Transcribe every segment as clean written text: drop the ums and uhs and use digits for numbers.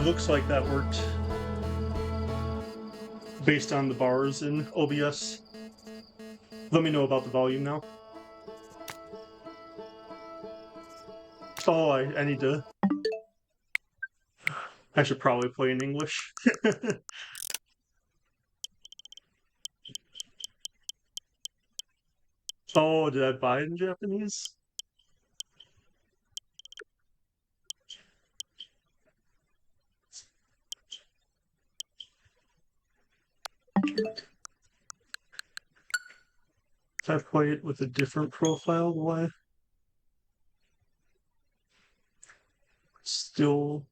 looks like that worked based on the bars in OBS. Let me know about the volume now. Oh, I need to... I should probably play in English. Oh, did I buy it in Japanese? If I play it with a different profile, will I still...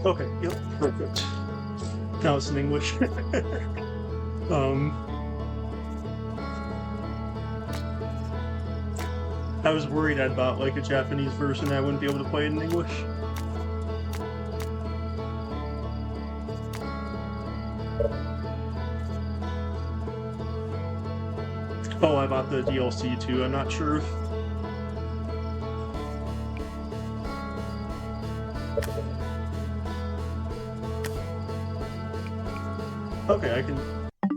Okay, yep, perfect. Now it's in English. I was worried I'd bought like a Japanese version I wouldn't be able to play it in English. Oh, I bought the DLC too, I'm not sure if... Okay,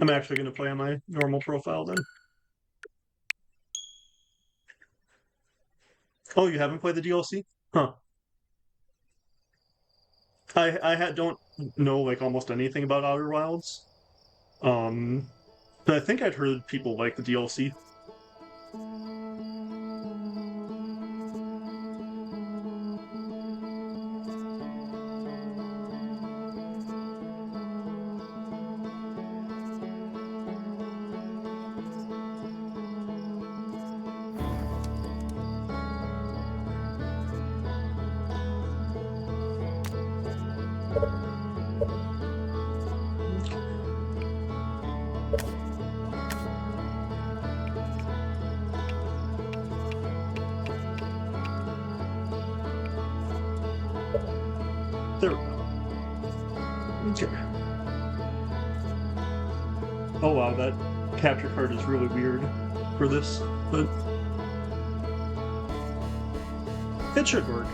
I'm actually gonna play on my normal profile then. Oh, you haven't played the DLC? Huh. I don't know like almost anything about Outer Wilds. But I think I'd heard people like the DLC. There we go. Okay. Oh wow, that capture card is really weird for this, but it should work.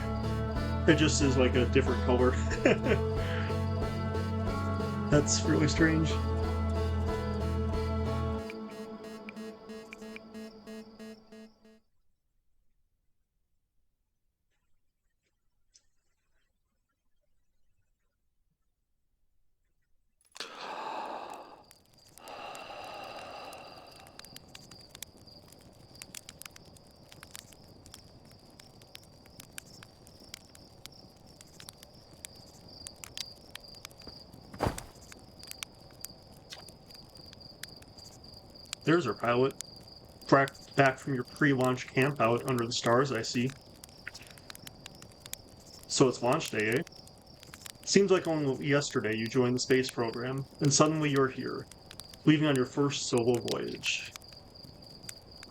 It just is like a different color. That's really strange. There's our pilot. Back from your pre-launch camp out under the stars, I see. So it's launch day, eh? Seems like only yesterday you joined the space program, and suddenly you're here, leaving on your first solo voyage.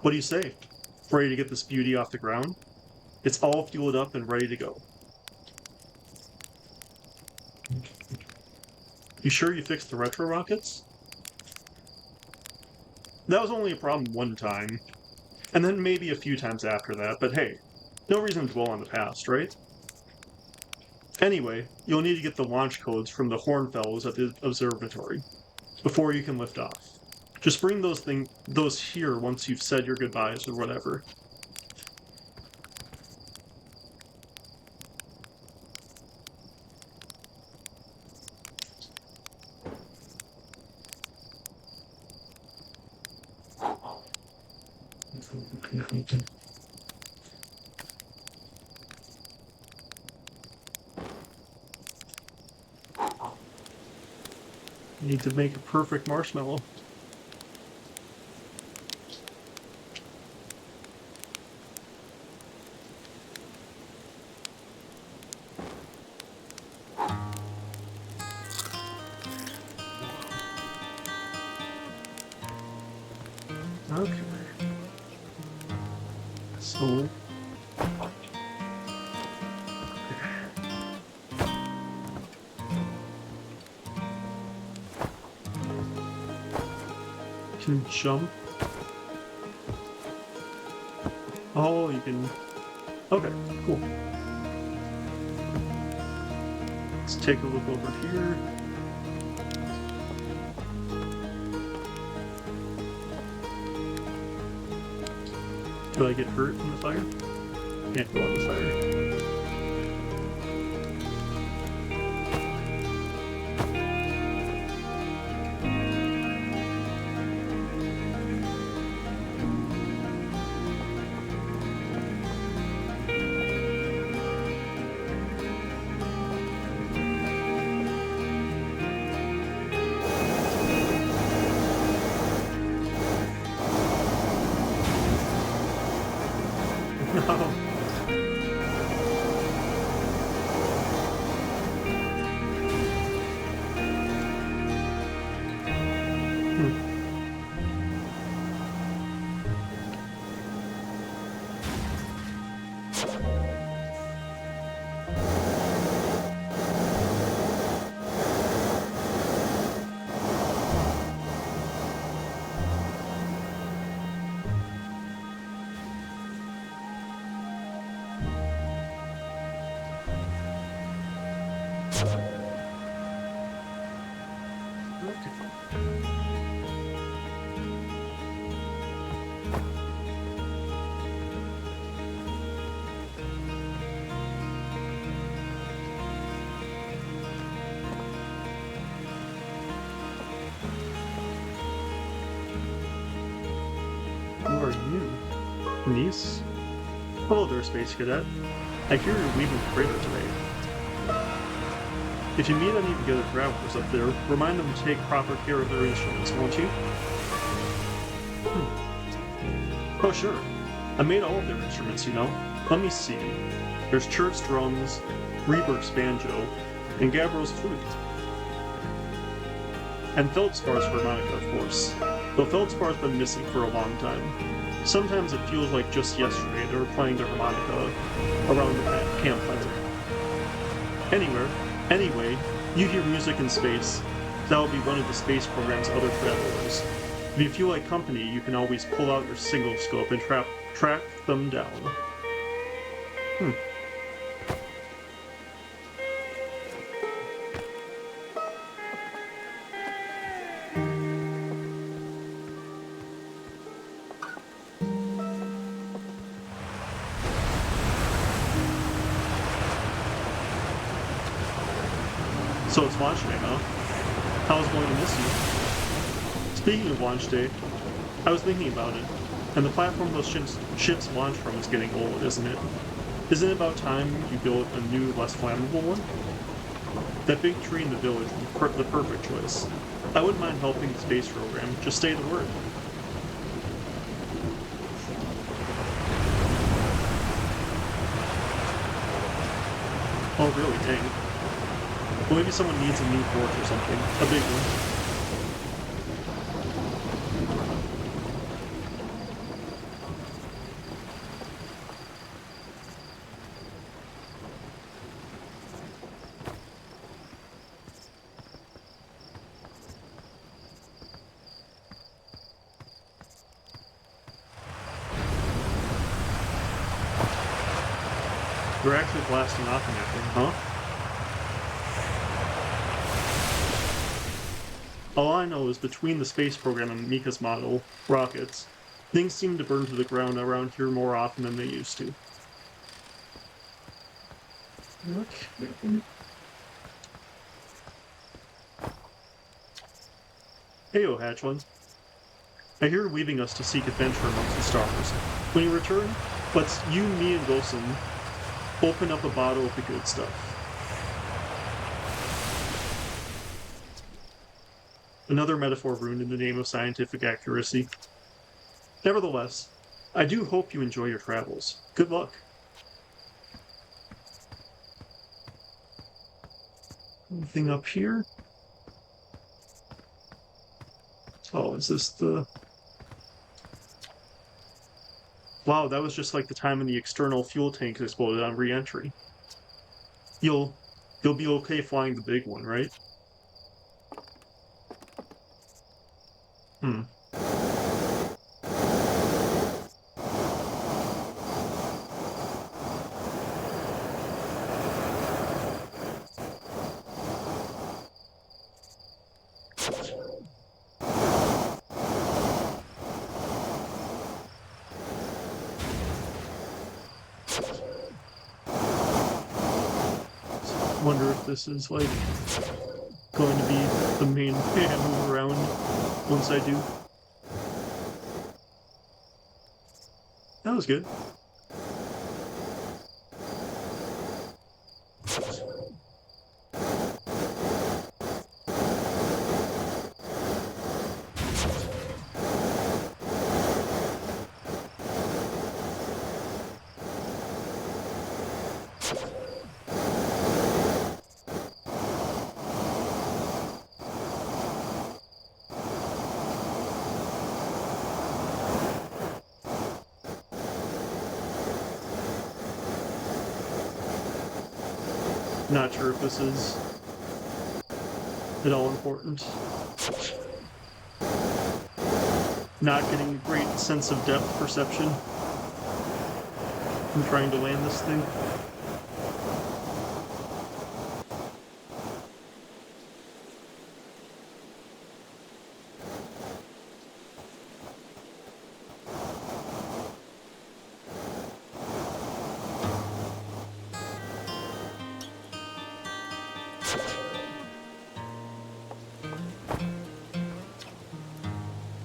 What do you say? Ready to get this beauty off the ground? It's all fueled up and ready to go. You sure you fixed the retro rockets? That was only a problem one time, and then maybe a few times after that, but hey, no reason to dwell on the past, right? Anyway, you'll need to get the launch codes from the Hornfellows at the observatory before you can lift off. Just bring those here once you've said your goodbyes or whatever. Need to make a perfect marshmallow. can jump. Oh, you can... Okay, cool. Let's take a look over here. Do I get hurt in the fire? Can't go in the fire. No. Who are you? Niece? Hello there, Space Cadet. I hear you're leaving the crater today. If you meet any of the other travelers up there, remind them to take proper care of their instruments, won't you? Oh, sure. I made all of their instruments, you know. Let me see. There's Chert's drums, Reberg's banjo, and Gabriel's flute. And Feldspar's harmonica, of course. Though Feldspar's been missing for a long time. Sometimes it feels like just yesterday they were playing their harmonica around the campfire. Anyway, you hear music in space. That will be one of the space program's other travelers. If you feel like company, you can always pull out your single scope and track them down. So it's launch day, huh? I was going to miss you. Speaking of launch day, I was thinking about it, and the platform those ships launch from is getting old, isn't it? Isn't it about time you built a new, less flammable one? That big tree in the village was the perfect choice. I wouldn't mind helping the space program, just say the word. Oh really, dang. Well, maybe someone needs a new forge or something. A big one. We're actually blasting off in that thing, huh? All I know is between the space program and Mika's model, rockets, things seem to burn to the ground around here more often than they used to. Okay. Heyo, Hatchling. I hear you're leaving us to seek adventure amongst the stars. When you return, let's you, me, and Gosen open up a bottle of the good stuff. Another metaphor ruined in the name of scientific accuracy. Nevertheless, I do hope you enjoy your travels. Good luck. Anything up here? Oh, is this the... Wow, that was just like the time when the external fuel tanks exploded on re-entry. You'll be okay flying the big one, right? wonder if this is like going to be the main way I move around once I do. That was good. Not sure if this is at all important. Not getting a great sense of depth perception. I'm trying to land this thing.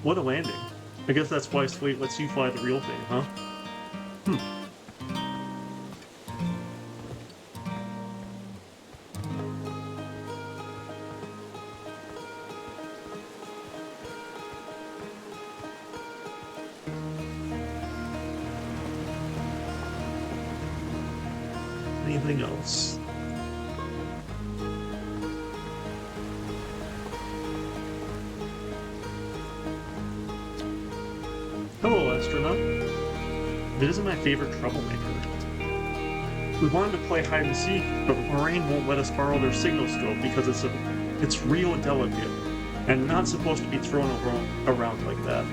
What a landing. I guess that's why Slate lets you fly the real thing, huh? Anything else? Hello, astronaut. It isn't my favorite troublemaker. We wanted to play hide and seek, but Moraine won't let us borrow their signal scope because it's real delicate and not supposed to be thrown around like that.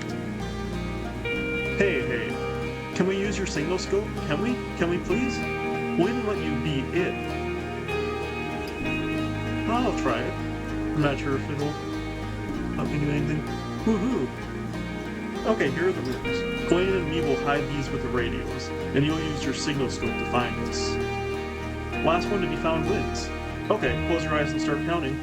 Hey, can we use your signal scope? Can we? Can we please? We didn't let you be it. I'll try it. I'm not sure if it'll help me do anything. Woohoo! Okay, here are the rules. Glenn and me will hide these with the radios, and you'll use your signal scope to find us. Last one to be found wins. Okay, close your eyes and start counting.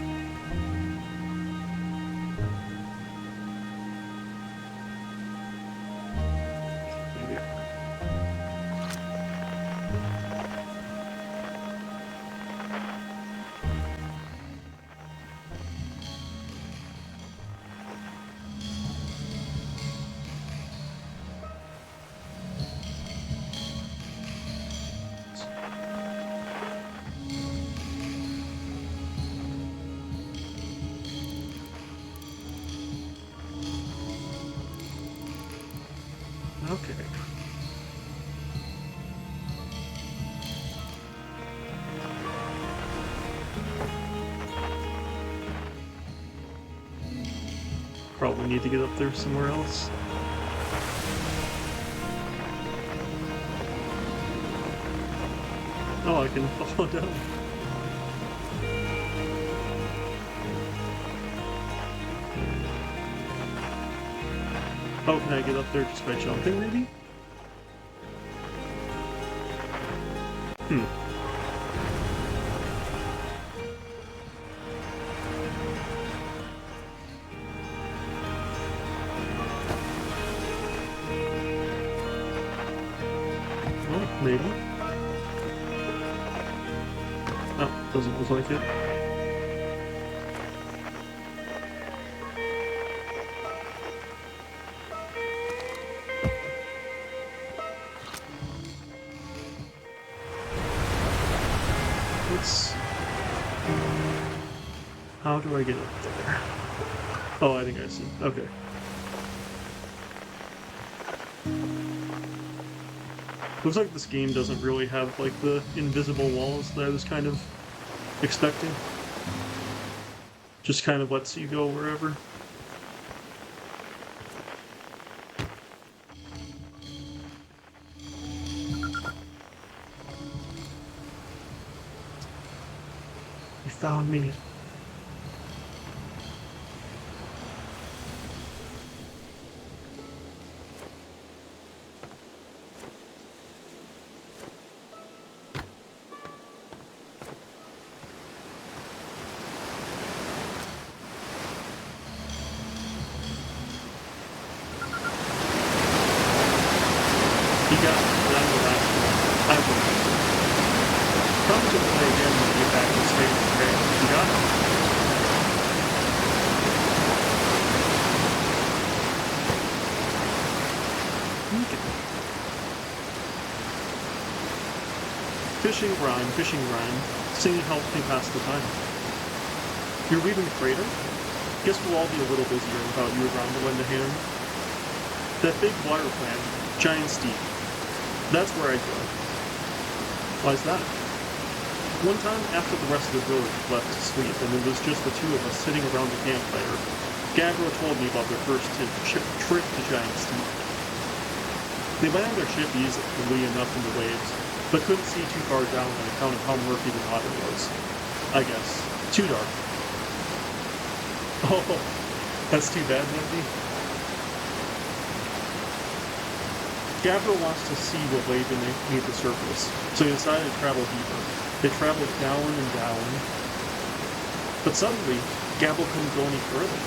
Okay. Probably need to get up there somewhere else. Oh, I can fall down. Oh, can I get up there just by jumping, maybe? Well, maybe. Oh, doesn't look like it. How do I get up there? Oh, I think I see. Okay. Looks like this game doesn't really have, like, the invisible walls that I was kind of expecting. Just kind of lets you go wherever. You found me. Fishing grind, singing helps me pass the time. You're leaving the crater? Guess we'll all be a little busier without you around to lend a hand. That big water plant, Giant Steep. That's where I'd go. Why's that? One time, after the rest of the village left to sleep and it was just the two of us sitting around the campfire, Gabbro told me about their first trip to Giant Steep. They landed their ship easily enough in the waves, but couldn't see too far down on account of how murky the water was. I guess. Too dark. Oh, that's too bad, Nifty. Gabbro wants to see what lay beneath the surface, so he decided to travel deeper. They traveled down and down, but suddenly, Gabbro couldn't go any further.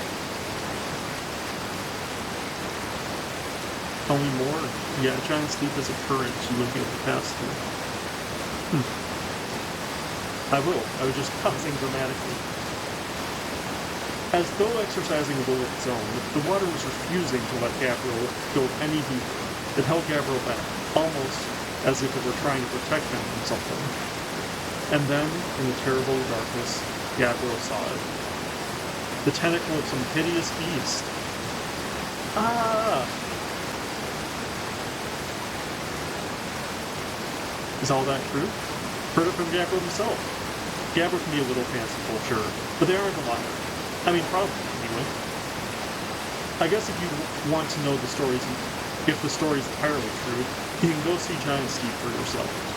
Only more? Yeah, Giant Steep is a current you wouldn't be able to pass through. I was just pausing dramatically. As though exercising a will of its own, the water was refusing to let Gabbro go any deeper. It held Gabbro back, almost as if it were trying to protect him from something. And then, in the terrible darkness, Gabbro saw it. The tentacle of some hideous beast. Ah! Is all that true? Heard it from Gabbro himself. Gabbro can be a little fanciful, sure, but they aren't a liar. I mean, probably, anyway. I guess if you want to know the stories, if the story's entirely true, you can go see Giant Steep for yourself.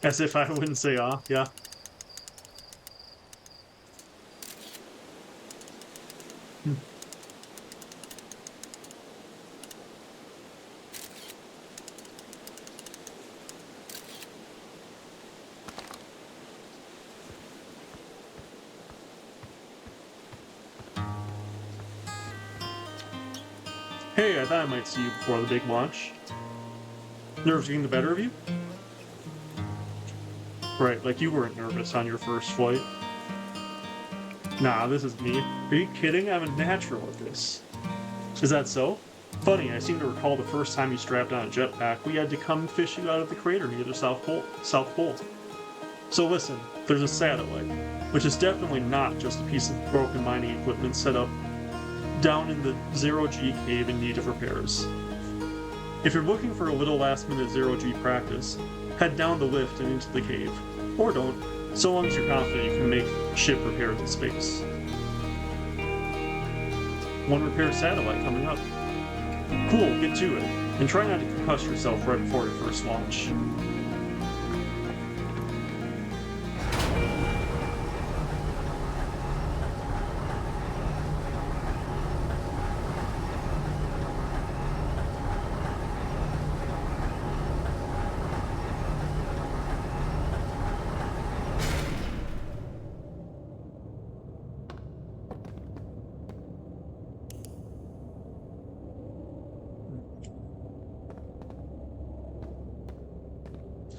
As if I wouldn't say, yeah. Hey, I thought I might see you before the big launch. Nerves getting the better of you? Right, like you weren't nervous on your first flight. Nah, this is me. Are you kidding? I'm a natural at this. Is that so? Funny, I seem to recall the first time you strapped on a jetpack, we had to come fish you out of the crater near the South Pole. So listen, there's a satellite, which is definitely not just a piece of broken mining equipment set up down in the Zero-G cave in need of repairs. If you're looking for a little last-minute Zero-G practice, head down the lift and into the cave. Or don't, so long as you're confident you can make ship repairs in space. One repair satellite coming up. Cool, get to it. And try not to concuss yourself right before your first launch.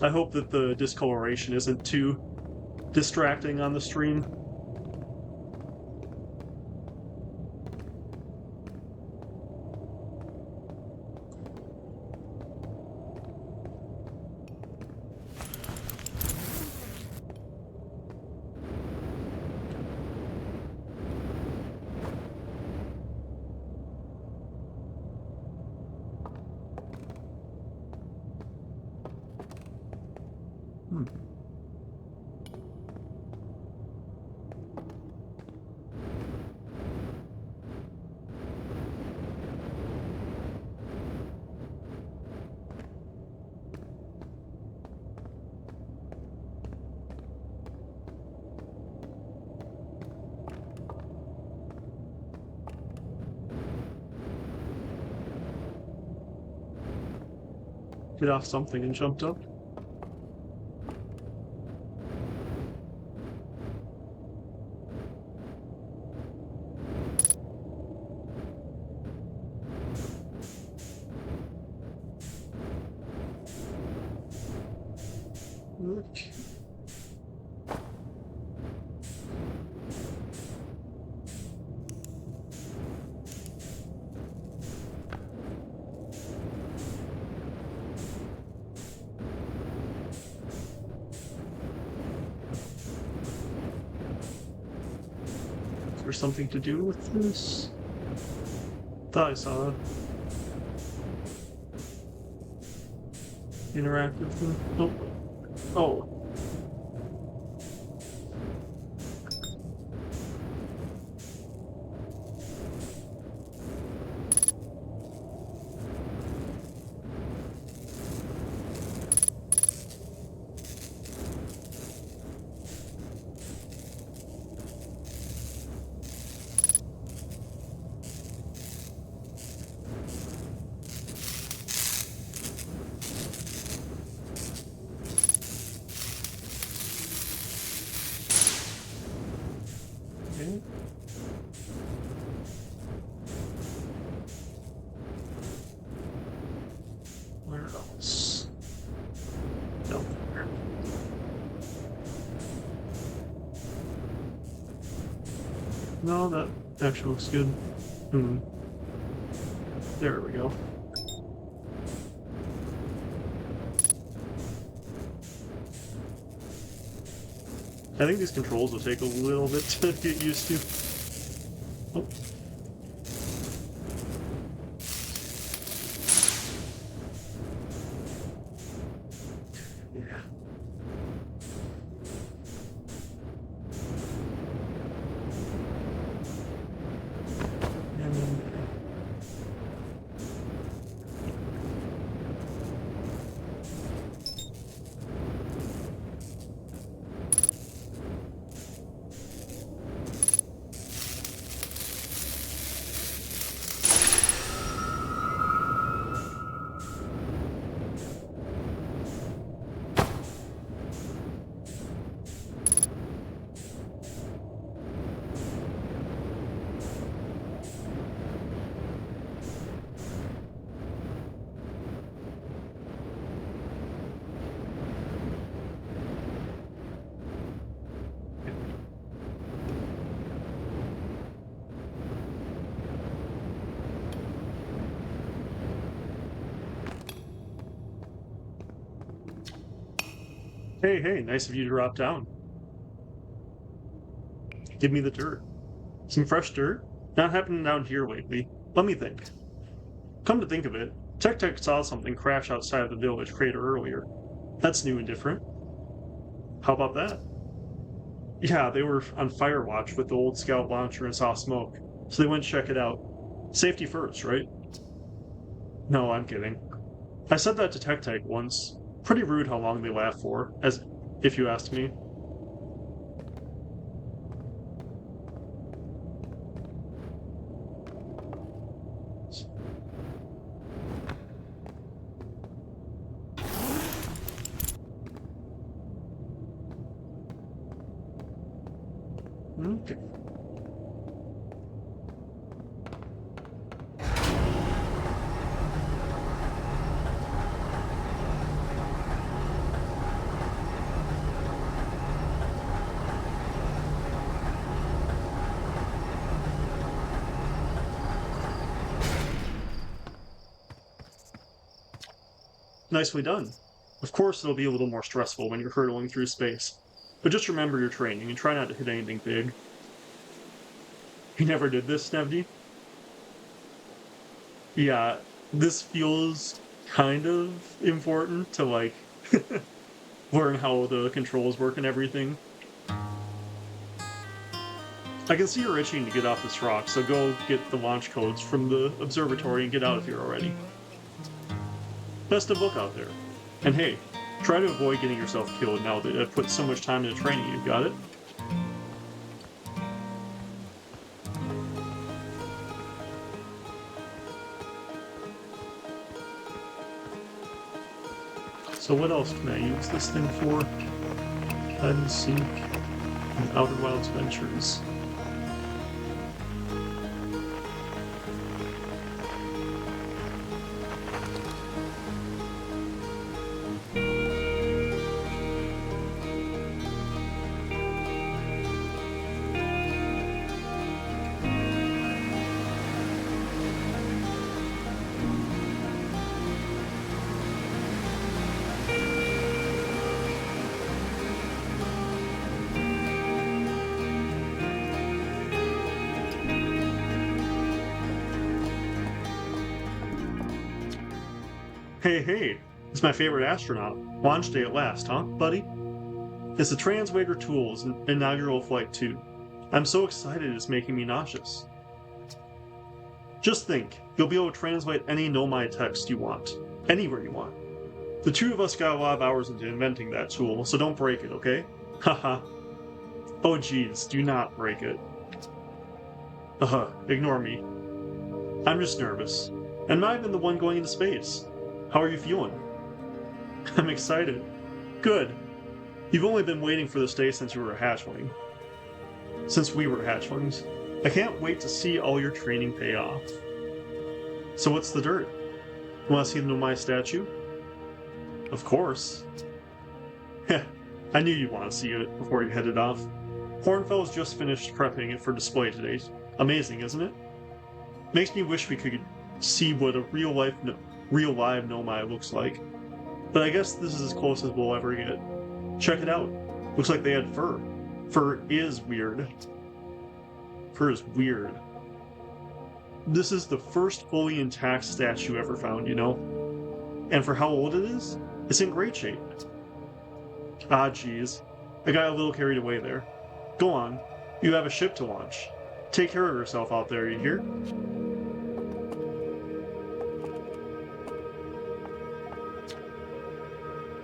I hope that the discoloration isn't too distracting on the stream. Hit off something and jumped up. Okay. Is there something to do with this? Thought I saw interactive thing. Oh. Oh. Okay. Where else? No. No, that actually looks good. There we go. I think these controls will take a little bit to get used to. Oh. Yeah. Hey, hey, nice of you to drop down. Give me the dirt. Some fresh dirt? Not happening down here lately. Let me think. Come to think of it, Tech saw something crash outside of the village crater earlier. That's new and different. How about that? Yeah, they were on fire watch with the old scout launcher and saw smoke, so they went to check it out. Safety first, right? No, I'm kidding. I said that to Tech once. Pretty rude how long they laughed for, as if you ask me. Okay. Nicely done. Of course, it'll be a little more stressful when you're hurtling through space, but just remember your training and try not to hit anything big. You never did this, Snevdy? Yeah, this feels kind of important to, like, learn how the controls work and everything. I can see you're itching to get off this rock, so go get the launch codes from the observatory and get out of here already. Best of luck out there. And hey, try to avoid getting yourself killed now that I've put so much time into training you, got it? So what else can I use this thing for? Hide and seek and Outer Wilds Ventures. Hey, it's my favorite astronaut. Launch day at last, huh, buddy? It's the Transwager Tools inaugural flight too. I'm so excited it's making me nauseous. Just think, you'll be able to translate any Nomai text you want, anywhere you want. The two of us got a lot of hours into inventing that tool, so don't break it, okay? Haha. Oh geez, do not break it. Ignore me. I'm just nervous. And I've been the one going into space. How are you feeling? I'm excited. Good. You've only been waiting for this day since you were a hatchling. Since we were hatchlings. I can't wait to see all your training pay off. So what's the dirt? Want to see the Nomai statue? Of course. Heh, I knew you'd want to see it before you headed off. Hornfell's just finished prepping it for display today. Amazing, isn't it? Makes me wish we could see what a real live Nomai looks like. But I guess this is as close as we'll ever get. Check it out. Looks like they had fur. Fur is weird. Fur is weird. This is the first fully intact statue ever found, you know? And for how old it is, it's in great shape. Ah, geez. I got a little carried away there. Go on. You have a ship to launch. Take care of yourself out there, you hear?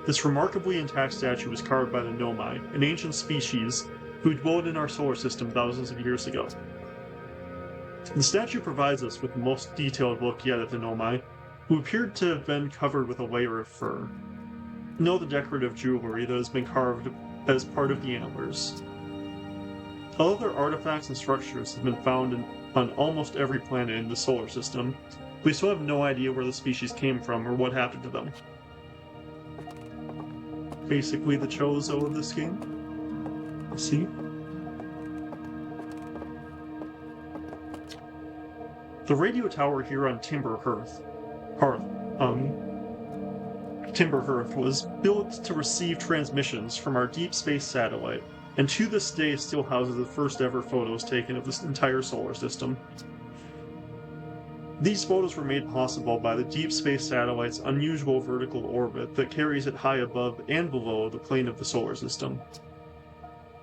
This remarkably intact statue was carved by the Nomai, an ancient species who dwelled in our solar system thousands of years ago. The statue provides us with the most detailed look yet at the Nomai, who appeared to have been covered with a layer of fur. Know the decorative jewelry that has been carved as part of the antlers. Other artifacts and structures have been found on almost every planet in the solar system. We still have no idea where the species came from or what happened to them. Basically the Chozo of this game. See? The radio tower here on Timber Hearth was built to receive transmissions from our deep space satellite, and to this day still houses the first ever photos taken of this entire solar system. These photos were made possible by the deep space satellite's unusual vertical orbit that carries it high above and below the plane of the solar system.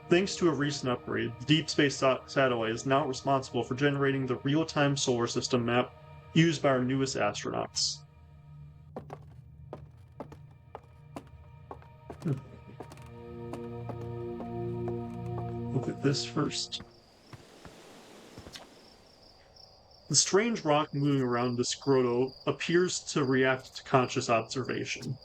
Thanks to a recent upgrade, the Deep Space Satellite is now responsible for generating the real-time solar system map used by our newest astronauts. Look at this first. The strange rock moving around this grotto appears to react to conscious observation.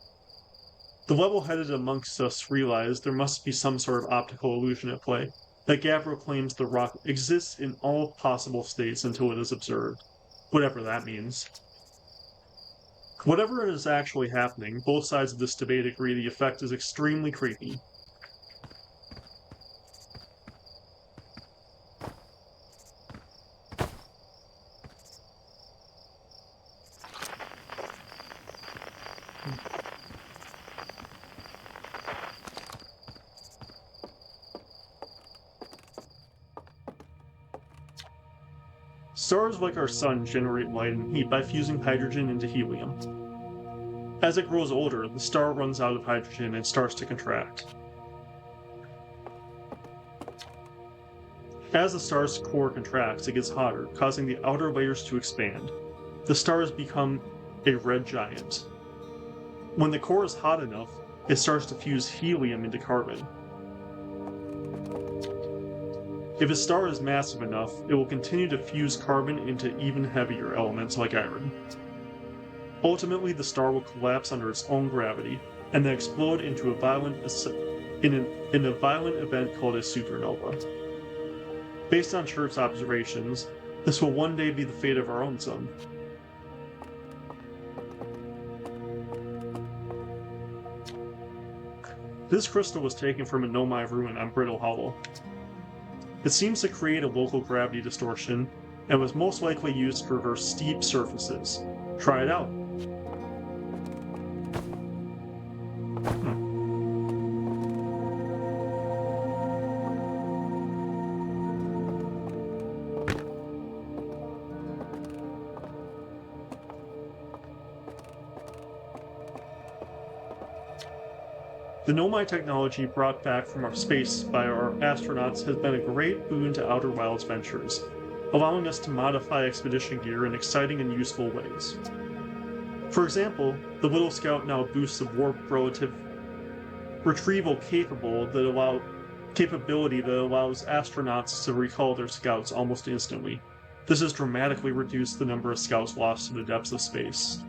The level-headed amongst us realize there must be some sort of optical illusion at play, that Gabriel claims the rock exists in all possible states until it is observed, whatever that means. Whatever is actually happening, both sides of this debate agree the effect is extremely creepy. Stars like our sun generate light and heat by fusing hydrogen into helium. As it grows older, the star runs out of hydrogen and starts to contract. As the star's core contracts, it gets hotter, causing the outer layers to expand. The stars become a red giant. When the core is hot enough, it starts to fuse helium into carbon. If a star is massive enough, it will continue to fuse carbon into even heavier elements like iron. Ultimately, the star will collapse under its own gravity, and then explode into a violent in a violent event called a supernova. Based on Chirp's observations, this will one day be the fate of our own sun. This crystal was taken from a Nomai ruin on Brittle Hollow. It seems to create a local gravity distortion and was most likely used to reverse steep surfaces. Try it out. The Nomai technology brought back from our space by our astronauts has been a great boon to Outer Wilds ventures, allowing us to modify expedition gear in exciting and useful ways. For example, the Little Scout now boosts a warp relative retrieval capability that allows astronauts to recall their scouts almost instantly. This has dramatically reduced the number of scouts lost to the depths of space.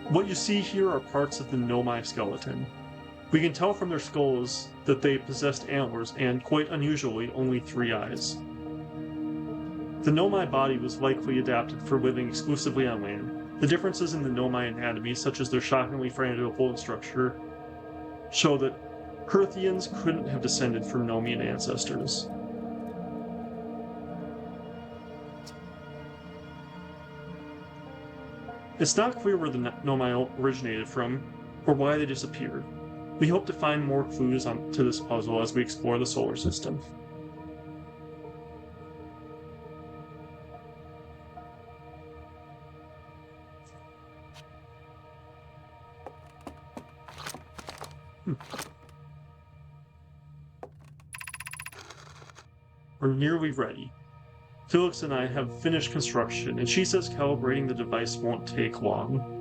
What you see here are parts of the Nomai skeleton. We can tell from their skulls that they possessed antlers and, quite unusually, only 3 eyes. The Nomai body was likely adapted for living exclusively on land. The differences in the Nomai anatomy, such as their shockingly fragile bone structure, show that Perthians couldn't have descended from Nomian ancestors. It's not clear where the Nomai originated from, or why they disappeared. We hope to find more clues to this puzzle as we explore the solar system. We're nearly ready. Felix and I have finished construction, and she says calibrating the device won't take long.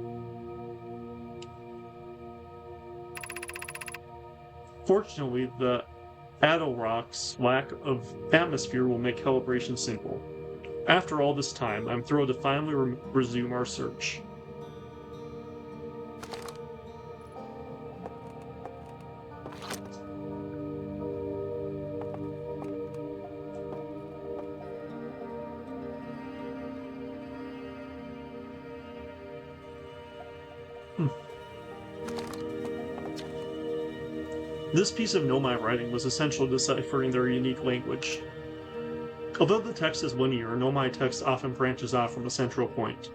Fortunately, the Adelrock's lack of atmosphere will make calibration simple. After all this time, I'm thrilled to finally resume our search. This piece of Nomai writing was essential to deciphering their unique language. Although the text is linear, Nomai text often branches off from a central point.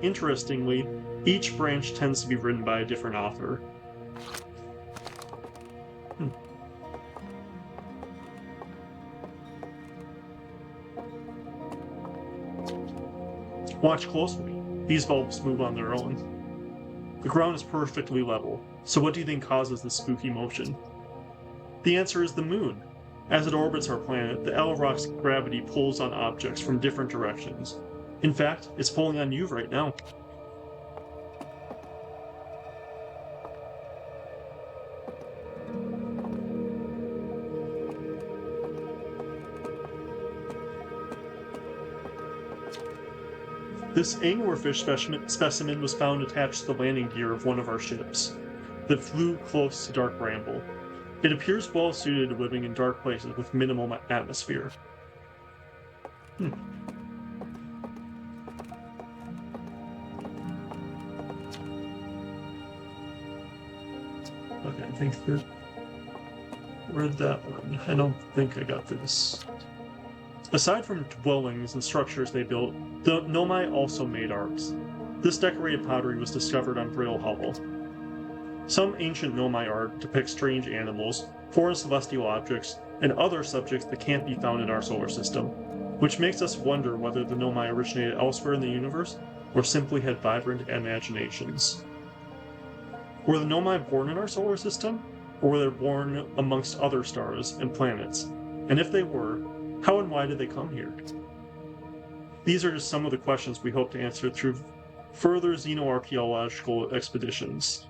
Interestingly, each branch tends to be written by a different author. Watch closely. These bulbs move on their own. The ground is perfectly level, so what do you think causes this spooky motion? The answer is the moon. As it orbits our planet, the Adelrock's gravity pulls on objects from different directions. In fact, it's pulling on you right now. This anglerfish specimen was found attached to the landing gear of one of our ships that flew close to Dark Bramble. It appears well suited to living in dark places with minimal atmosphere. Okay, I think where'd that one? I don't think I got this. Aside from dwellings and structures they built, the Nomai also made arts. This decorated pottery was discovered on Brittle Hollow. Some ancient Nomai art depicts strange animals, foreign celestial objects, and other subjects that can't be found in our solar system, which makes us wonder whether the Nomai originated elsewhere in the universe or simply had vibrant imaginations. Were the Nomai born in our solar system, or were they born amongst other stars and planets? And if they were, how and why did they come here? These are just some of the questions we hope to answer through further xenoarchaeological expeditions.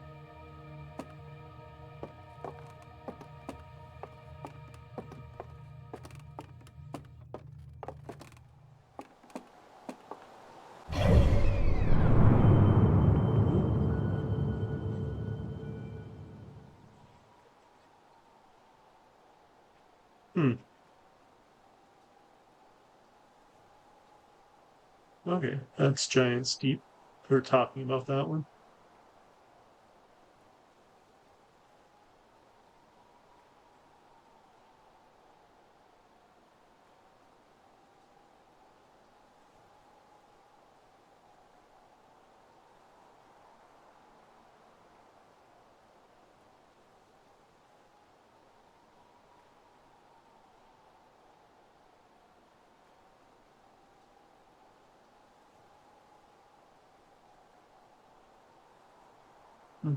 Okay, that's Giant Steep. We were talking about that one. Hmm.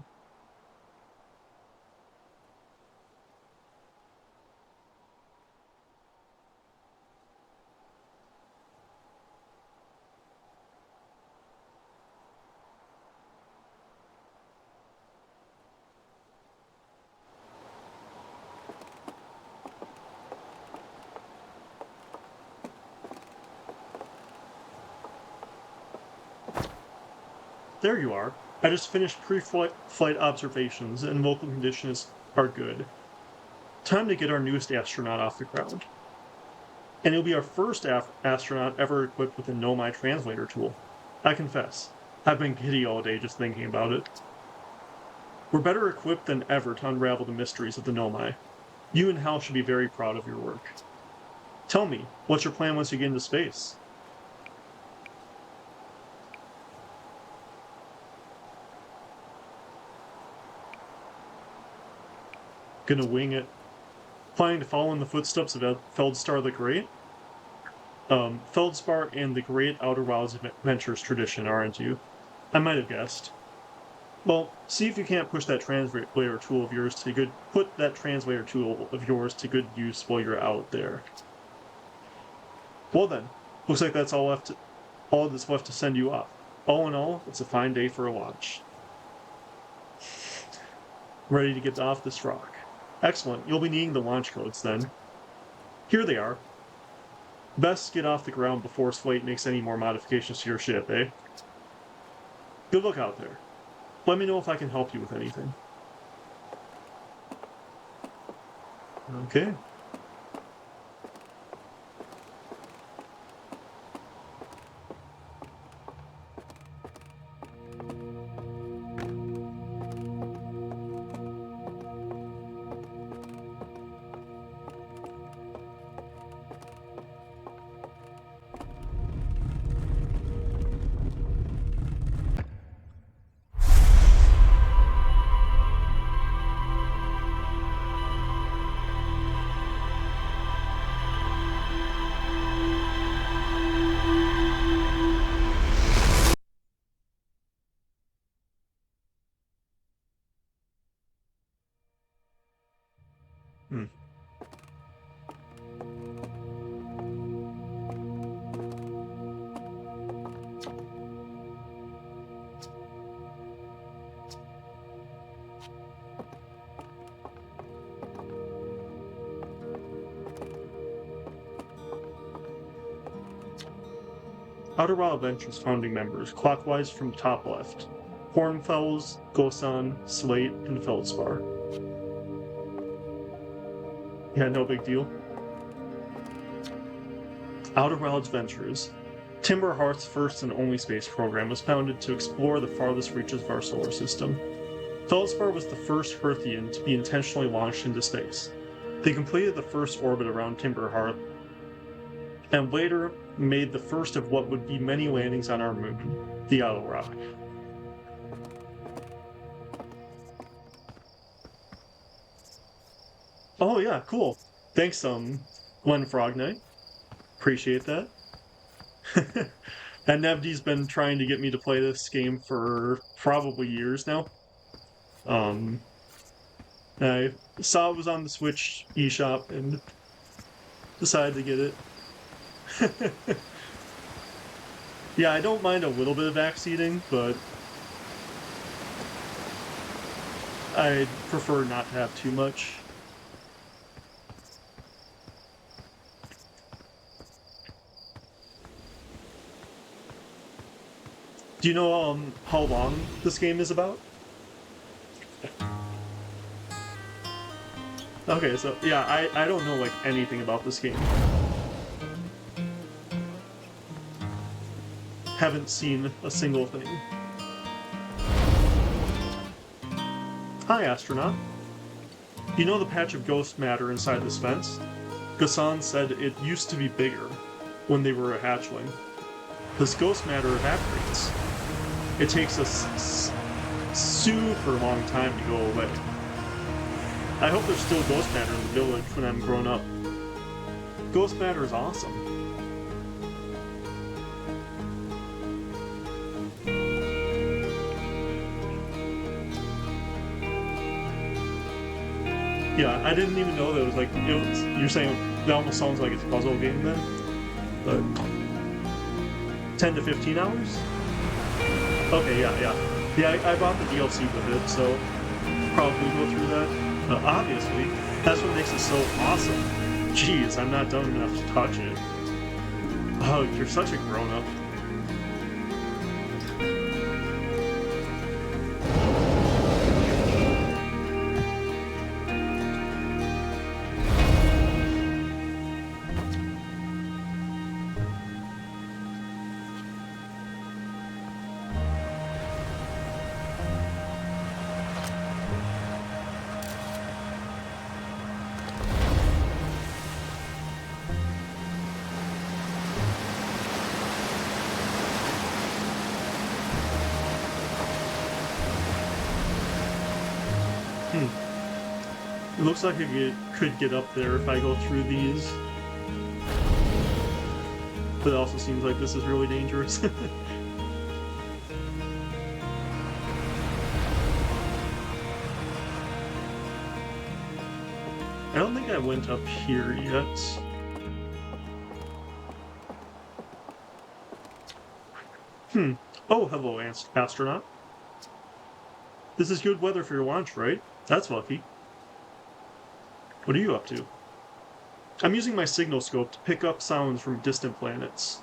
There you are. I just finished pre-flight observations, and local conditions are good. Time to get our newest astronaut off the ground. And he'll be our first astronaut ever equipped with a Nomai translator tool. I confess, I've been giddy all day just thinking about it. We're better equipped than ever to unravel the mysteries of the Nomai. You and Hal should be very proud of your work. Tell me, what's your plan once you get into space? Gonna wing it? Planning to follow in the footsteps of Feldstar the Great? Feldspar and the Great Outer Wilds Adventures tradition, aren't you? I might have guessed. Well, see if you can't push that translator tool of yours to good. Put that translator tool of yours to good use while you're out there. Well then, looks like that's all left. All that's left to send you off. All in all, it's a fine day for a launch. Ready to get off this rock. Excellent. You'll be needing the launch codes then. Here they are. Best get off the ground before Slate makes any more modifications to your ship, eh? Good luck out there. Let me know if I can help you with anything. Okay. Hmm. Outer Wild Adventures founding members, clockwise from top left. Hornfels, Gosan, Slate, and Feldspar. Yeah, no big deal. Outer Wilds Ventures. Timber Heart's first and only space program was founded to explore the farthest reaches of our solar system. Feldspar was the first Hearthian to be intentionally launched into space. They completed the first orbit around Timber Heart, and later made the first of what would be many landings on our moon, the Owl Rock. Oh yeah, cool. Thanks, Glenn Frog Knight. Appreciate that. And Nevdy's been trying to get me to play this game for probably years now. Um, I saw it was on the Switch eShop and decided to get it. Yeah, I don't mind a little bit of backseating, but I'd prefer not to have too much. Do you know how long this game is about? Okay, so yeah, I don't know like anything about this game. haven't seen a single thing. Hi, astronaut. You know the patch of ghost matter inside this fence? Ghassan said it used to be bigger when they were a hatchling. This ghost matter evaporates. It takes a super long time to go away. I hope there's still ghost matter in the village when I'm grown up. Ghost matter is awesome. Yeah, I didn't even know that it was like, you're saying that almost sounds like it's a puzzle game then? But 10 to 15 hours? Okay, yeah. Yeah, I bought the DLC with it, so probably go through that. Obviously, that's what makes it so awesome. Jeez, I'm not dumb enough to touch it. Oh, you're such a grown-up. It looks like I could get up there if I go through these. But it also seems like this is really dangerous. I don't think I went up here yet. Oh, hello, astronaut. This is good weather for your launch, right? That's lucky. What are you up to? I'm using my signal scope to pick up sounds from distant planets.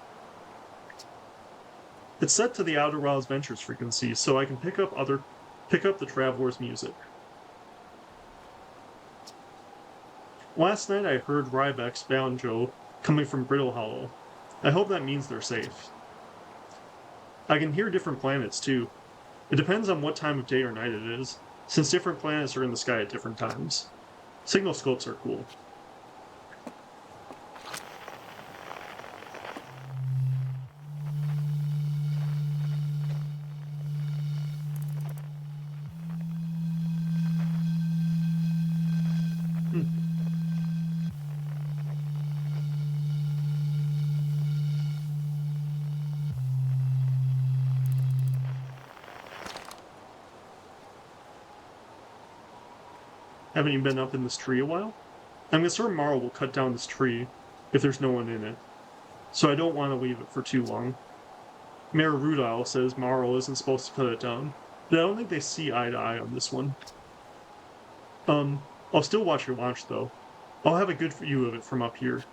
It's set to the Outer Wilds Ventures frequency, so I can pick up the travelers' music. Last night I heard Rybek's banjo coming from Brittle Hollow. I hope that means they're safe. I can hear different planets too. It depends on what time of day or night it is, since different planets are in the sky at different times. Signal scopes are cool. Haven't you been up in this tree a while? I'm concerned Marl will cut down this tree if there's no one in it, so I don't want to leave it for too long. Mayor Rudile says Marl isn't supposed to cut it down, but I don't think they see eye to eye on this one. I'll still watch your launch, though. I'll have a good view of it from up here.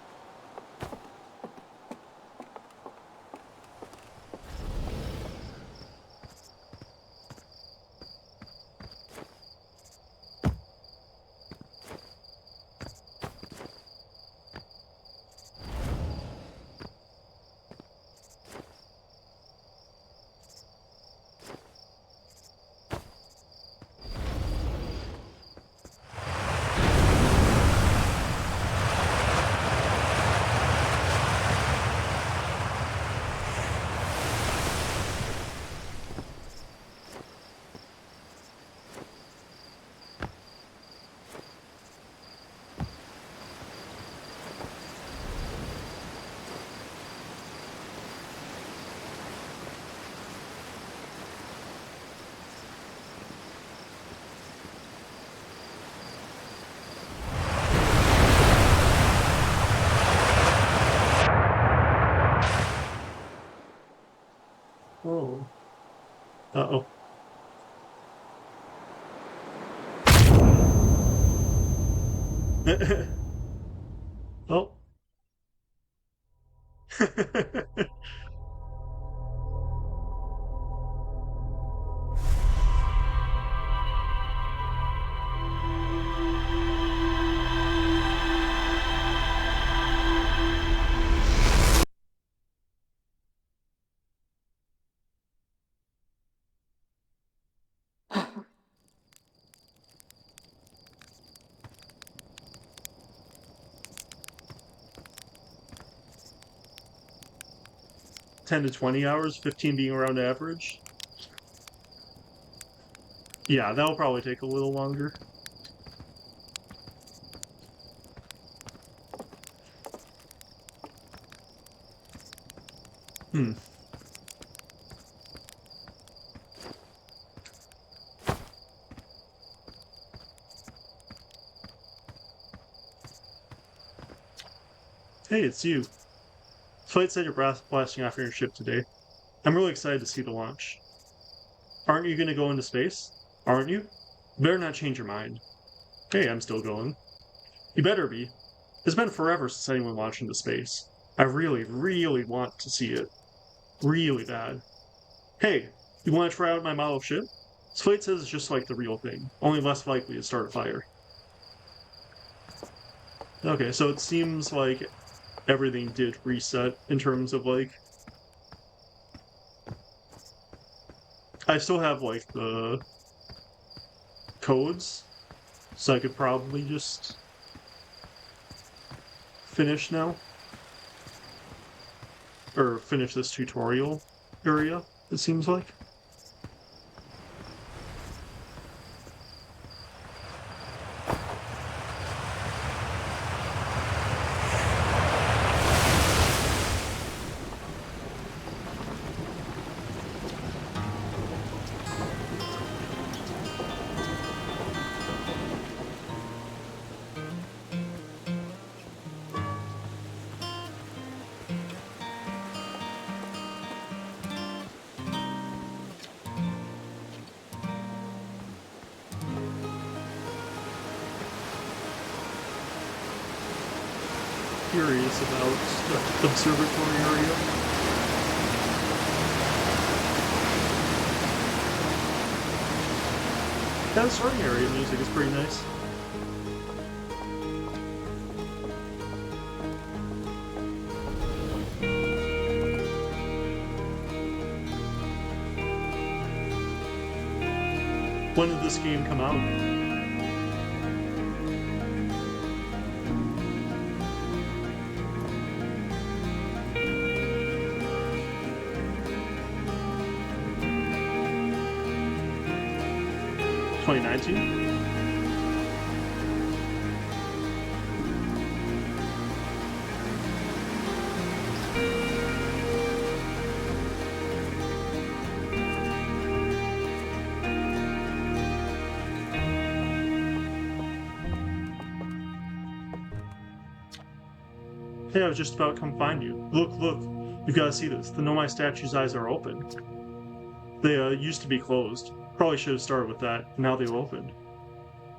Oh. Uh-oh. Oh. 10 to 20 hours, 15 being around average. Yeah, that'll probably take a little longer. Hmm. Hey, it's you. Flight said you're blasting off your ship today. I'm really excited to see the launch. Aren't you gonna go into space? Aren't you? Better not change your mind. Hey, I'm still going. You better be. It's been forever since anyone launched into space. I really, really want to see it. Really bad. Hey, you want to try out my model ship? Slate says it's just like the real thing, only less likely to start a fire. Okay, so it seems like everything did reset in terms of like... I still have like the codes, so I could probably just finish now. Or finish this tutorial area, it seems like. Curious about the observatory area. Yeah, the starting area music is pretty nice. When did this game come out? (2019) Hey, I was just about to come find you. Look, look. You've got to see this. The Nomai statue's eyes are open. They used to be closed. Probably should have started with that. Now they've opened.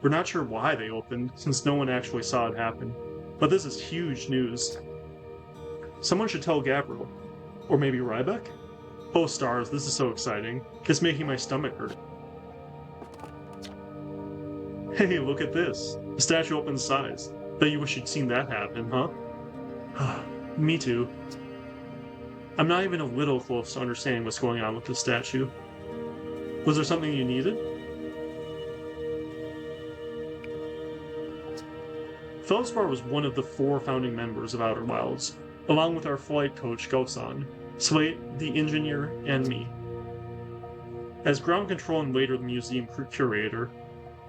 We're not sure why they opened, since no one actually saw it happen. But this is huge news. Someone should tell Gabriel. Or maybe Rybeck? Oh, stars, this is so exciting. It's making my stomach hurt. Hey, look at this. The statue opens size. Bet you wish you'd seen that happen, huh? Me too. I'm not even a little close to understanding what's going on with this statue. Was there something you needed? Feldspar was one of the 4 founding members of Outer Wilds, along with our flight coach Gosan, Slate, the engineer, and me. As ground control and later the museum curator,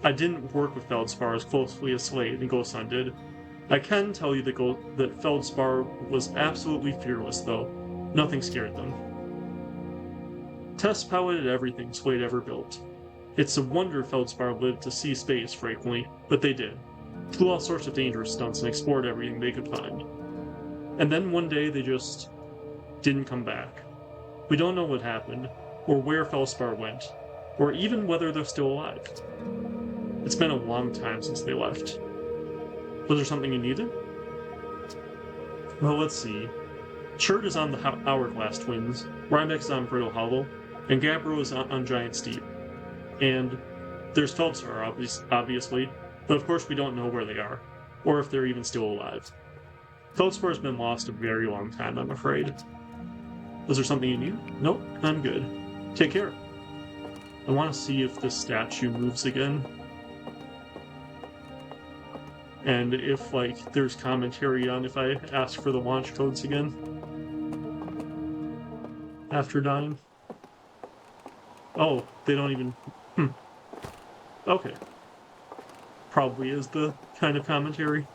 I didn't work with Feldspar as closely as Slate and Gosan did. I can tell you that Feldspar was absolutely fearless, though. Nothing scared them. Tess piloted everything Slate ever built. It's a wonder Feldspar lived to see space frequently, but they did. Flew all sorts of dangerous stunts and explored everything they could find. And then one day they just didn't come back. We don't know what happened, or where Feldspar went, or even whether they're still alive. It's been a long time since they left. Was there something you needed? Well, let's see. Chert is on the Hourglass Twins, Rybeck is on Brittle Hollow, and Gabbro is on Giant Steep. And there's Feldspar, obviously, but of course we don't know where they are, or if they're even still alive. Feldspar's been lost a very long time, I'm afraid. Was there something you need? Nope, I'm good. Take care. I want to see if this statue moves again. And if, like, there's commentary on if I ask for the launch codes again. after dying. Oh, they don't even... Okay. Probably is the kind of commentary.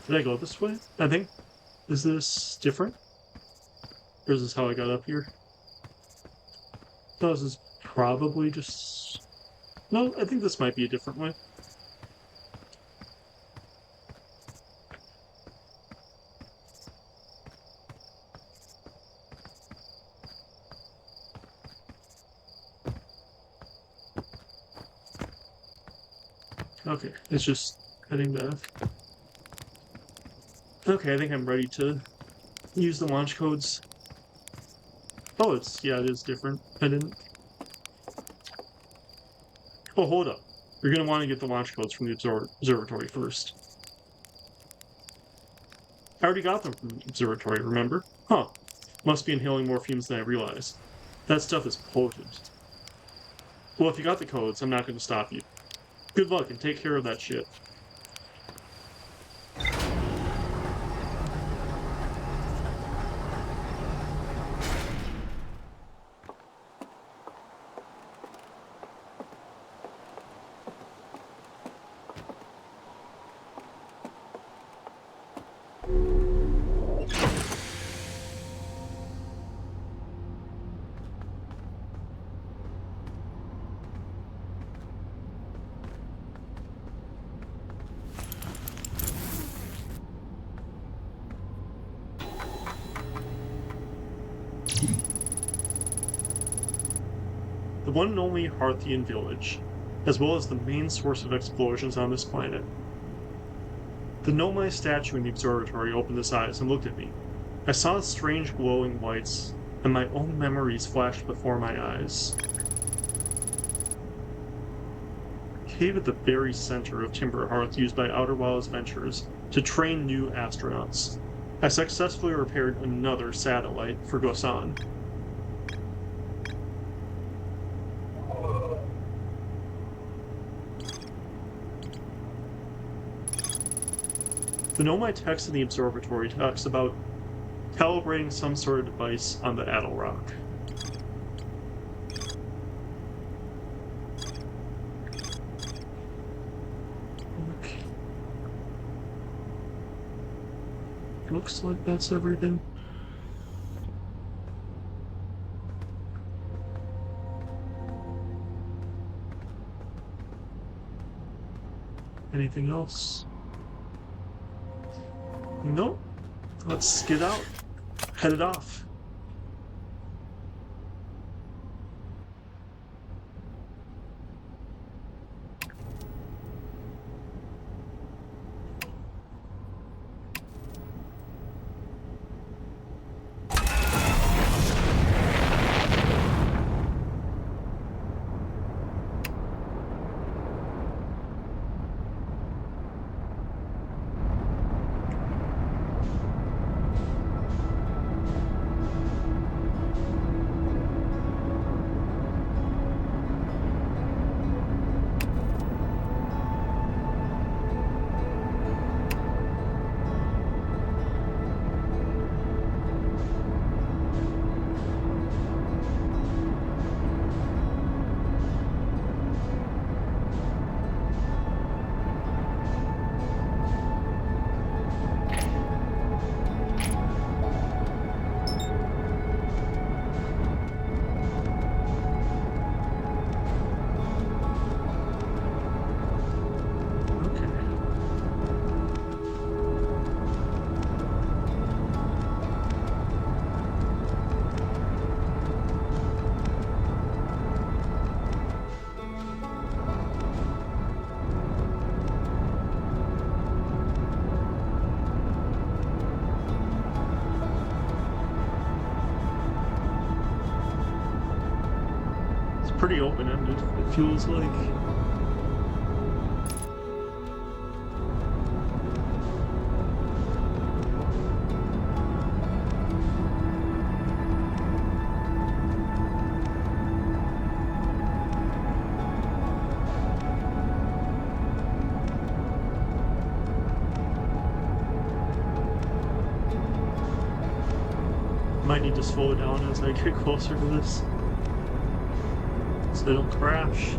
Did I go this way? I think. Is this different? Or is this how I got up here? No, this is probably just... No, I think this might be a different way. Okay, it's just heading back. Okay, I think I'm ready to use the launch codes. Oh, yeah, it is different. I didn't... Oh, hold up. You're gonna want to get the launch codes from the observatory first. I already got them from the observatory, remember? Huh. Must be inhaling more fumes than I realized. That stuff is potent. Well, if you got the codes, I'm not going to stop you. Good luck and take care of that shit. The one and only Harthian village, as well as the main source of explosions on this planet. The Nomai statue in the observatory opened its eyes and looked at me. I saw strange glowing lights, and my own memories flashed before my eyes. Cave at the very center of Timber Hearth used by Outer Wilds Ventures to train new astronauts. I successfully repaired another satellite for Gosan. The Nomai text in the observatory talks about calibrating some sort of device on the Addle Rock. Okay. Looks like that's everything. Anything else? Nope. Let's get out. Head it off. pretty open-ended, it feels like. Might need to slow down as I get closer to this, so they don't crash.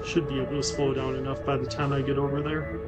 Should be able to slow down enough by the time I get over there.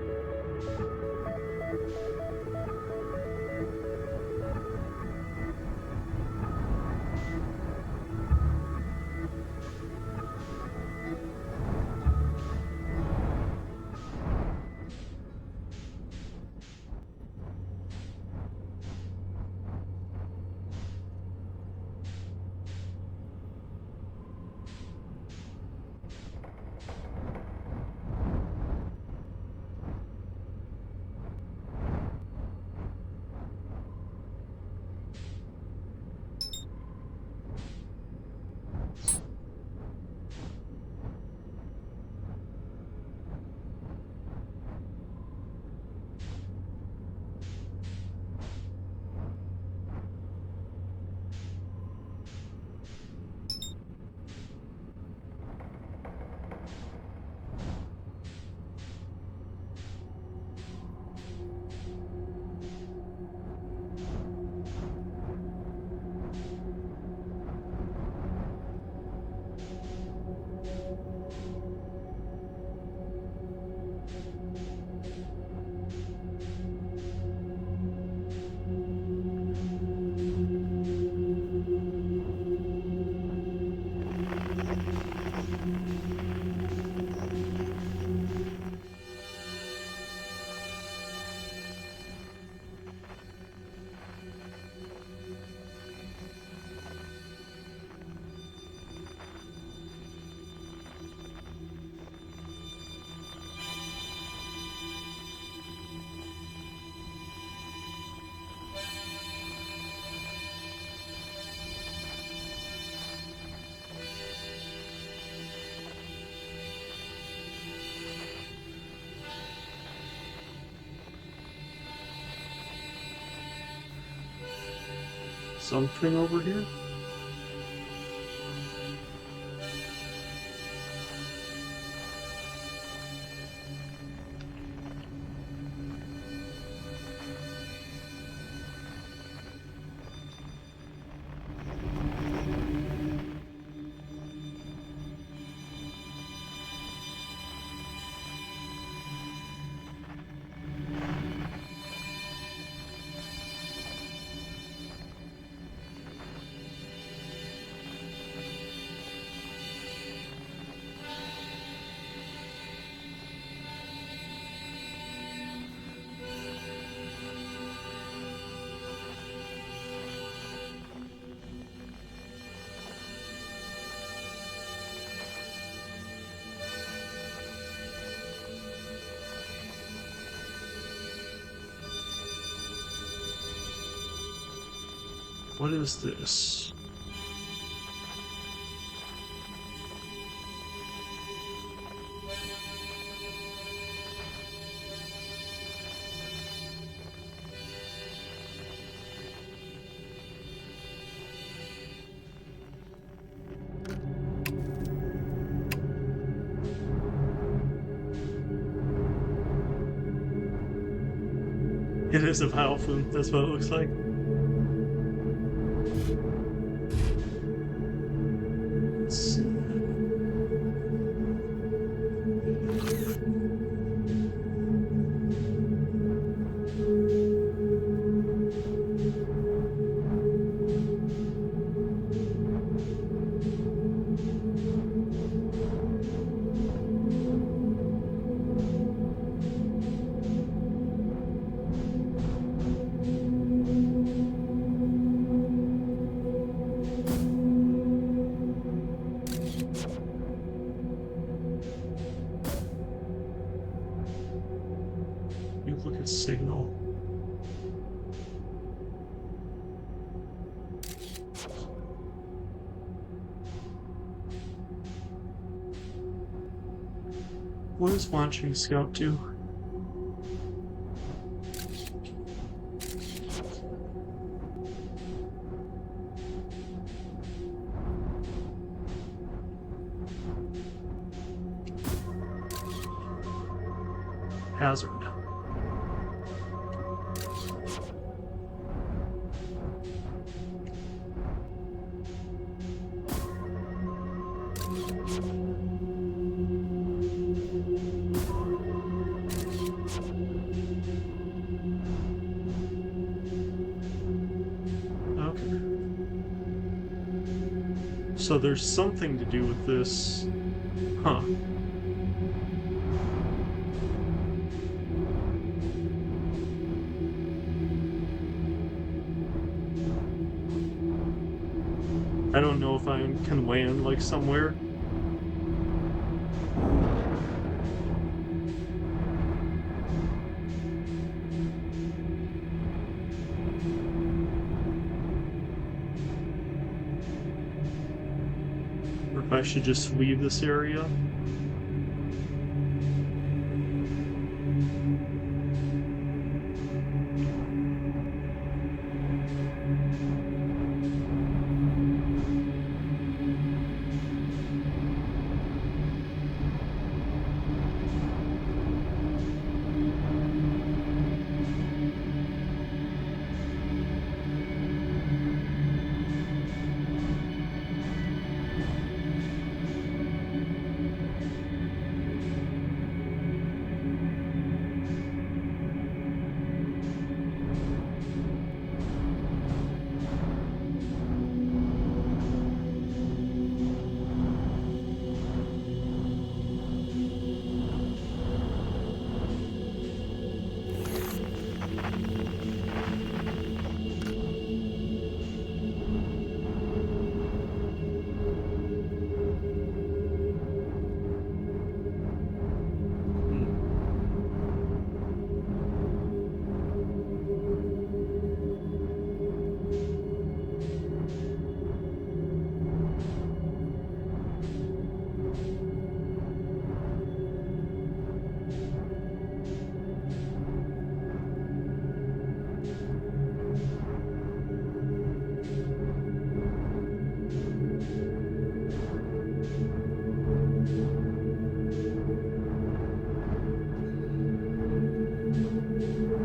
Something over here? What is this? It is a Vileplume, that's what it looks like. Let's see. You look at Signal. What does Launching Scout do? Hazard. Okay. So there's something to do with this. Huh. I don't know if I can land like somewhere. Or if I should just leave this area.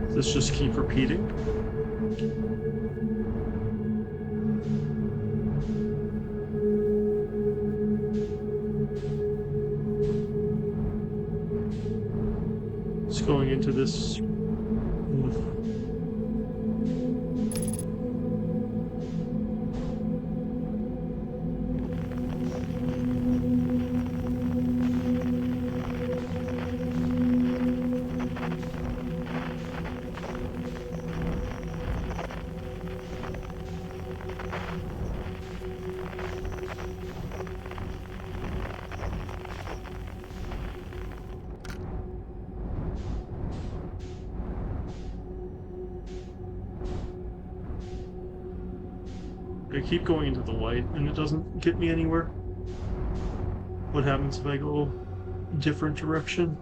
Does this just keep repeating? It's going into this. I keep going into the light and it doesn't get me anywhere. What happens if I go a different direction?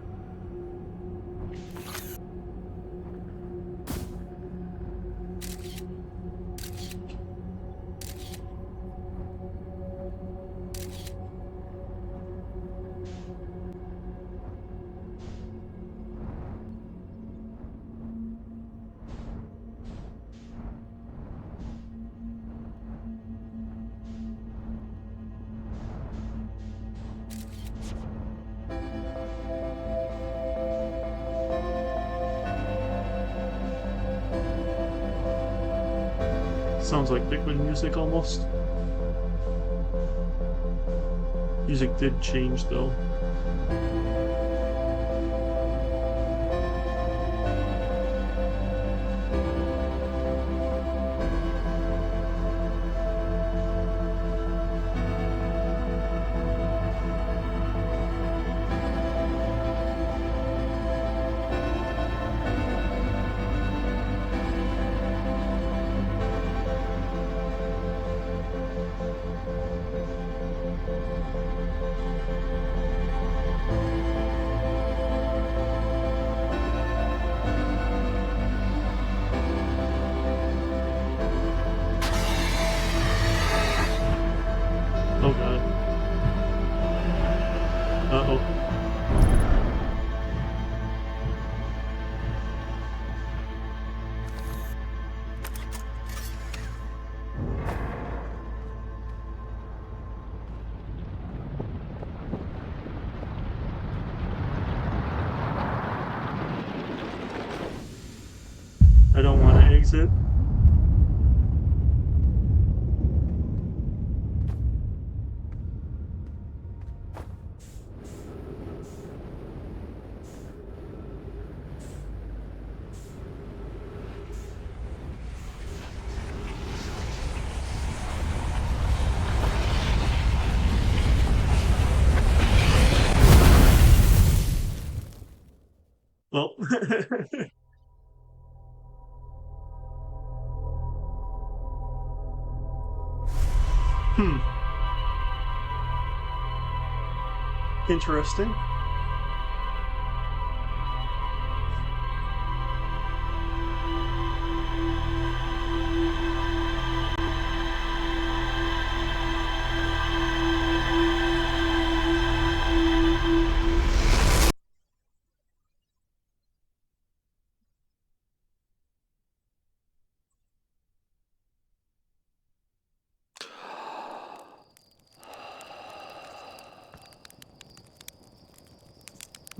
Sounds like Pikmin music almost. Music did change though. Oh god. Uh-oh. I don't want to exit. Well, interesting.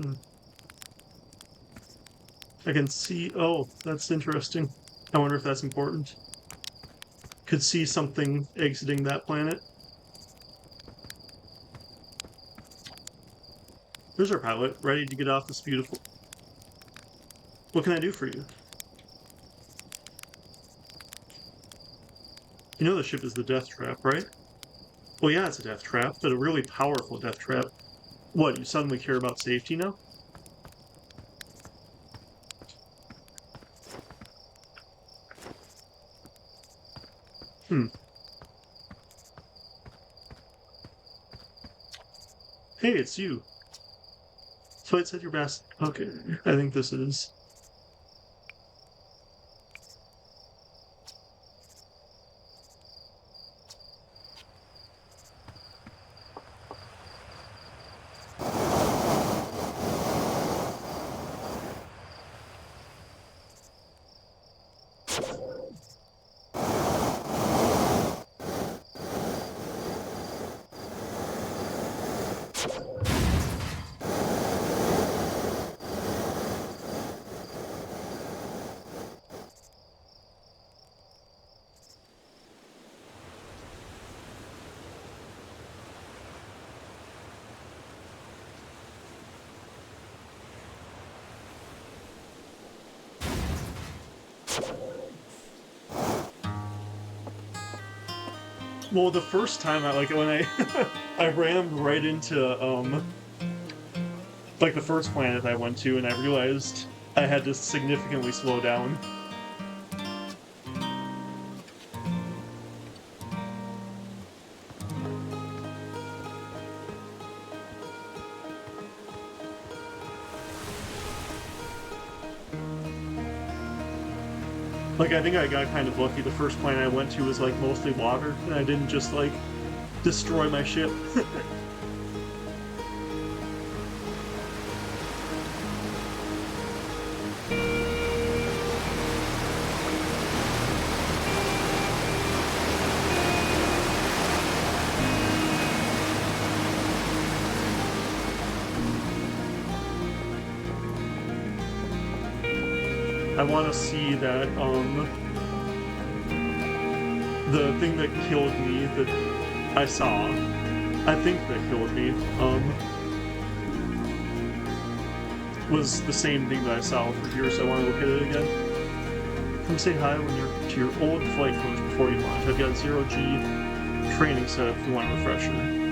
Hmm. I can see. Oh, that's interesting. I wonder if that's important. Could see something exiting that planet. There's our pilot, ready to get off this beautiful. What can I do for you? You know the ship is the Death Trap, right? Well, yeah, it's a death trap, but a really powerful death trap. What, you suddenly care about safety now? Hmm. Hey, it's you. So it said your best. Okay, I think this is. Well, the first time I like when I I rammed right into like the first planet I went to, and I realized I had to significantly slow down. Like, I think I got kind of lucky. The first planet I went to was, like, mostly water, and I didn't just, like, destroy my ship. I want to see that, the thing that killed me that I saw, I think that killed me, was the same thing that I saw over here, so I want to look at it again. Come say hi when you're to your old flight coach before you launch. I've got 0G training set up if you want a refresher.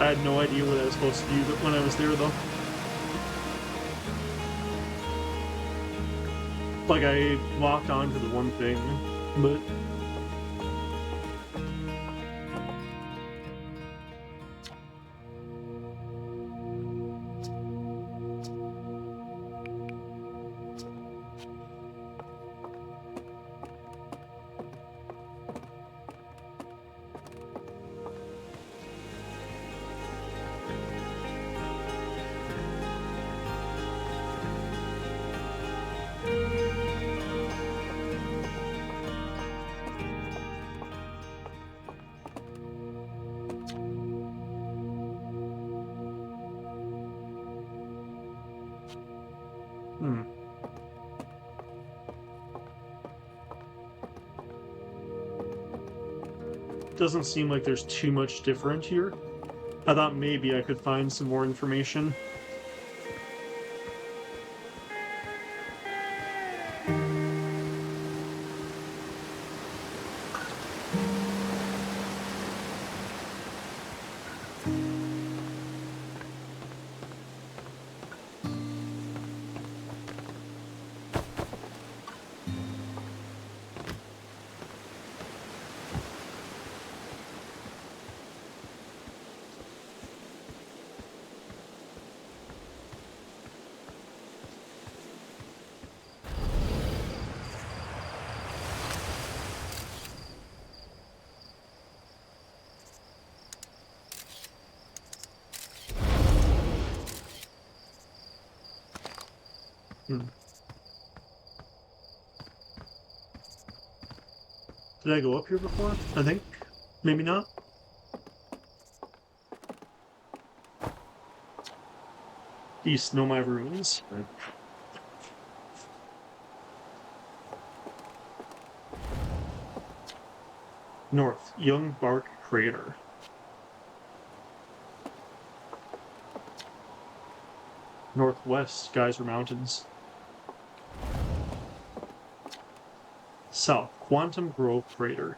I had no idea what I was supposed to do when I was there, though. Like, I locked onto the one thing, but... Doesn't seem like there's too much different here. I thought maybe I could find some more information. Did I go up here before? I think. Maybe not. East Nomai Ruins. Right. North, Young Bark Crater. Northwest, Geyser Mountains. South, Quantum Grove Crater.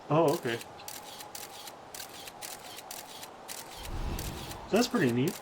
Oh, okay. That's pretty neat.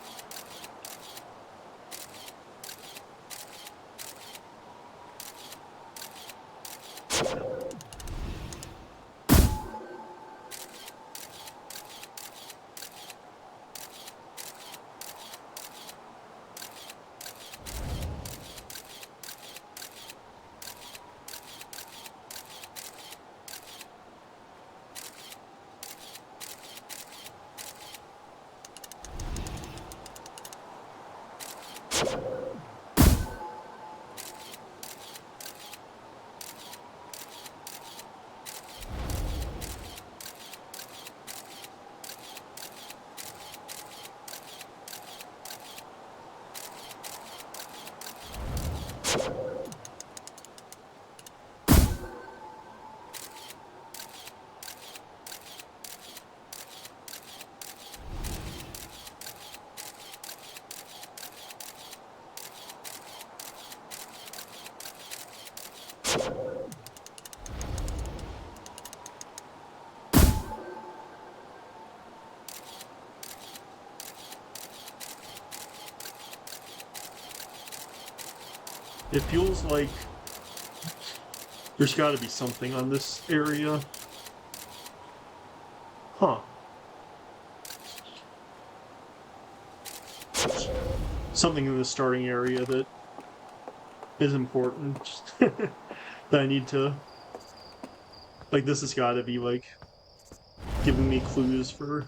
It feels like there's got to be something on this area. Huh. Something in the starting area that is important. That I need to... Like, this has got to be, like, giving me clues for...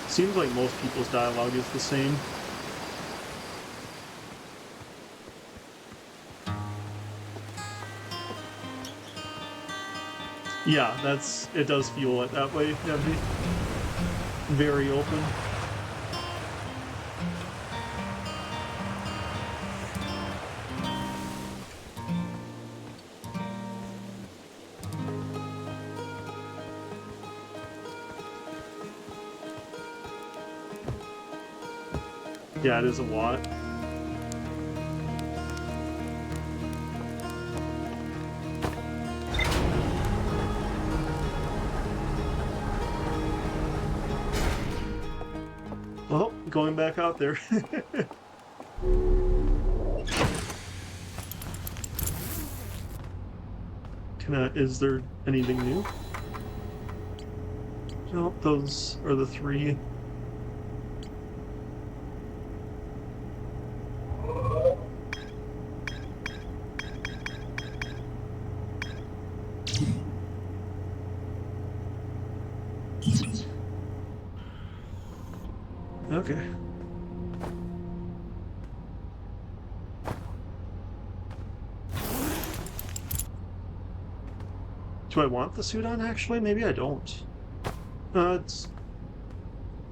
Seems like most people's dialogue is the same. Yeah, it does feel like that way, Debbie. Very open. Yeah, it is a lot. Well, going back out there. Is there anything new? No, those are the three. Okay. Do I want the suit on, actually? Maybe I don't. I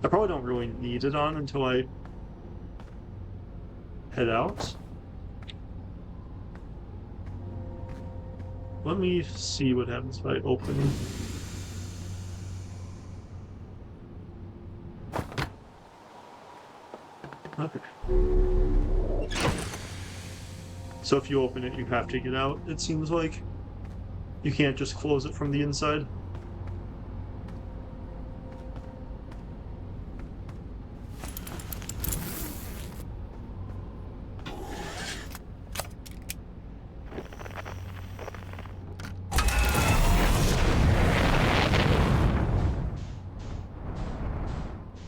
probably don't really need it on until I head out. Let me see what happens if I open. Okay. So if you open it, you have to get out, it seems like. You can't just close it from the inside.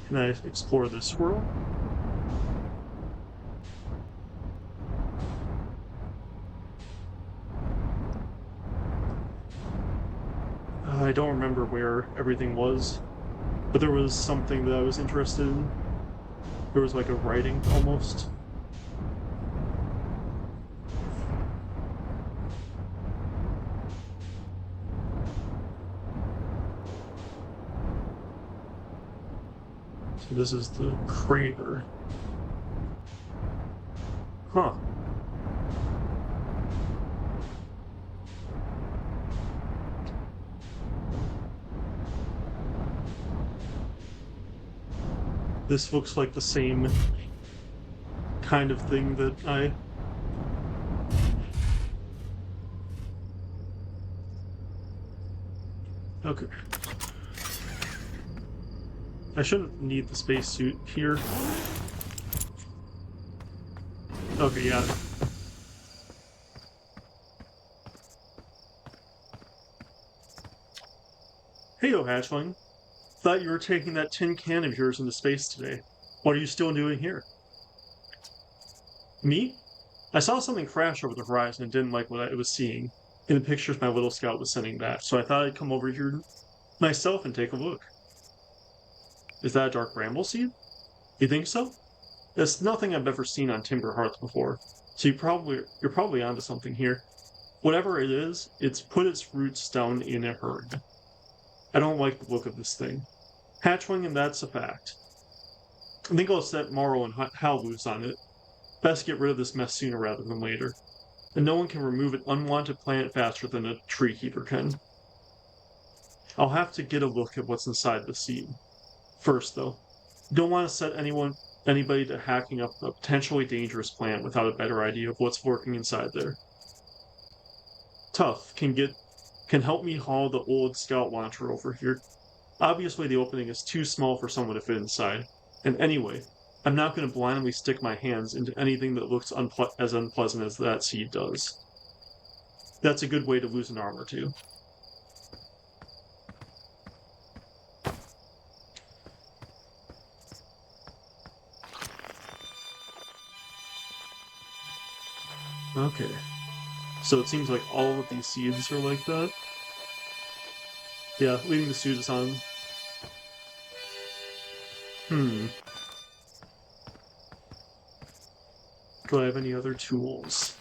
Can I explore this swirl? I don't remember where everything was, but there was something that I was interested in. There was like a writing, almost. So this is the crater. Huh. This looks like the same kind of thing that I... Okay. I shouldn't need the spacesuit here. Okay, yeah. Hey-o, hatchling. Thought you were taking that tin can of yours into space today. What are you still doing here? Me? I saw something crash over the horizon and didn't like what I was seeing in the pictures my little scout was sending back, so I thought I'd come over here myself and take a look. Is that a dark bramble seed? You think so? That's nothing I've ever seen on Timber Hearth before, so you're probably onto something here. Whatever it is, it's put its roots down in a herd. I don't like the look of this thing. Hatchling, and that's a fact. I think I'll set Morrow and Hal loose on it. Best get rid of this mess sooner rather than later. And no one can remove an unwanted plant faster than a tree keeper can. I'll have to get a look at what's inside the seed. First, though, don't want to set anybody to hacking up a potentially dangerous plant without a better idea of what's lurking inside there. Tough can help me haul the old scout launcher over here. Obviously, the opening is too small for someone to fit inside. And anyway, I'm not going to blindly stick my hands into anything that looks as unpleasant as that seed does. That's a good way to lose an arm or two. Okay. So it seems like all of these seeds are like that. Yeah, leaving the suit is on. Do I have any other tools?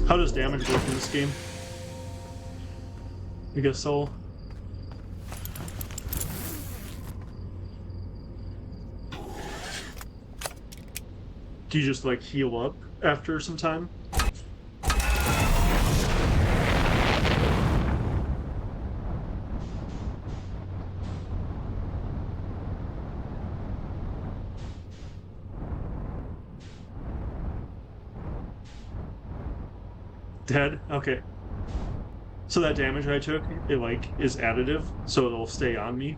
How does damage work in this game? I guess so. Do you just, like, heal up after some time? Dead? Okay. So that damage I took, it, like, is additive, so it'll stay on me.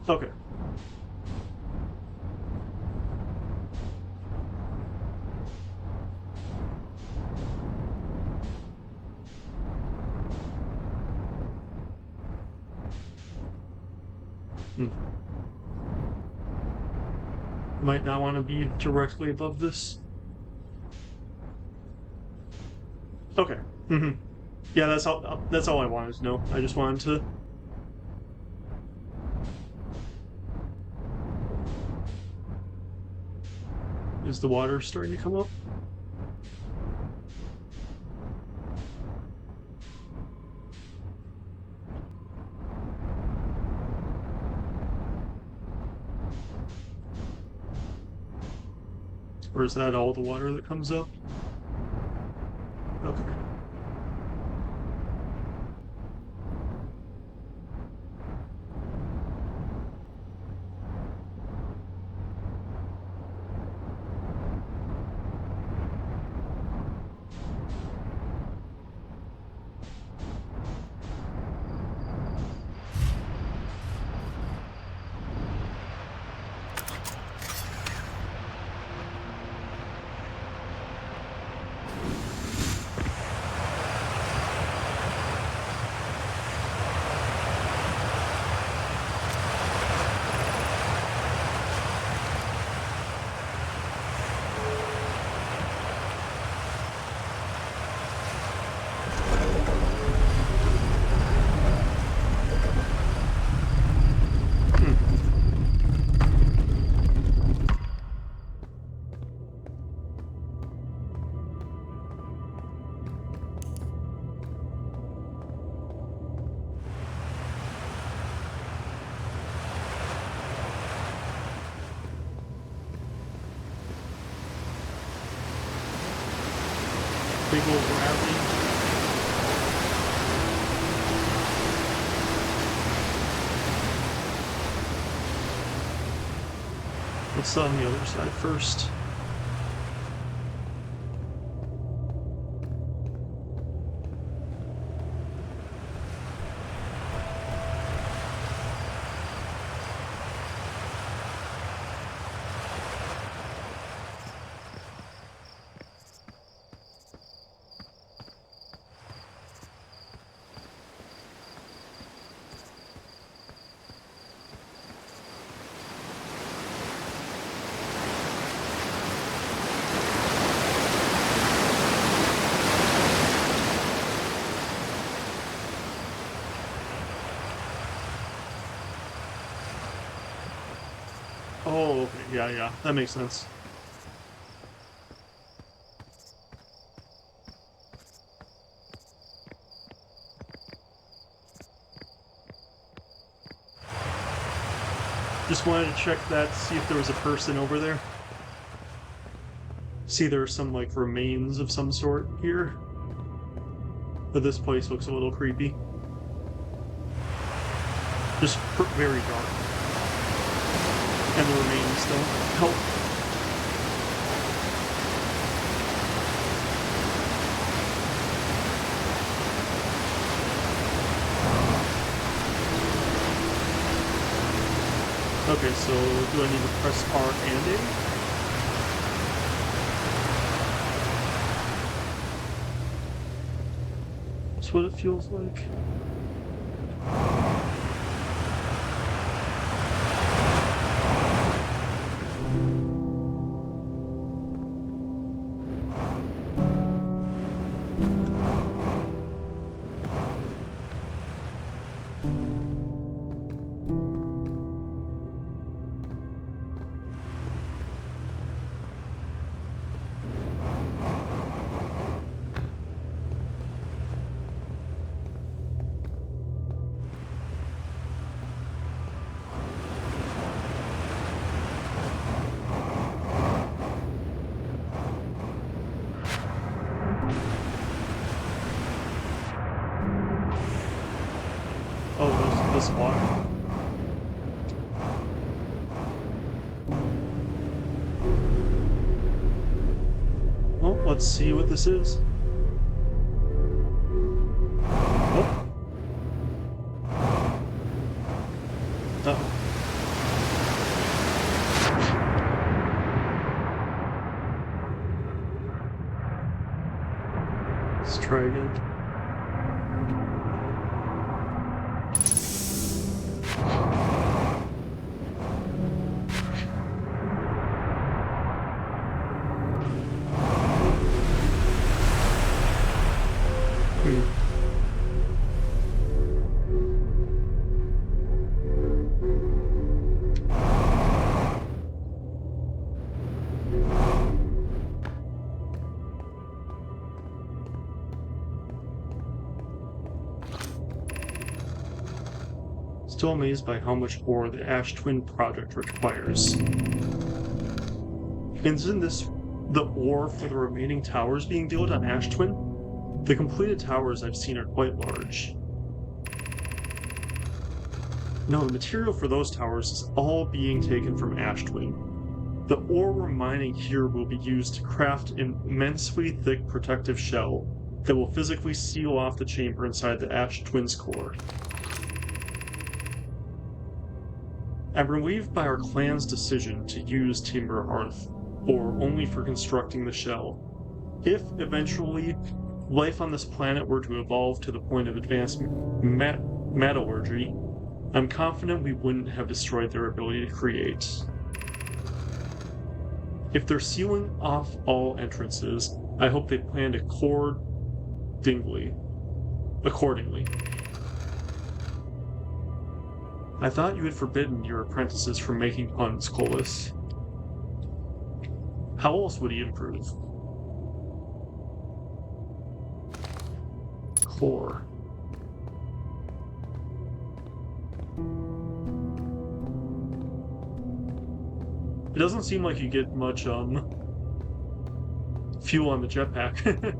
Okay. Might not want to be directly above this. Okay. Yeah, that's all I wanted to know. I just wanted to... Is the water starting to come up? Or is that all the water that comes up? Okay. Big old gravity. What's on the other side first? Oh, okay. Yeah, yeah. That makes sense. Just wanted to check that, see if there was a person over there. See, there are some, like, remains of some sort here. But this place looks a little creepy. Just very dark. And the remains don't help. Okay, so do I need to press R and A? That's what it feels like. Oh, there's this water. Well, let's see what this is. Oh. Uh-oh. Let's try again. Still amazed by how much ore the Ash Twin project requires. Isn't this the ore for the remaining towers being built on Ash Twin? The completed towers I've seen are quite large. No, the material for those towers is all being taken from Ash Twin. The ore we're mining here will be used to craft an immensely thick protective shell that will physically seal off the chamber inside the Ash Twin's core. I'm relieved by our clan's decision to use Timber Hearth ore only for constructing the shell. If, eventually, life on this planet were to evolve to the point of advanced metallurgy, I'm confident we wouldn't have destroyed their ability to create. If they're sealing off all entrances, I hope they planned accordingly. I thought you had forbidden your apprentices from making puns, Colas. How else would he improve? Core. It doesn't seem like you get much, fuel on the jetpack.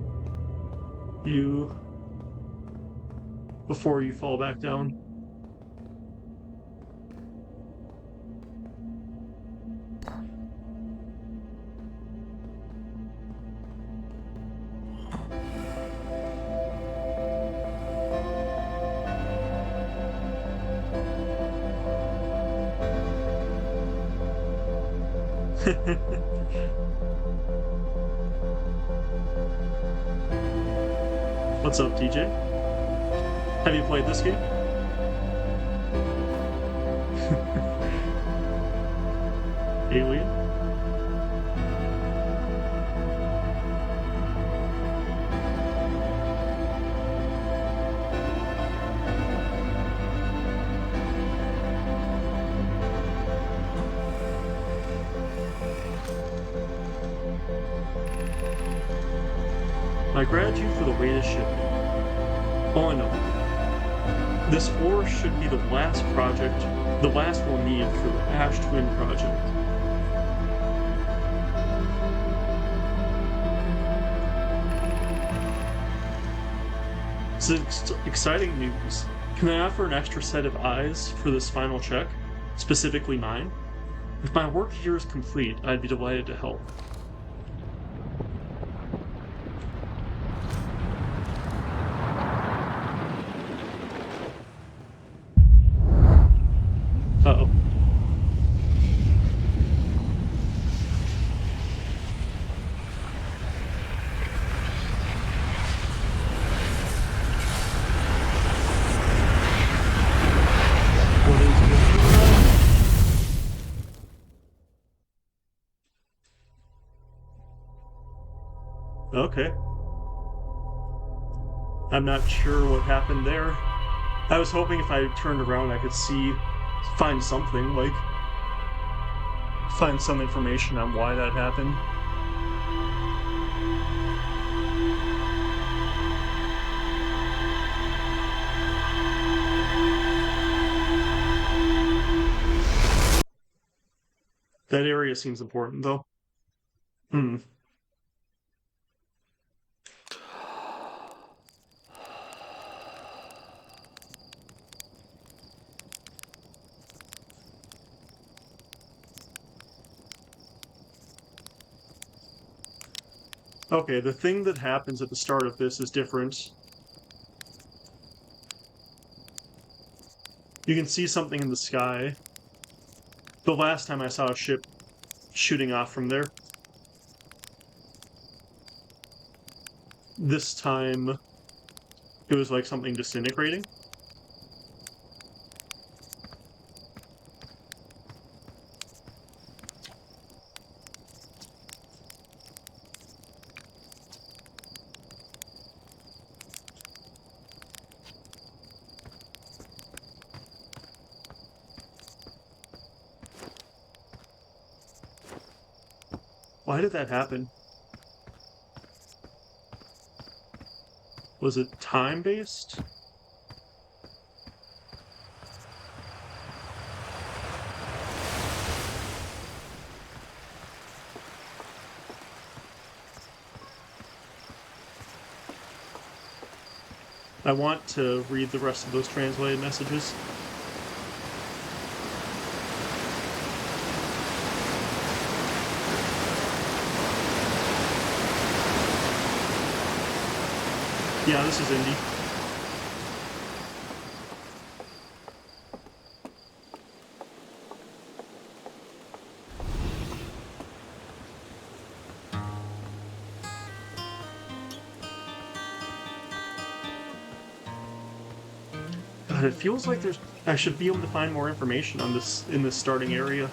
Before you fall back down. What's up, DJ? Have you played this game? Alien? I grabbed you for the weight of shipping. Oh, I know. This ore should be the last project, the last we'll need for the Ash Twin project. It's exciting news. Can I offer an extra set of eyes for this final check? Specifically mine? If my work here is complete, I'd be delighted to help. Uh-oh. What is going on? Okay. I'm not sure what happened there. I was hoping if I turned around I could find something, like, find some information on why that happened. That area seems important, though. Hmm. Okay, the thing that happens at the start of this is different. You can see something in the sky. The last time I saw a ship shooting off from there. This time, it was like something disintegrating. Why did that happen? Was it time-based? I want to read the rest of those translated messages. Yeah, this is Indy. God, it feels like I should be able to find more information on this in this starting area.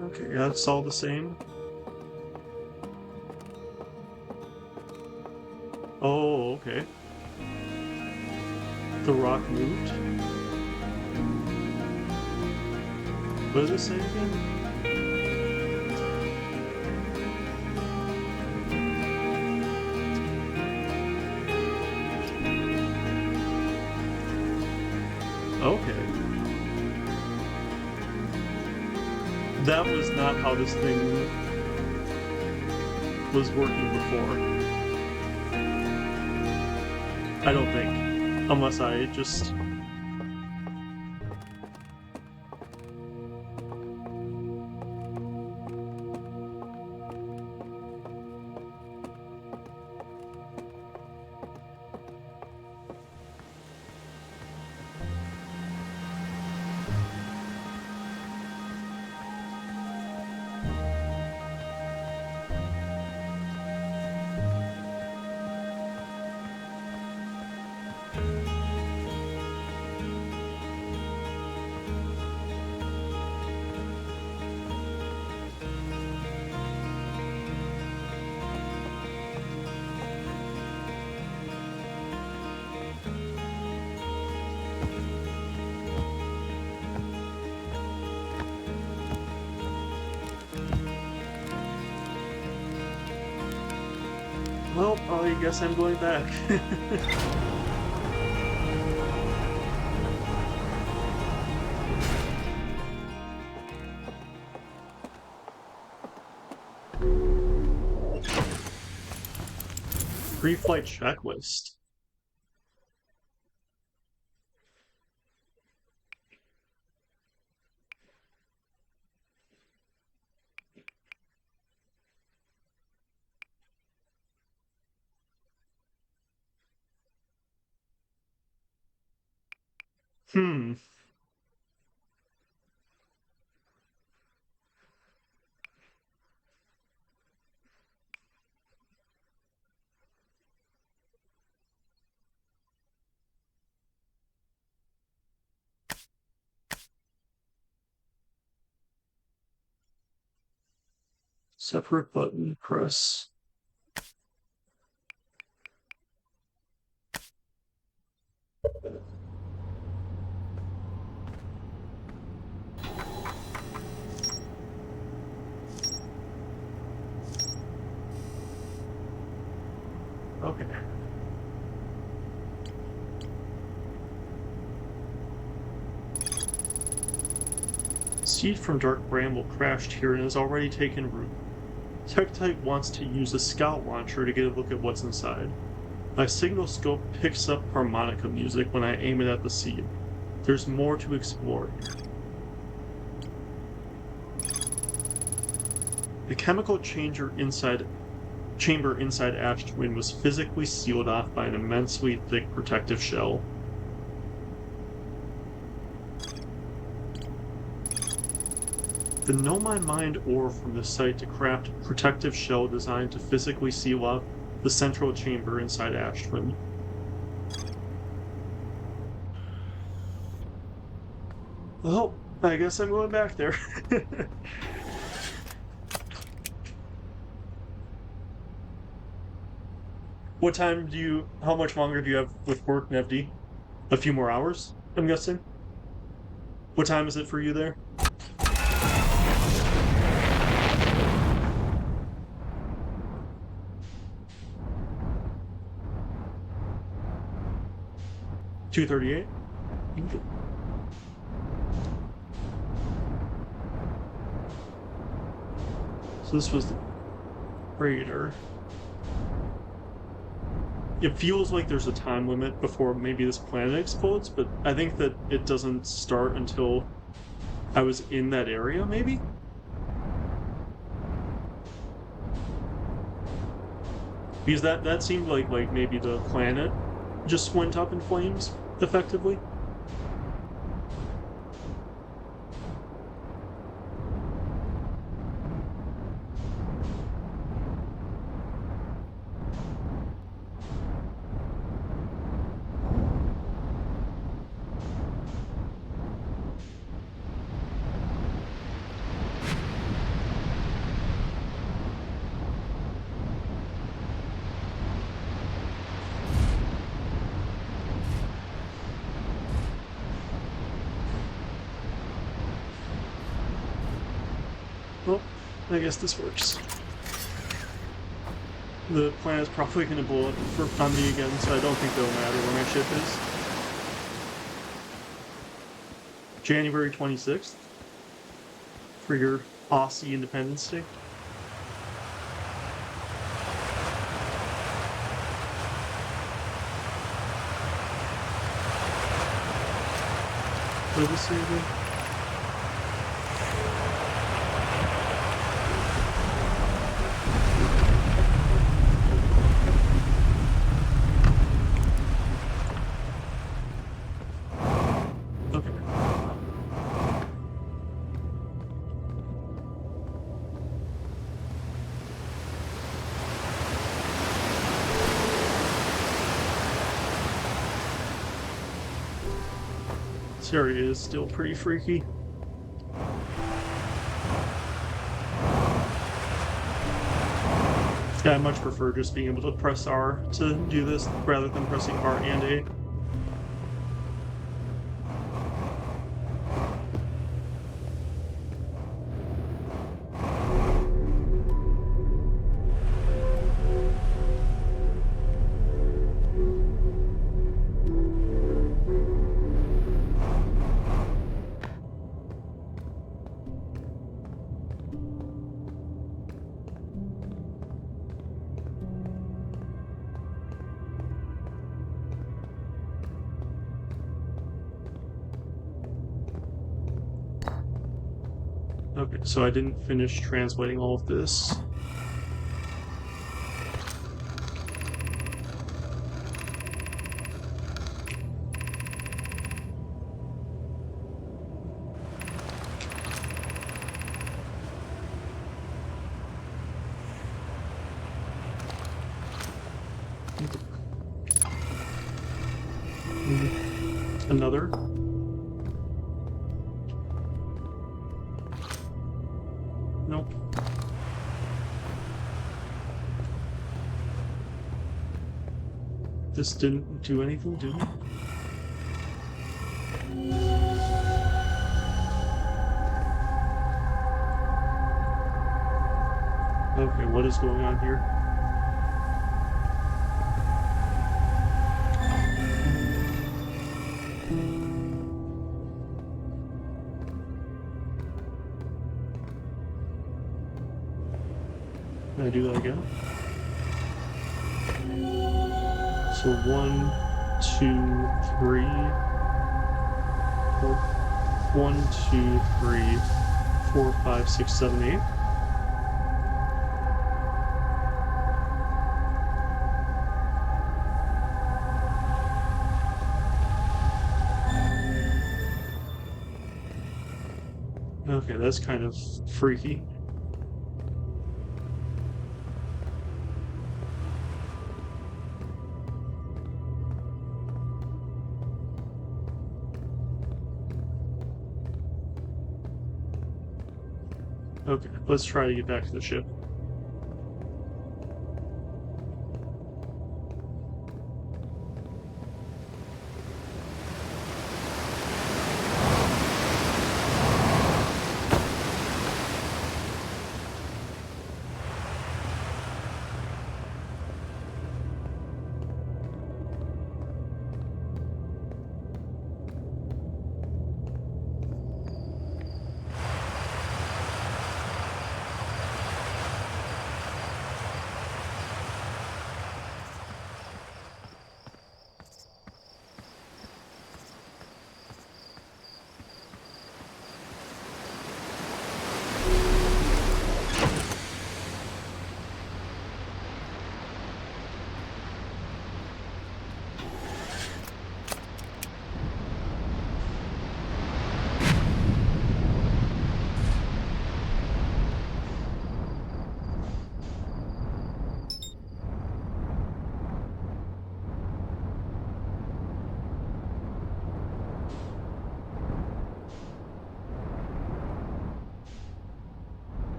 Okay, yeah, it's all the same. Oh, okay. The rock moved. What does it say again? Okay. That was not how this thing was working before. I don't think. Unless I just... Well, I guess I'm going back. Pre-flight checklist. Hmm. Separate button press. Okay. Seed from Dark Bramble crashed here and has already taken root. Tektite wants to use a scout launcher to get a look at what's inside. My signal scope picks up harmonica music when I aim it at the seed. There's more to explore here. The chemical chamber inside Ash Twin was physically sealed off by an immensely thick protective shell. The Know My Mind ore from the site to craft a protective shell designed to physically seal off the central chamber inside Ash Twin. Well, I guess I'm going back there. How much longer do you have with work, Nevdi? A few more hours, I'm guessing? What time is it for you there? $2:38? So this was the crater. It feels like there's a time limit before maybe this planet explodes, but I think that it doesn't start until I was in that area, maybe? Because that seemed like maybe the planet just went up in flames, effectively. Well, I guess this works. The planet's probably going to blow up on me again, so I don't think it'll matter where my ship is. January 26th for your Aussie Independence Day. What did this say again? Okay. This area is still pretty freaky. Yeah, I much prefer just being able to press R to do this rather than pressing R and A. Okay, so I didn't finish translating all of this. Another. Nope. This didn't do anything, did it? Okay, what is going on here? Can I do that again? So 1, 2, 3, 4, 1, 2, 3, 4, 5, 6, 7, 8. Okay, that's kind of freaky. Okay, let's try to get back to the ship.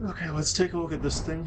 Okay, let's take a look at this thing.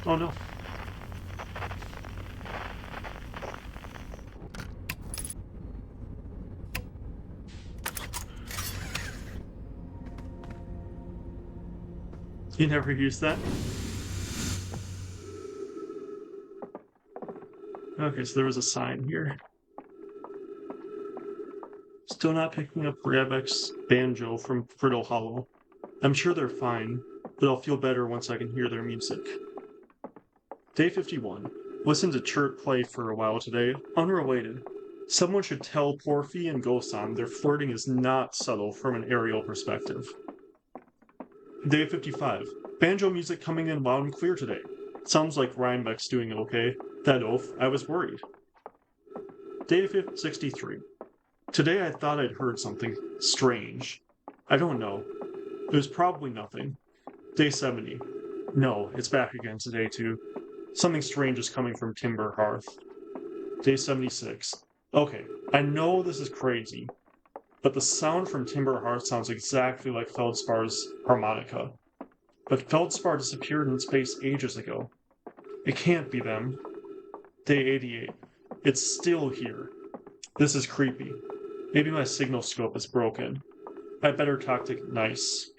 Oh no. You never used that? Okay, so there was a sign here. Still not picking up Rabek's banjo from Brittle Hollow. I'm sure they're fine, but I'll feel better once I can hear their music. Day 51. Listened to Chert play for a while today. Unrelated. Someone should tell Porphy and Gosan their flirting is not subtle from an aerial perspective. Day 55. Banjo music coming in loud and clear today. Sounds like Rhinebeck's doing okay. That oaf, I was worried. Day 63. Today I thought I'd heard something strange. I don't know. It was probably nothing. Day 70. No, it's back again today too. Something strange is coming from Timber Hearth. Day 76. Okay, I know this is crazy, but the sound from Timber Hearth sounds exactly like Feldspar's harmonica. But Feldspar disappeared in space ages ago. It can't be them. Day 88. It's still here. This is creepy. Maybe my signal scope is broken. I better talk to Nice.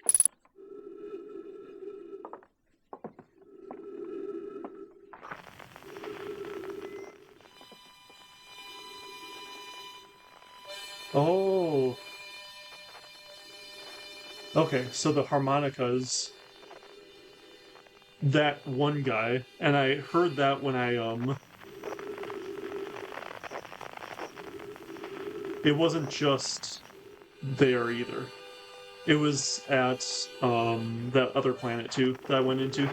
Oh. Okay, so the harmonicas, that one guy, and I heard that when it wasn't just there either. It was at that other planet too that I went into.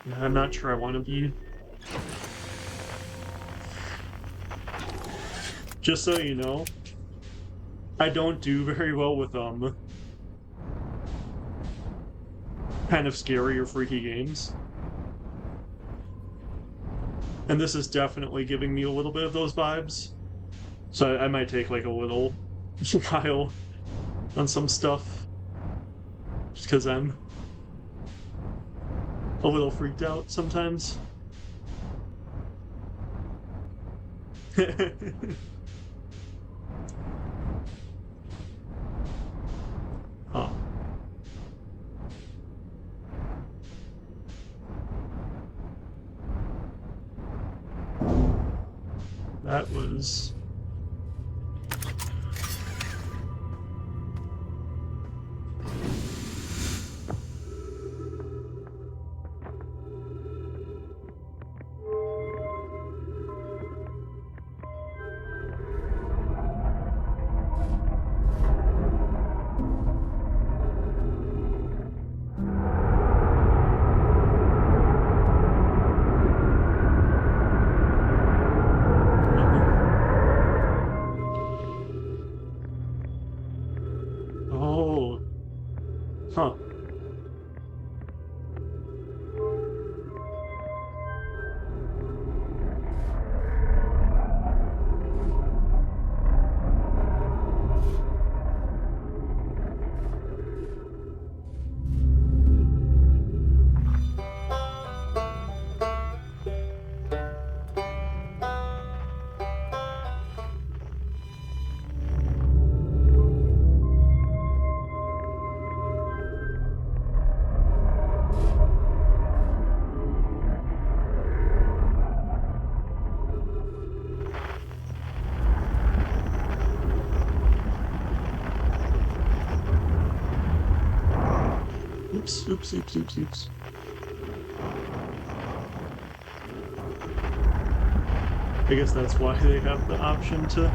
Yeah, I'm not sure I want to be. Just so you know, I don't do very well with kind of scary or freaky games. And this is definitely giving me a little bit of those vibes. So I might take like a little while on some stuff. Just because I'm a little freaked out sometimes. Huh. That was... Oh. Huh. Oops. I guess that's why they have the option to...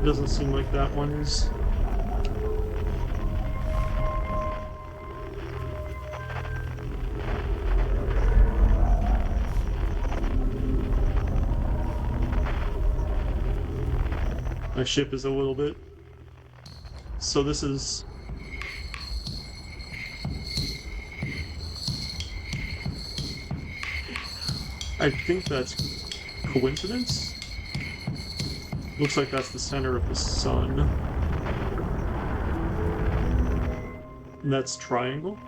doesn't seem like that one is. My ship is a little bit. So this is... I think that's coincidence? Looks like that's the center of the sun. And that's triangle.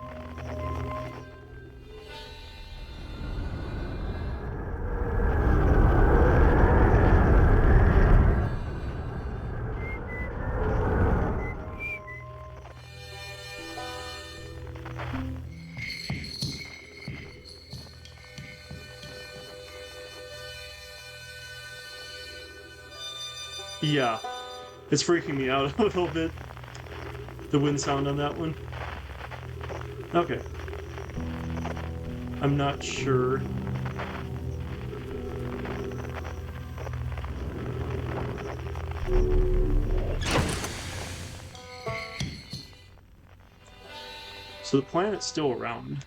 Yeah, it's freaking me out a little bit. The wind sound on that one. Okay. I'm not sure. So the planet's still around.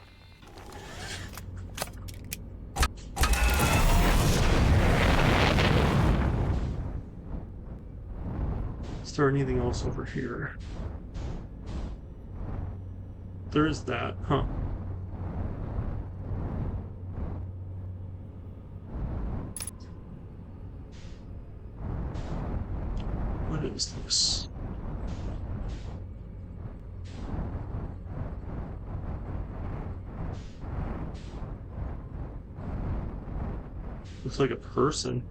Is there anything else over here? There is that, huh? What is this? Looks like a person.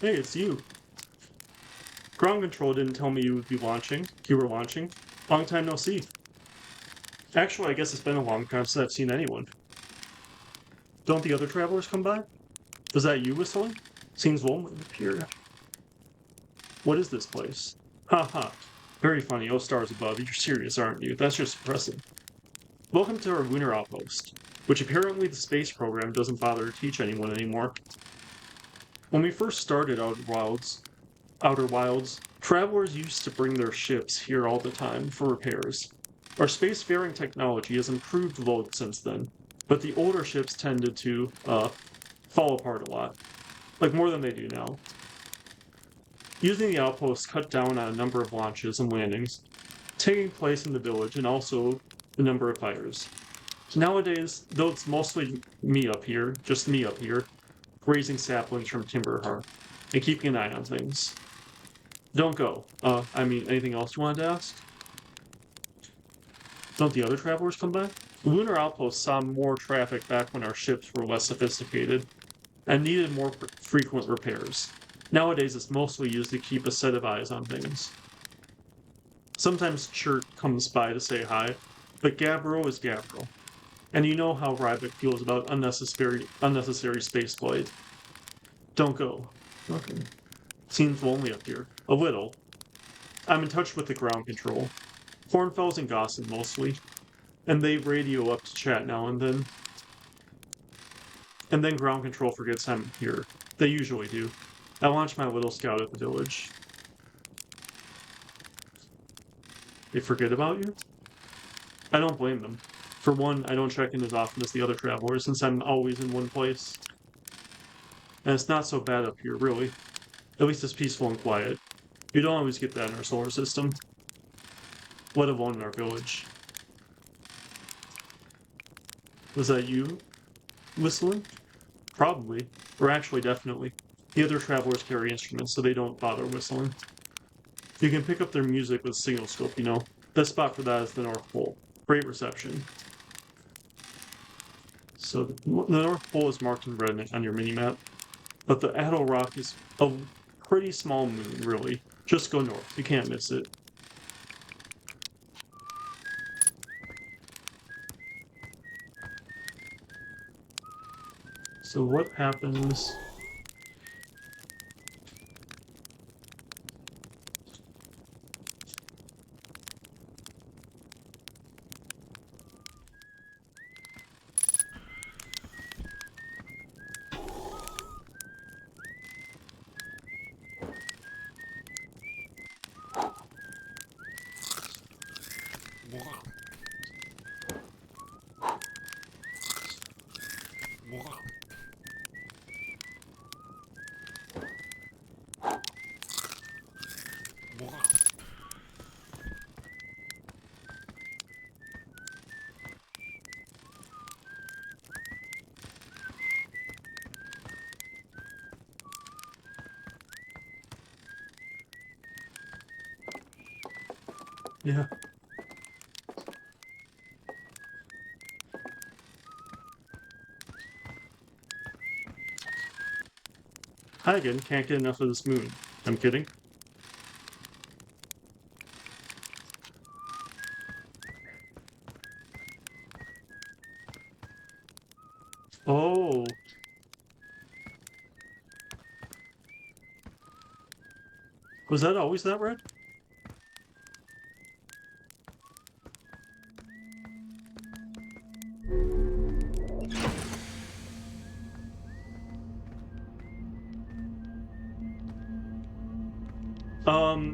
Hey, it's you. Ground control didn't tell me you would be launching. You were launching. Long time no see. Actually, I guess it's been a long time since I've seen anyone. Don't the other travelers come by? Was that you whistling? Seems lonely up here. What is this place? Haha. Very funny. Oh, stars above. You're serious, aren't you? That's just impressive. Welcome to our lunar outpost, which apparently the space program doesn't bother to teach anyone anymore. When we first started Outer Wilds, travelers used to bring their ships here all the time for repairs. Our spacefaring technology has improved a lot since then, but the older ships tended to, fall apart a lot. Like more than they do now. Using the outpost cut down on a number of launches and landings, taking place in the village, and also the number of fires. Nowadays, though it's mostly me up here, grazing saplings from Timberhearth, and keeping an eye on things. Don't go. Anything else you wanted to ask? Don't the other travelers come by? The lunar outpost saw more traffic back when our ships were less sophisticated, and needed more frequent repairs. Nowadays, it's mostly used to keep a set of eyes on things. Sometimes Chert comes by to say hi, but Gabbro is Gabbro. And you know how Ryvik feels about unnecessary spaceflight. Don't go. Okay. Seems lonely up here. A little. I'm in touch with the ground control. Hornfels and Gossen mostly. And they radio up to chat now and then. And then ground control forgets I'm here. They usually do. I launch my little scout at the village. They forget about you? I don't blame them. For one, I don't check in as often as the other travelers, since I'm always in one place. And it's not so bad up here, really. At least it's peaceful and quiet. You don't always get that in our solar system. Let alone in our village. Was that you whistling? Probably. Or actually, definitely. The other travelers carry instruments, so they don't bother whistling. You can pick up their music with signal scope, you know. The spot for that is the North Pole. Great reception. So the North Pole is marked in red on your mini-map, but the Addo Rock is a pretty small moon, really. Just go north. You can't miss it. So what happens... Yeah. Hi again, can't get enough of this moon. I'm kidding. Oh. Was that always that red?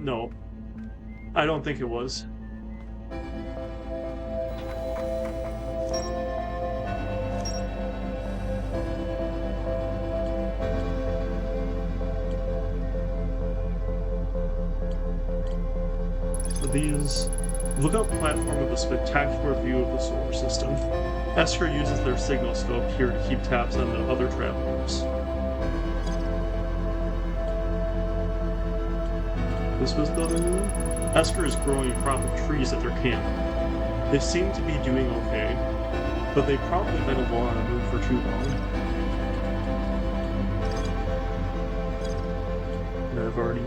No. I don't think it was. These lookout platform with a spectacular view of the solar system. Esker uses their signal scope here to keep tabs on the other travelers. This was the other moon? Esker is growing a crop of trees at their camp. They seem to be doing okay, but they've probably been alone on a moon for too long. And I've already...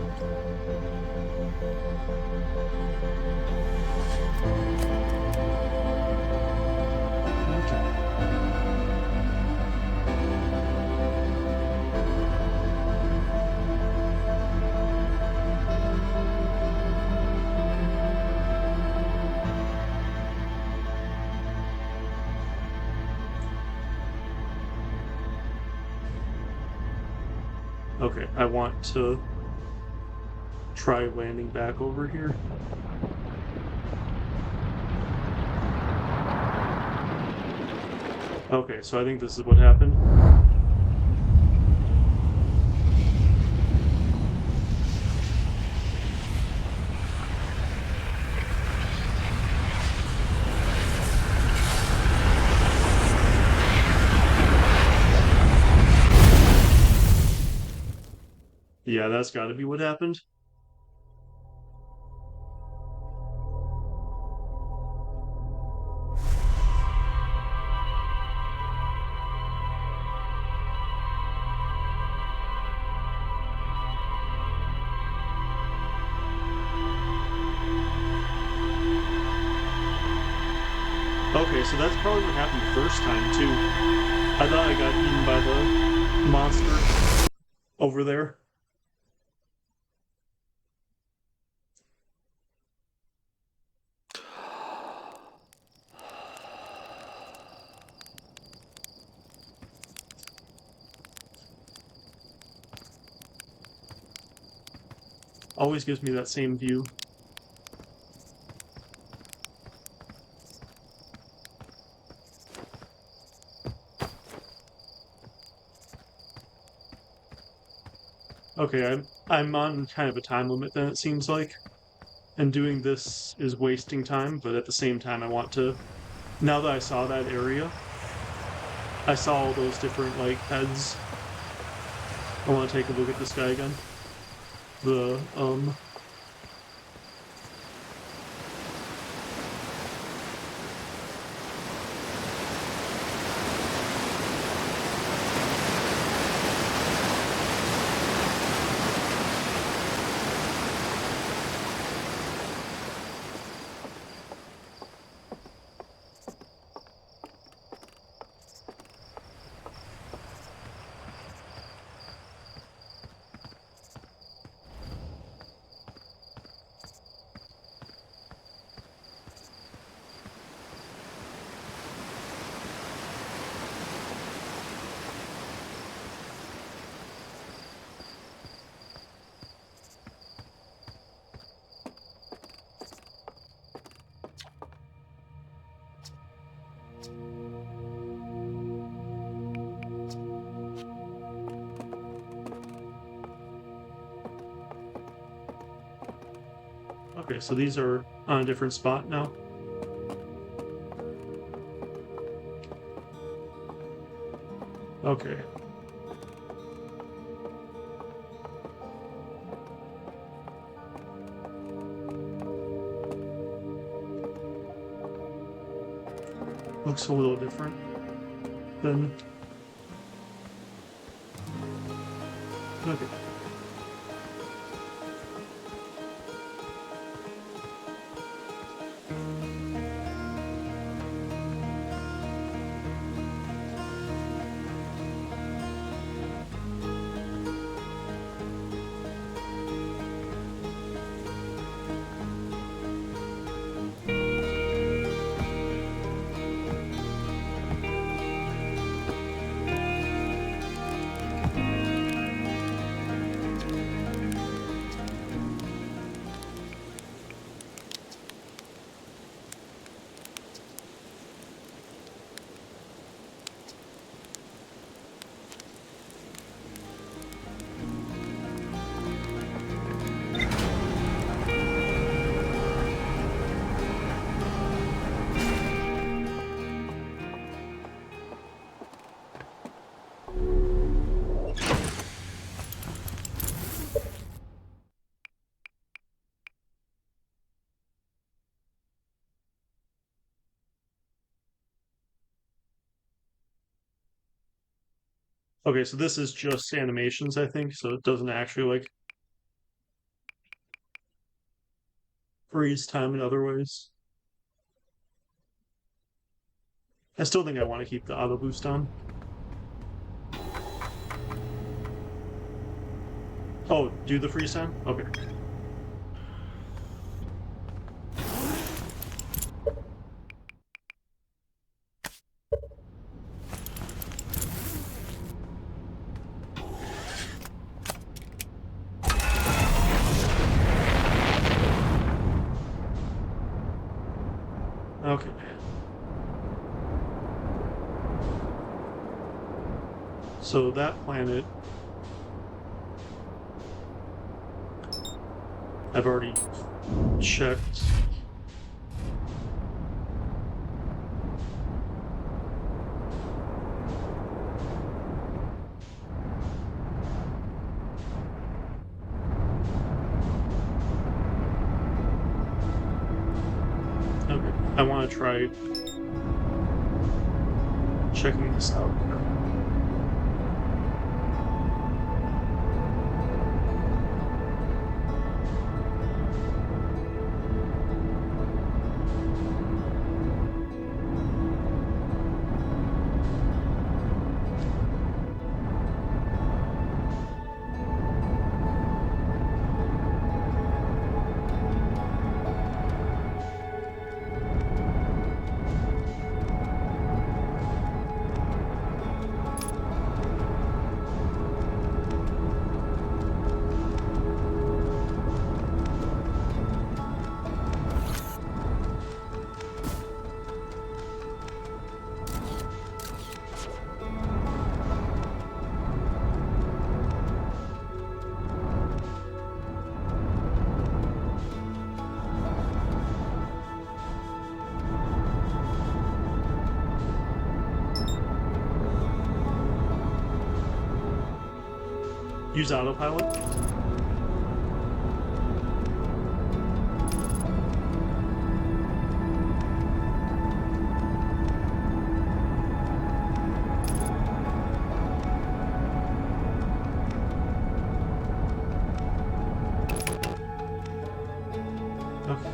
Okay, I want to try landing back over here. Okay, so I think this is what happened. Yeah, that's gotta be what happened. Okay, so that's probably what happened the first time, too. I thought I got eaten by the monster over there. Always gives me that same view. Okay, I'm on kind of a time limit then, it seems like. And doing this is wasting time, but at the same time I want to... Now that I saw that area, I saw all those different, like, heads. I want to take a look at this guy again. The Okay, so these are on a different spot now. Okay. Looks a little different than... Okay. Okay, so this is just animations, I think, so it doesn't actually, like, freeze time in other ways. I still think I want to keep the auto boost on. Oh, do the freeze time? Okay. Okay. So that planet, I've already checked. Okay, I want to try checking this out. Use autopilot. Okay.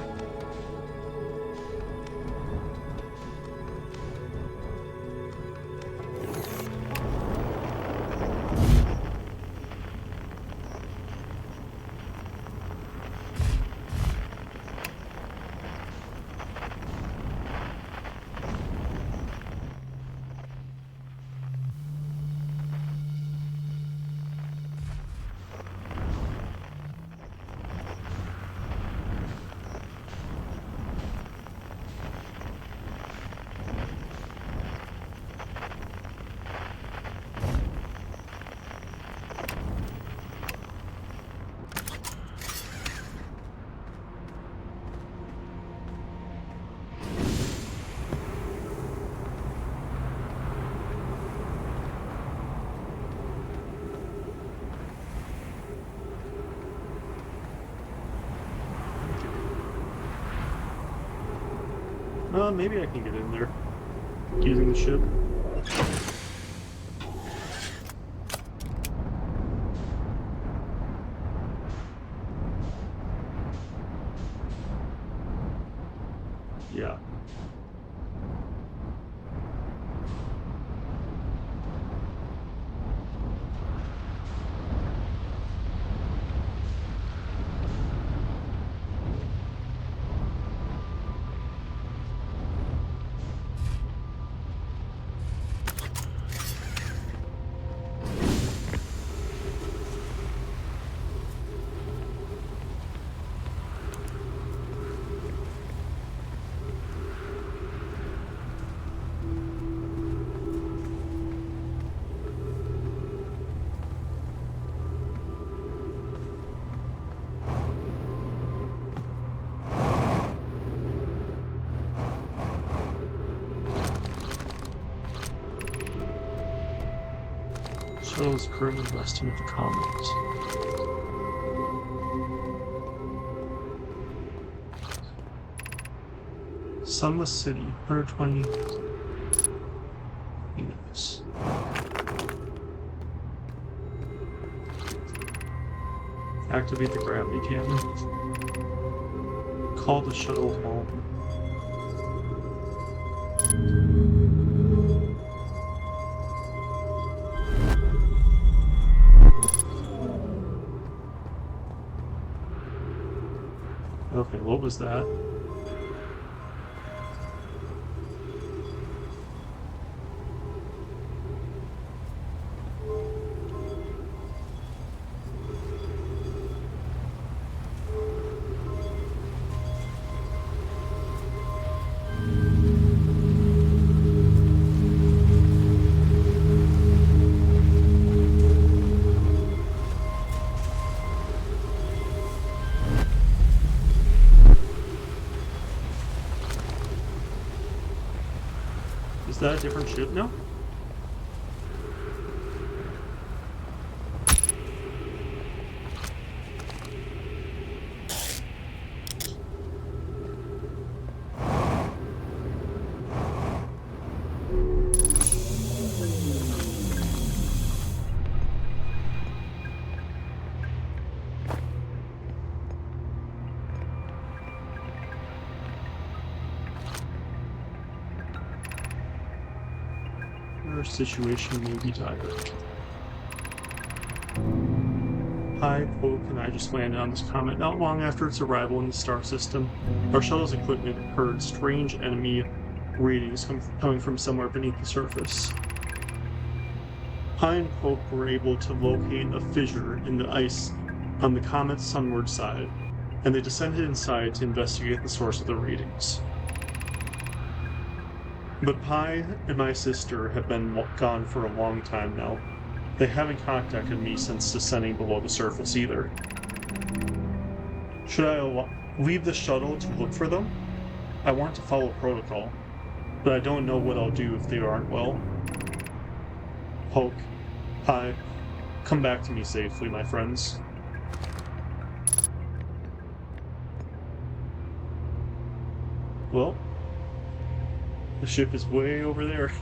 Maybe I can get in there using the ship. Yeah. Shuttle is currently resting at the Comet. Sunless City, 120 units. Activate the gravity cannon. Call the shuttle home. Okay, what was that? Is that a different ship now? Our situation may be dire. Hi, Poke, and I just landed on this comet not long after its arrival in the star system. Our shuttle's equipment heard strange enemy readings coming from somewhere beneath the surface. Pi and Poke were able to locate a fissure in the ice on the comet's sunward side, and they descended inside to investigate the source of the readings. But Pi and my sister have been gone for a long time now. They haven't contacted me since descending below the surface either. Should I leave the shuttle to look for them? I want to follow protocol, but I don't know what I'll do if they aren't well. Poke, Pi, come back to me safely, my friends. Well, the ship is way over there.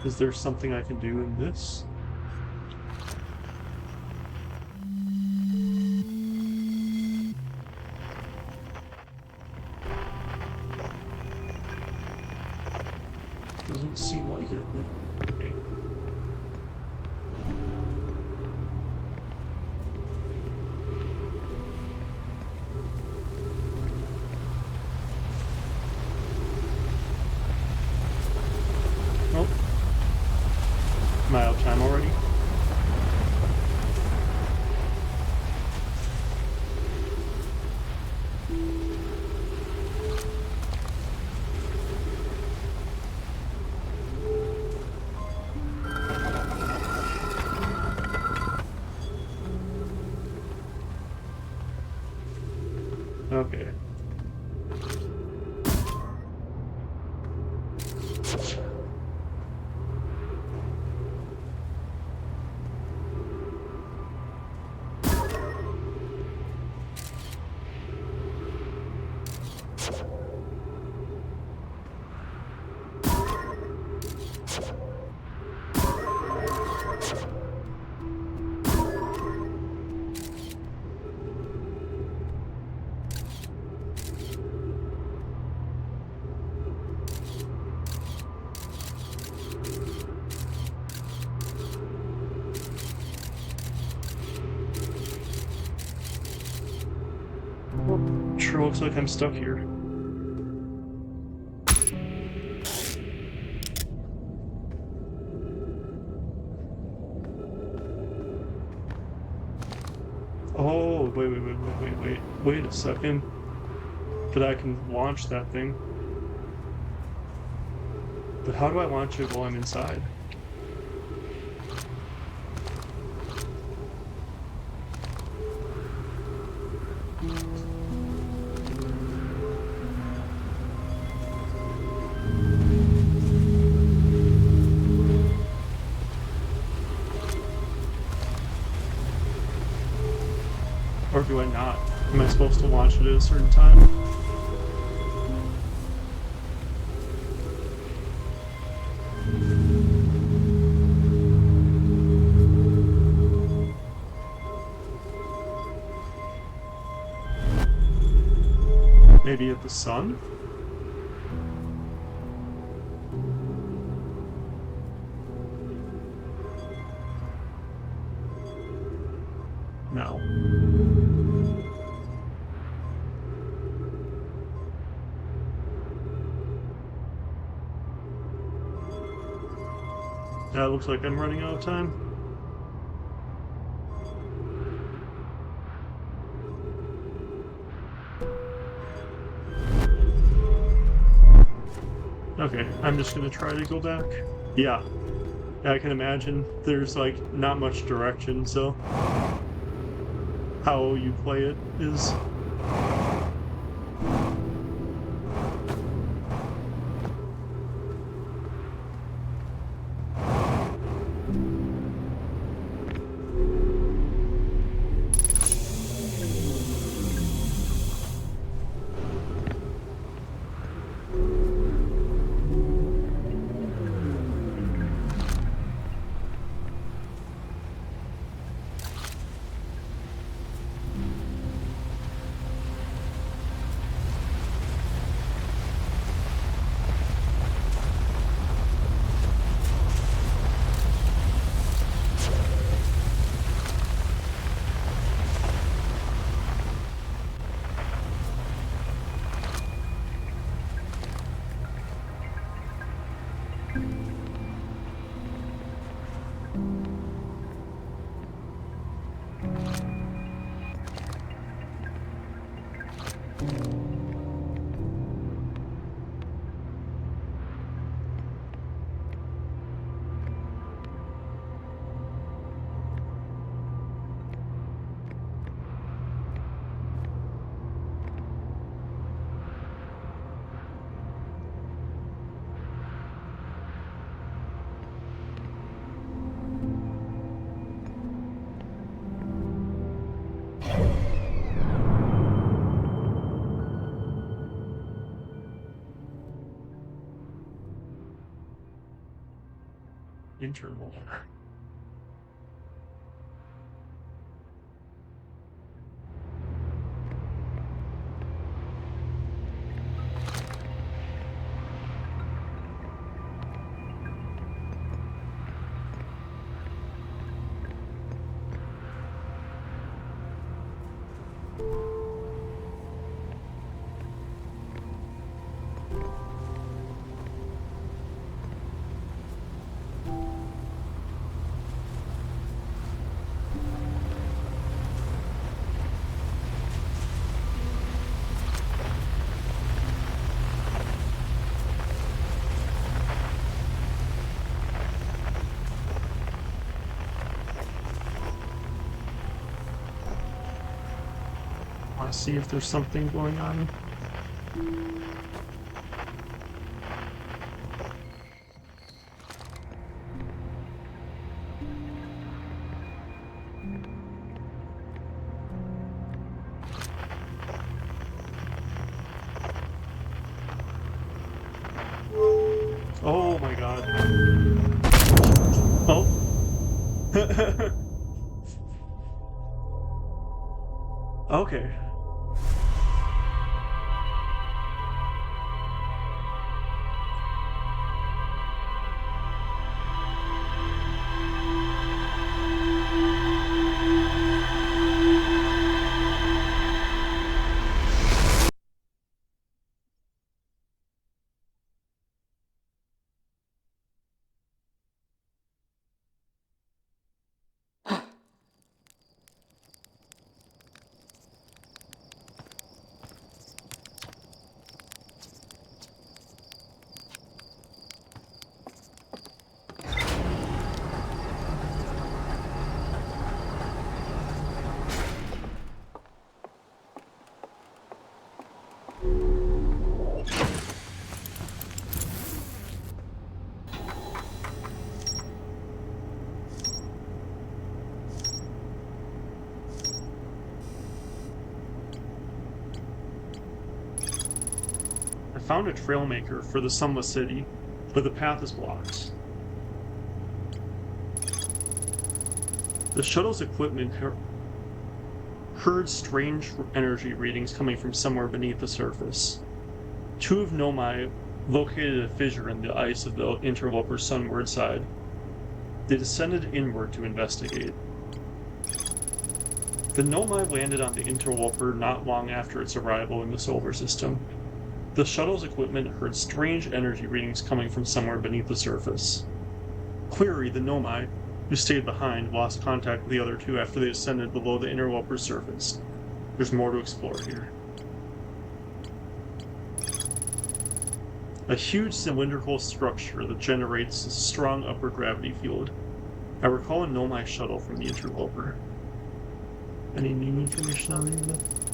Is there something I can do in this? Doesn't seem like it. Okay. Am I out of time already? Okay. Sure looks like I'm stuck here. Oh, wait a second. But I can launch that thing. But how do I launch it while I'm inside? Or do I not? Am I supposed to launch it at a certain time? Maybe at the sun? No. That looks like I'm running out of time. Okay, I'm just gonna try to go back. Yeah, I can imagine there's like not much direction, so how you play it is. Interval. Want to see if there's something going on. Oh my god. Oh. Okay. found a trailmaker for the Sunless City, but the path is blocked. The shuttle's equipment heard strange energy readings coming from somewhere beneath the surface. Two of Nomai located a fissure in the ice of the interloper's sunward side. They descended inward to investigate. The Nomai landed on the interloper not long after its arrival in the solar system. The shuttle's equipment heard strange energy readings coming from somewhere beneath the surface. Query, the Nomai, who stayed behind, lost contact with the other two after they descended below the interloper's surface. There's more to explore here. A huge cylindrical structure that generates a strong upward gravity field. I recall a Nomai shuttle from the interloper. Any new information on any of that?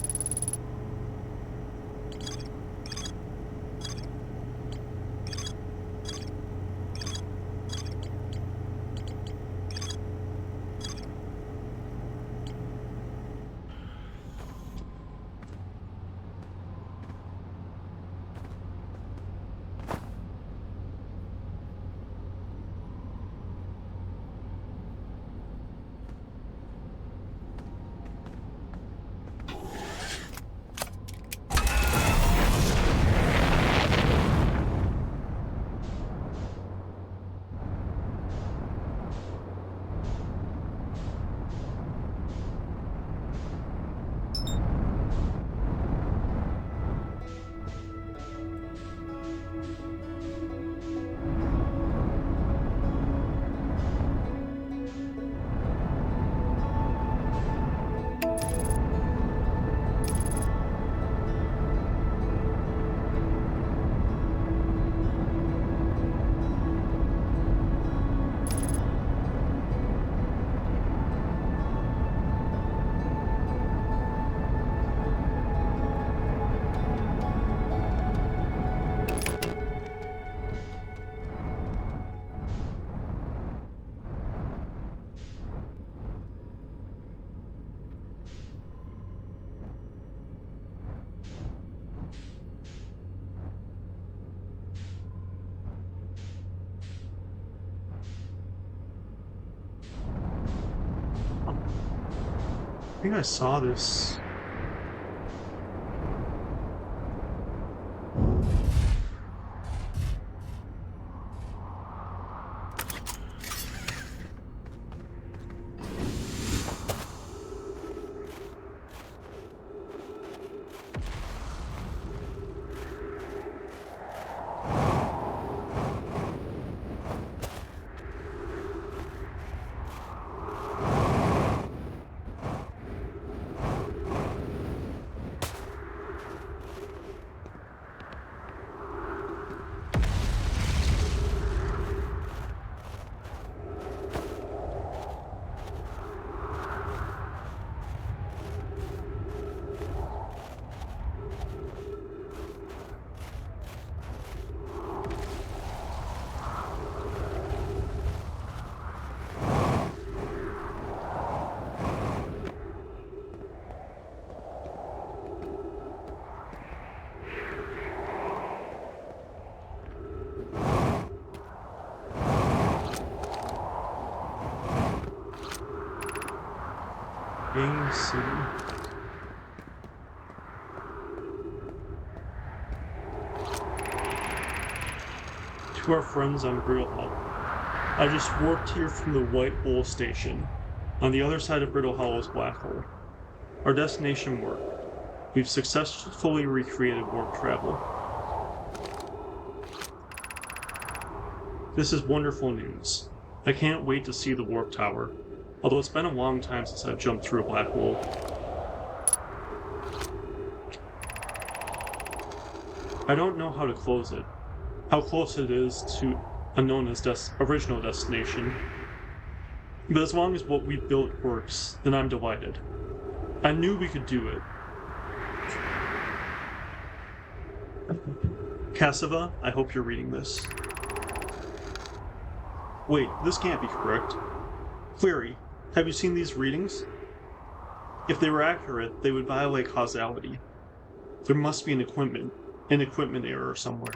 I think I saw this. Game City. To our friends on Brittle Hollow. I just warped here from the White Hole Station. On the other side of Brittle Hollow's black hole. Our destination worked. We've successfully recreated warp travel. This is wonderful news. I can't wait to see the warp tower. Although it's been a long time since I've jumped through a black hole. I don't know how to close it, how close it is to Anona's original destination. But as long as what we built works, then I'm delighted. I knew we could do it. Cassava, I hope you're reading this. Wait, this can't be correct. Query, have you seen these readings? If they were accurate, they would violate causality. There must be an equipment. An equipment error somewhere.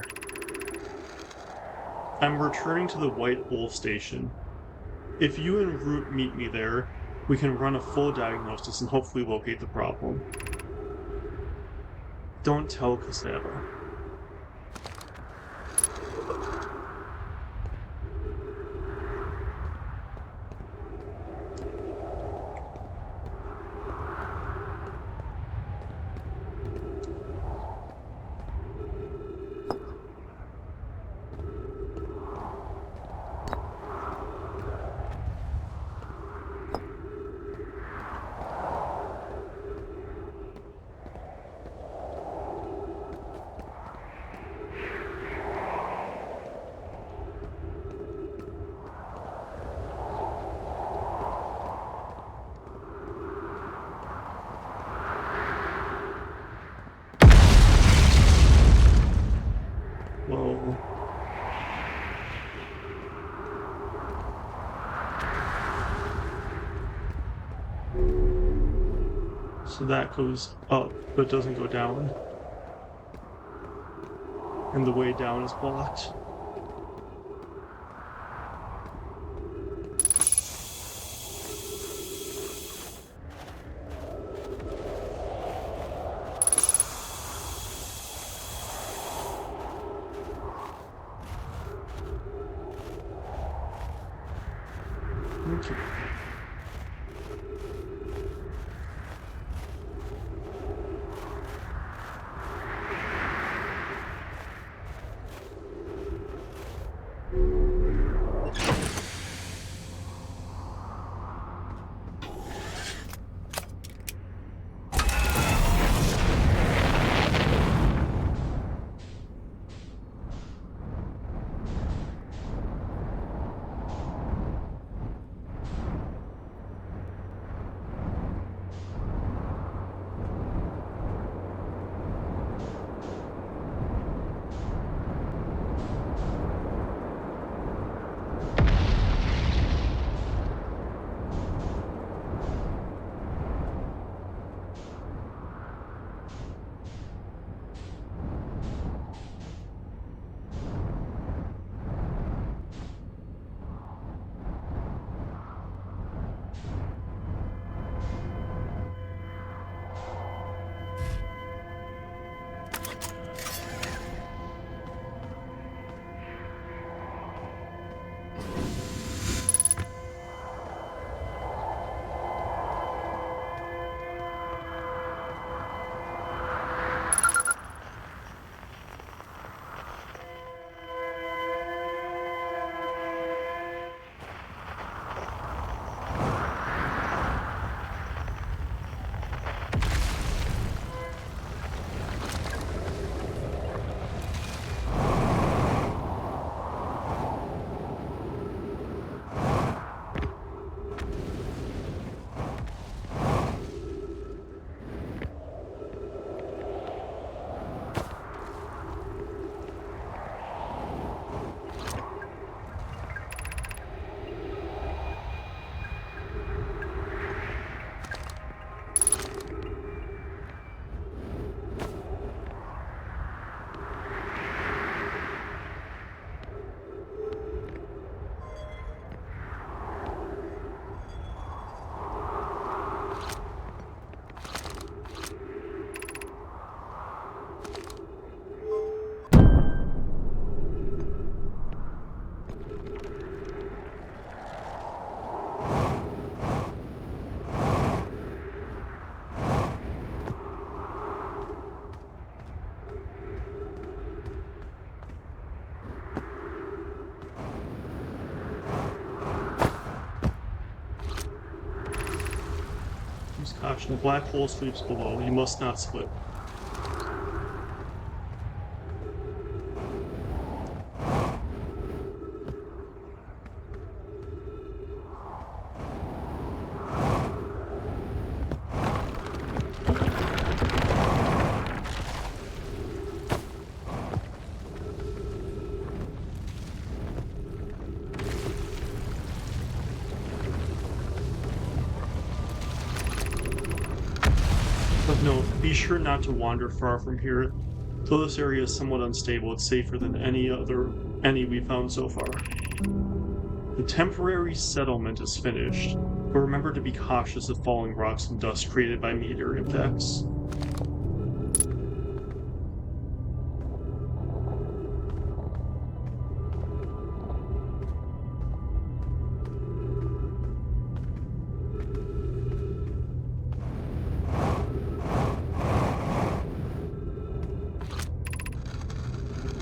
I'm returning to the White Wolf Station. If you and Root meet me there, we can run a full diagnosis and hopefully locate the problem. Don't tell Cassava. Whoa. So that goes up, but doesn't go down. And the way down is blocked. Okay. Caution, the black hole sweeps below. You must not slip. But no, be sure not to wander far from here. Though this area is somewhat unstable, it's safer than any we've found so far. The temporary settlement is finished, but remember to be cautious of falling rocks and dust created by meteor impacts.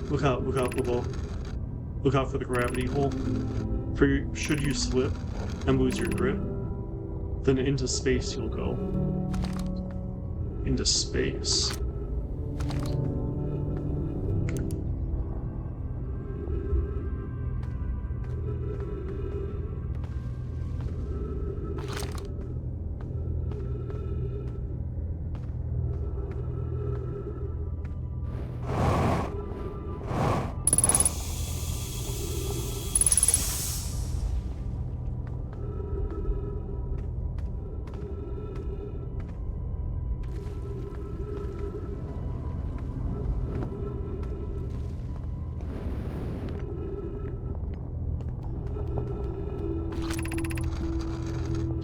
Look out below. Look out for the gravity hole. Should you slip and lose your grip, then into space you'll go. Into space.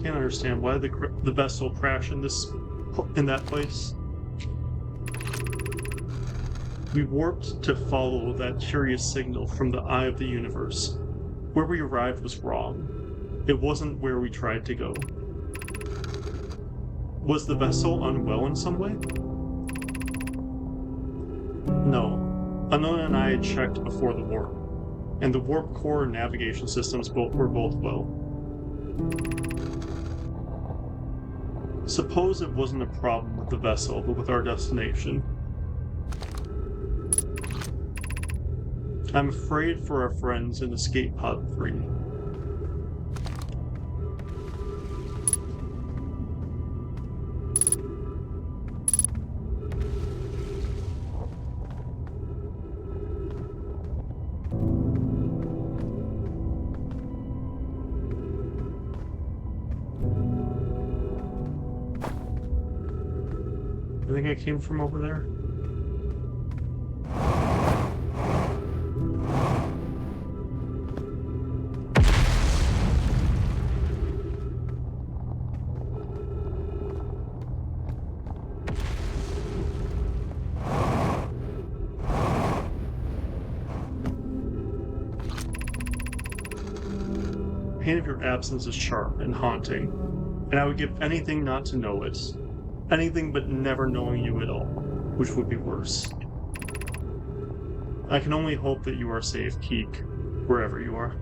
Can't understand why the vessel crashed in that place. We warped to follow that curious signal from the eye of the universe. Where we arrived was wrong. It wasn't where we tried to go. Was the vessel unwell in some way? No. Unknown and I had checked before the warp, and the warp core and navigation systems were both well. Suppose it wasn't a problem with the vessel, but with our destination. I'm afraid for our friends in Escape Pod 3. I think I came from over there. The pain of your absence is sharp and haunting, and I would give anything not to know it. Anything but never knowing you at all, which would be worse. I can only hope that you are safe, Keek, wherever you are.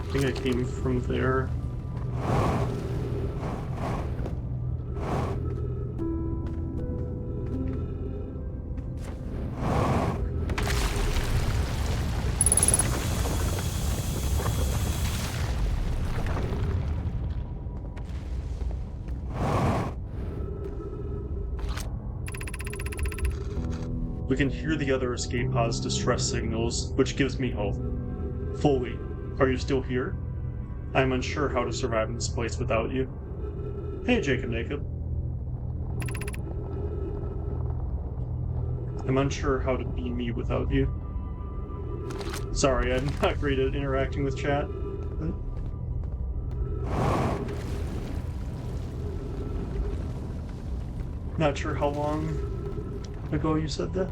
I think I came from there. We can hear the other escape pod's distress signals, which gives me hope. Foley, are you still here? I'm unsure how to survive in this place without you. Hey, Jacob Nacob. I'm unsure how to be me without you. Sorry, I'm not great at interacting with chat. Not sure how long ago you said that.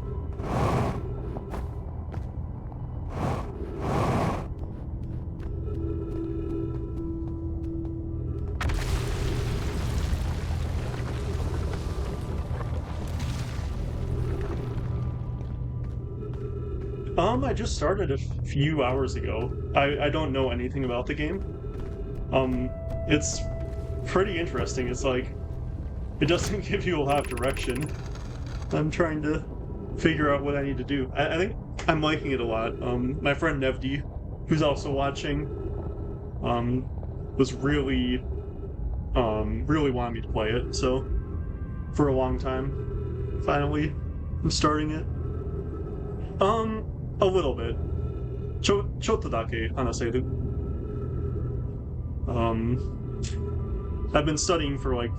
I just started a few hours ago. I don't know anything about the game. It's pretty interesting. It's like It doesn't give you a lot of direction. I'm trying to figure out what I need to do. I think I'm liking it a lot. My friend Nevdi, who's also watching, was really wanting me to play it, so for a long time. Finally, I'm starting it. A little bit. Chotodake, hanaseru. I've been studying for like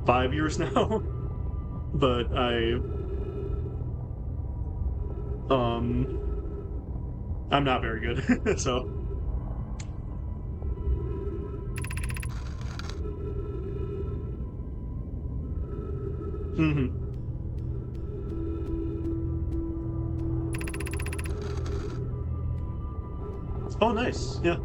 5 years now, but I'm not very good, so. Mm-hmm. Oh, nice. Yeah.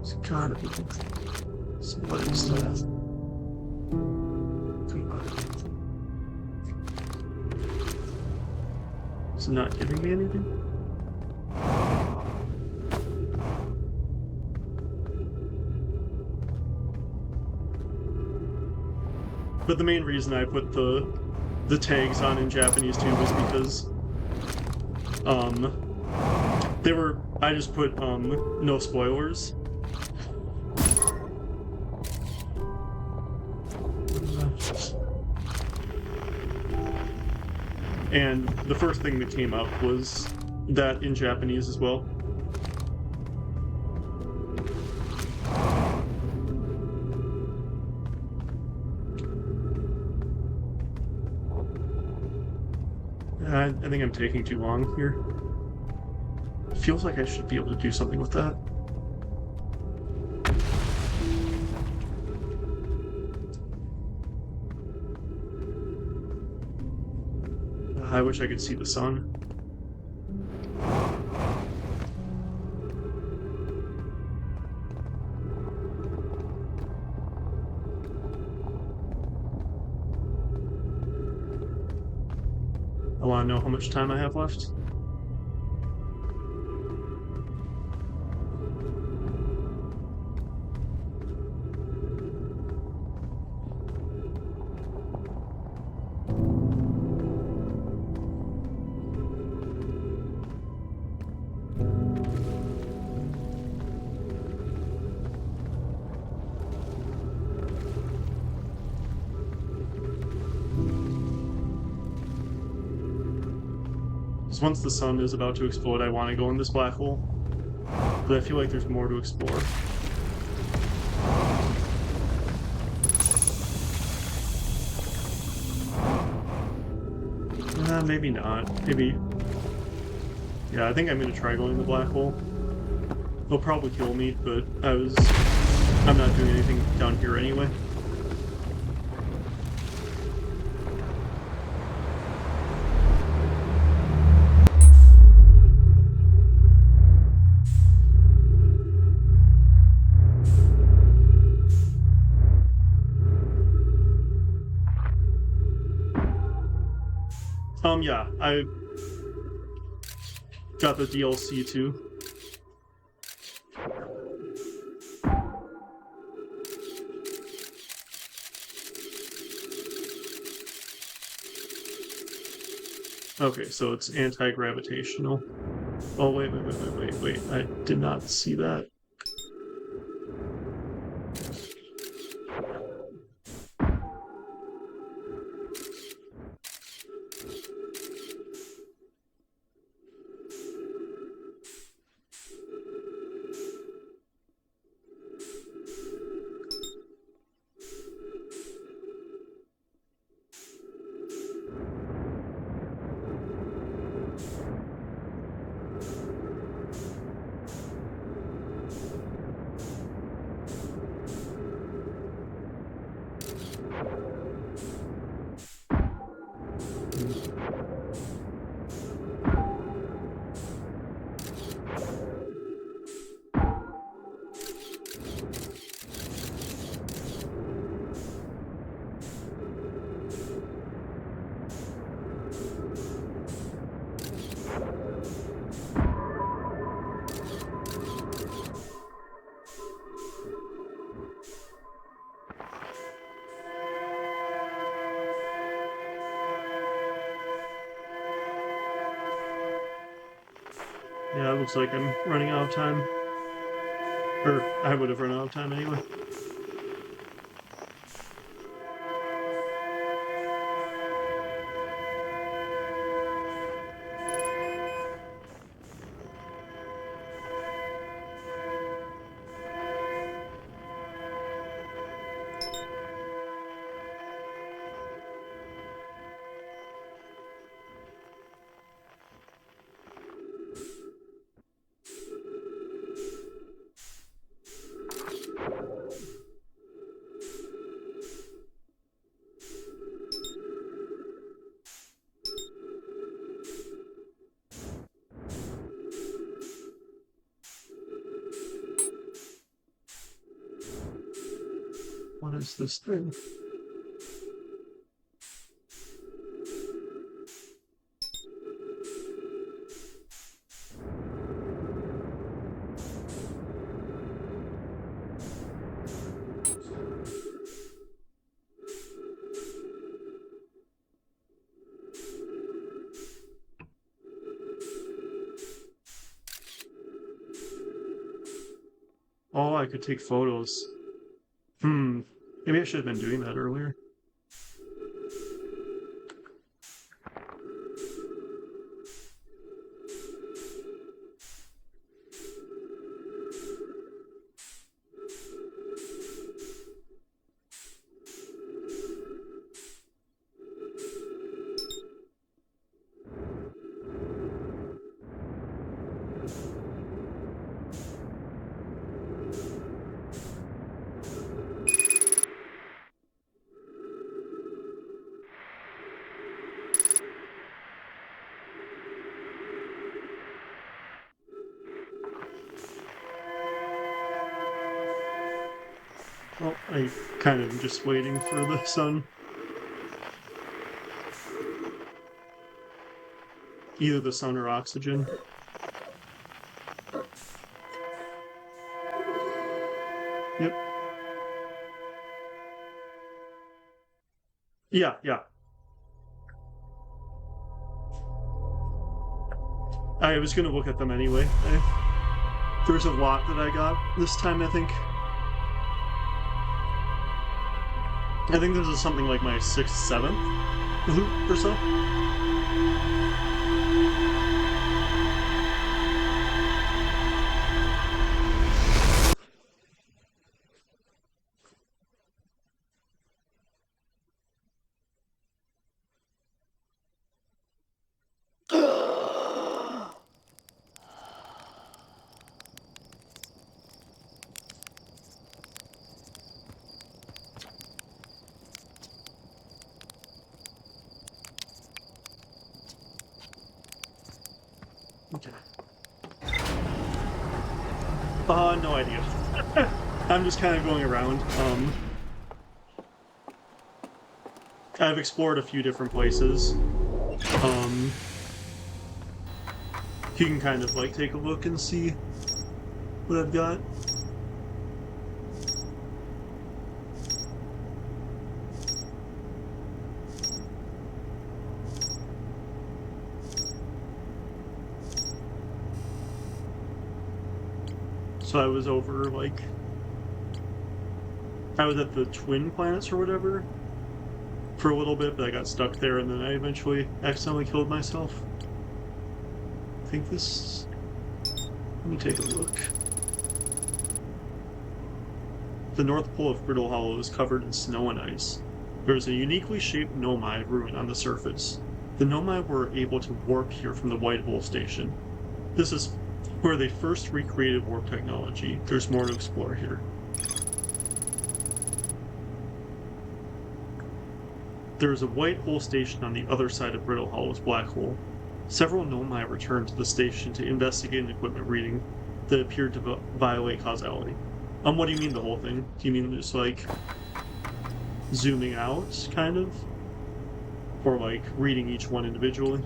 It's gotta be somebody's death. Is it not giving me anything? But the main reason I put the tags on in Japanese too was because I just put no spoilers. And the first thing that came up was that in Japanese as well. I think I'm taking too long here. It feels like I should be able to do something with that. I wish I could see the sun. I want to know how much time I have left. Once the sun is about to explode, I want to go in this black hole, but I feel like there's more to explore. Maybe not. Maybe. Yeah, I think I'm gonna try going in the black hole. They'll probably kill me, but I'm not doing anything down here anyway. Yeah, I got the DLC too. Okay, so it's anti-gravitational. Oh, wait, I did not see that. Yeah, it looks like I'm running out of time. Or I would have run out of time anyway. What is this thing? Oh, I could take photos. Maybe I should have been doing that earlier. Well, I kind of just waiting for the sun. Either the sun or oxygen. Yep. Yeah. I was gonna look at them anyway. There's a lot that I got this time, I think. I think this is something like my 6th, 7th loot or so. Okay. No idea. I'm just kind of going around. I've explored a few different places. You can kind of like take a look and see what I've got. So I was over, like, I was at the Twin Planets or whatever for a little bit, but I got stuck there and then I eventually accidentally killed myself. I think this... Let me take a look. The North Pole of Brittle Hollow is covered in snow and ice. There is a uniquely shaped Nomai ruin on the surface. The Nomai were able to warp here from the White Hole Station. This is where they first recreated warp technology. There's more to explore here. There is a White Hole Station on the other side of Brittle Hollow's black hole. Several Nomai returned to the station to investigate an equipment reading that appeared to violate causality. What do you mean the whole thing? Do you mean just, like, zooming out, kind of? Or, like, reading each one individually?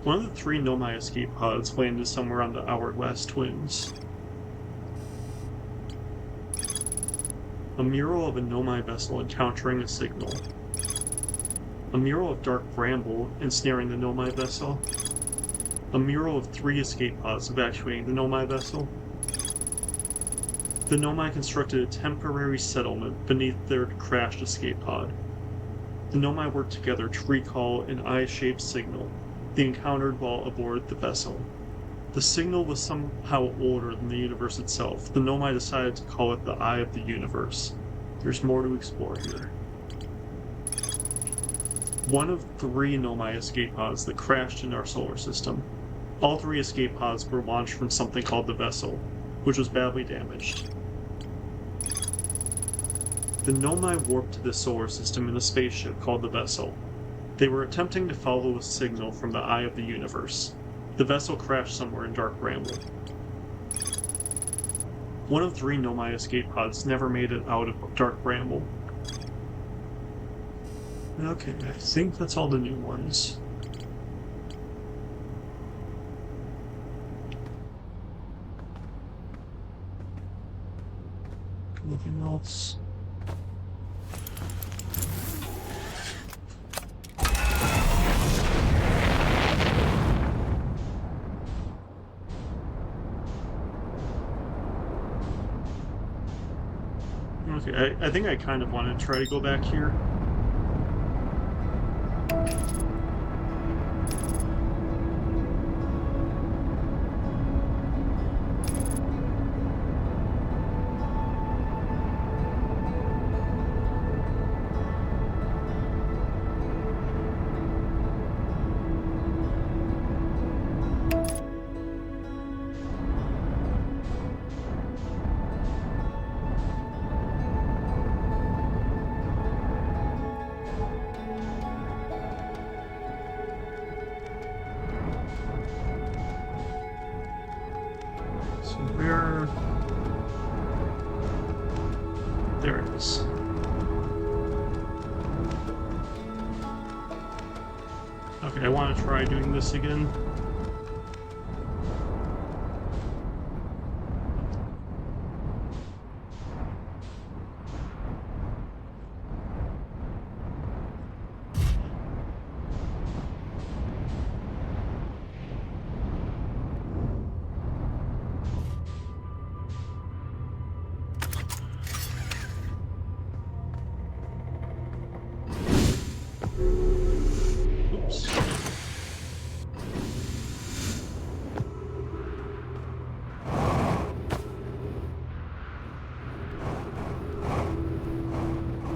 One of the 3 Nomai escape pods landed somewhere on the Hourglass Twins. A mural of a Nomai vessel encountering a signal. A mural of dark bramble ensnaring the Nomai vessel. A mural of 3 escape pods evacuating the Nomai vessel. The Nomai constructed a temporary settlement beneath their crashed escape pod. The Nomai worked together to recall an eye-shaped signal they encountered while aboard the vessel. The signal was somehow older than the universe itself. The Nomai decided to call it the Eye of the Universe. There's more to explore here. One of 3 Nomai escape pods that crashed in our solar system. All 3 escape pods were launched from something called the Vessel, which was badly damaged. The Nomai warped to the solar system in a spaceship called the Vessel. They were attempting to follow a signal from the Eye of the Universe. The vessel crashed somewhere in Dark Bramble. One of 3 Nomai escape pods never made it out of Dark Bramble. Okay, I think that's all the new ones. Anything else? Okay, I think I kind of want to try to go back here. So where... There it is. Okay, I want to try doing this again. Oops.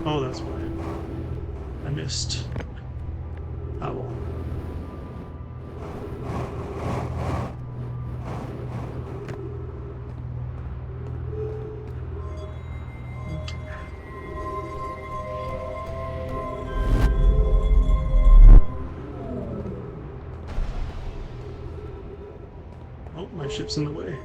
Oh, that's why I missed. Oh well. Oh, my ship's in the way.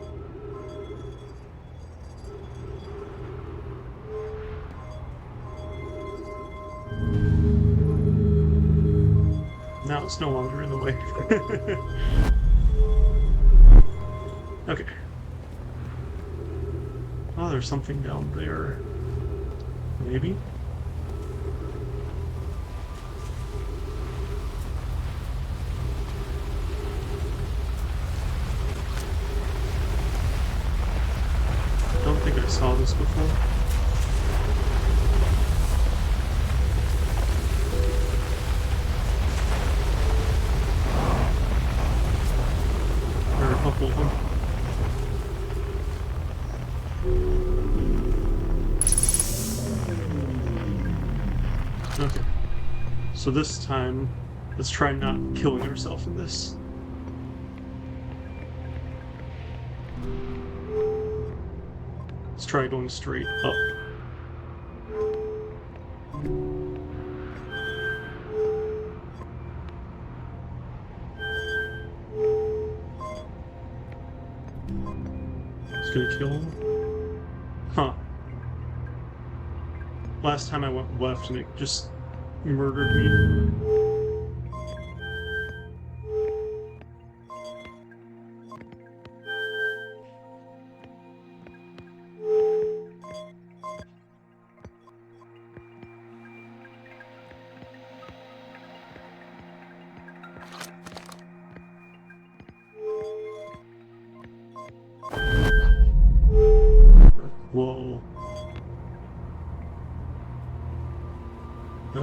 Now it's no longer in the way. Okay. Oh, there's something down there. Maybe? I don't think I saw this before. There are a couple of them. Okay. So this time, let's try not killing ourselves in this. Let's try going straight up. It's gonna kill him? Huh. Last time I went left and it just murdered me.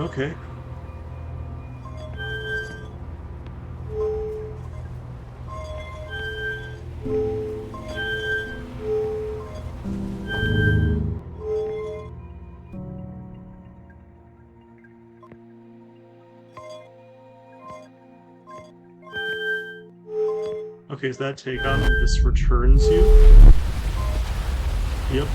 Okay. Okay, is that take on this returns you? Yep.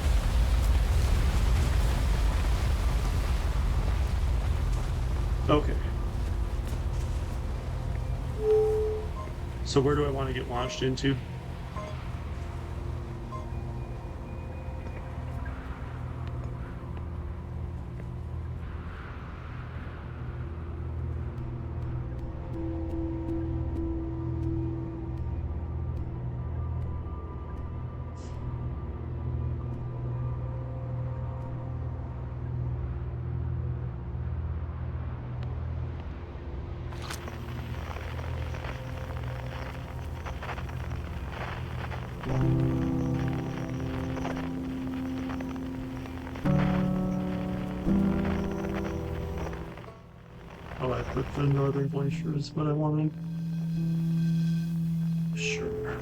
Okay. So where do I want to get launched into? Oh, I put the Northern Glacier is what I wanted. Sure.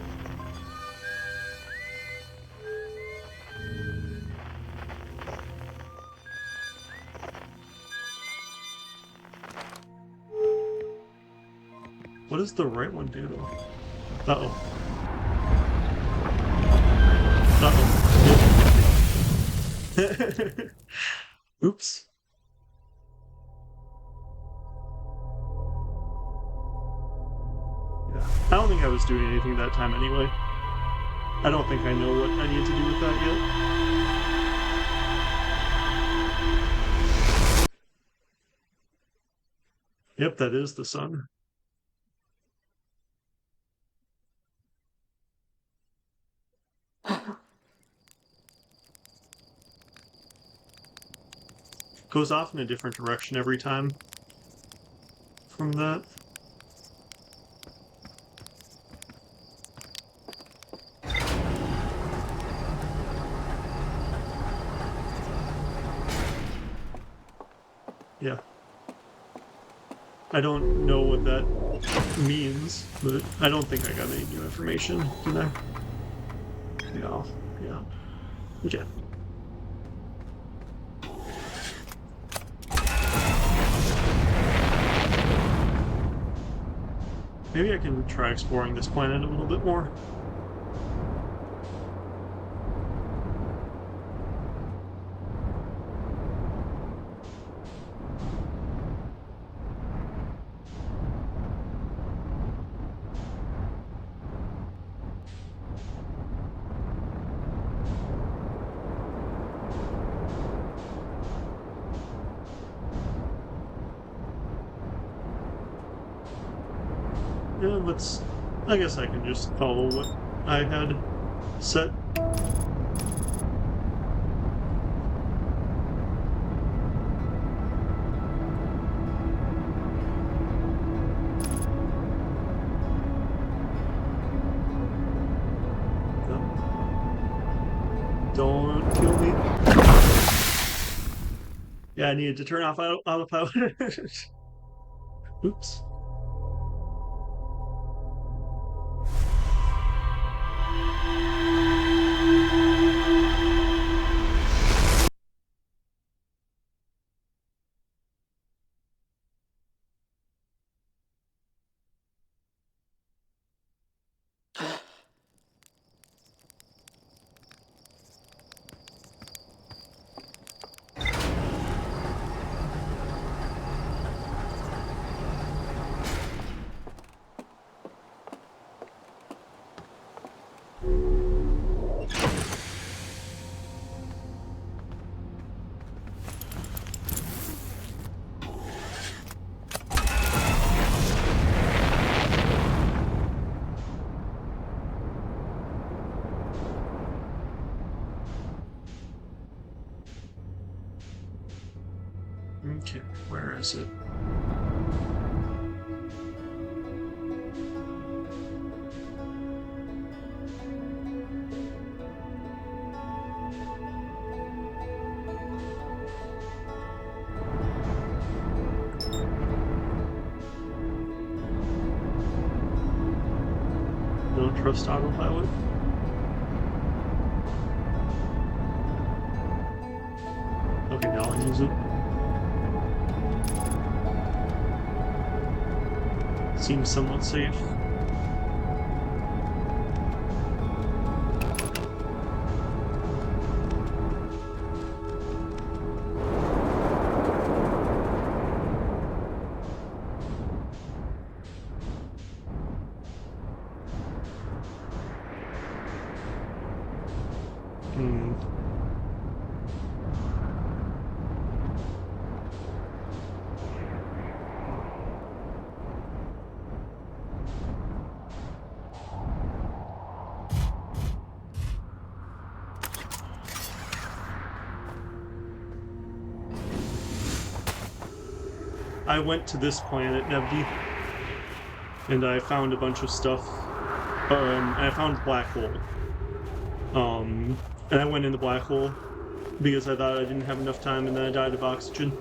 What does the right one do? Uh-oh. Uh-oh. Oops. Yeah. I don't think I was doing anything that time anyway. I don't think I know what I need to do with that yet. Yep, that is the sun. Goes off in a different direction every time from that. Yeah. I don't know what that means, but I don't think I got any new information, did I? Yeah. Yeah. Okay. Maybe I can try exploring this planet a little bit more. Yeah, I guess I can just follow what I had set. Don't kill me. Yeah, I needed to turn off autopilot. Oops. Okay, where is it? trust autopilot. Okay, now I use it. Seems somewhat safe. I went to this planet, Nebdi, and I found a bunch of stuff. And I found black hole. And I went in the black hole because I thought I didn't have enough time, and then I died of oxygen.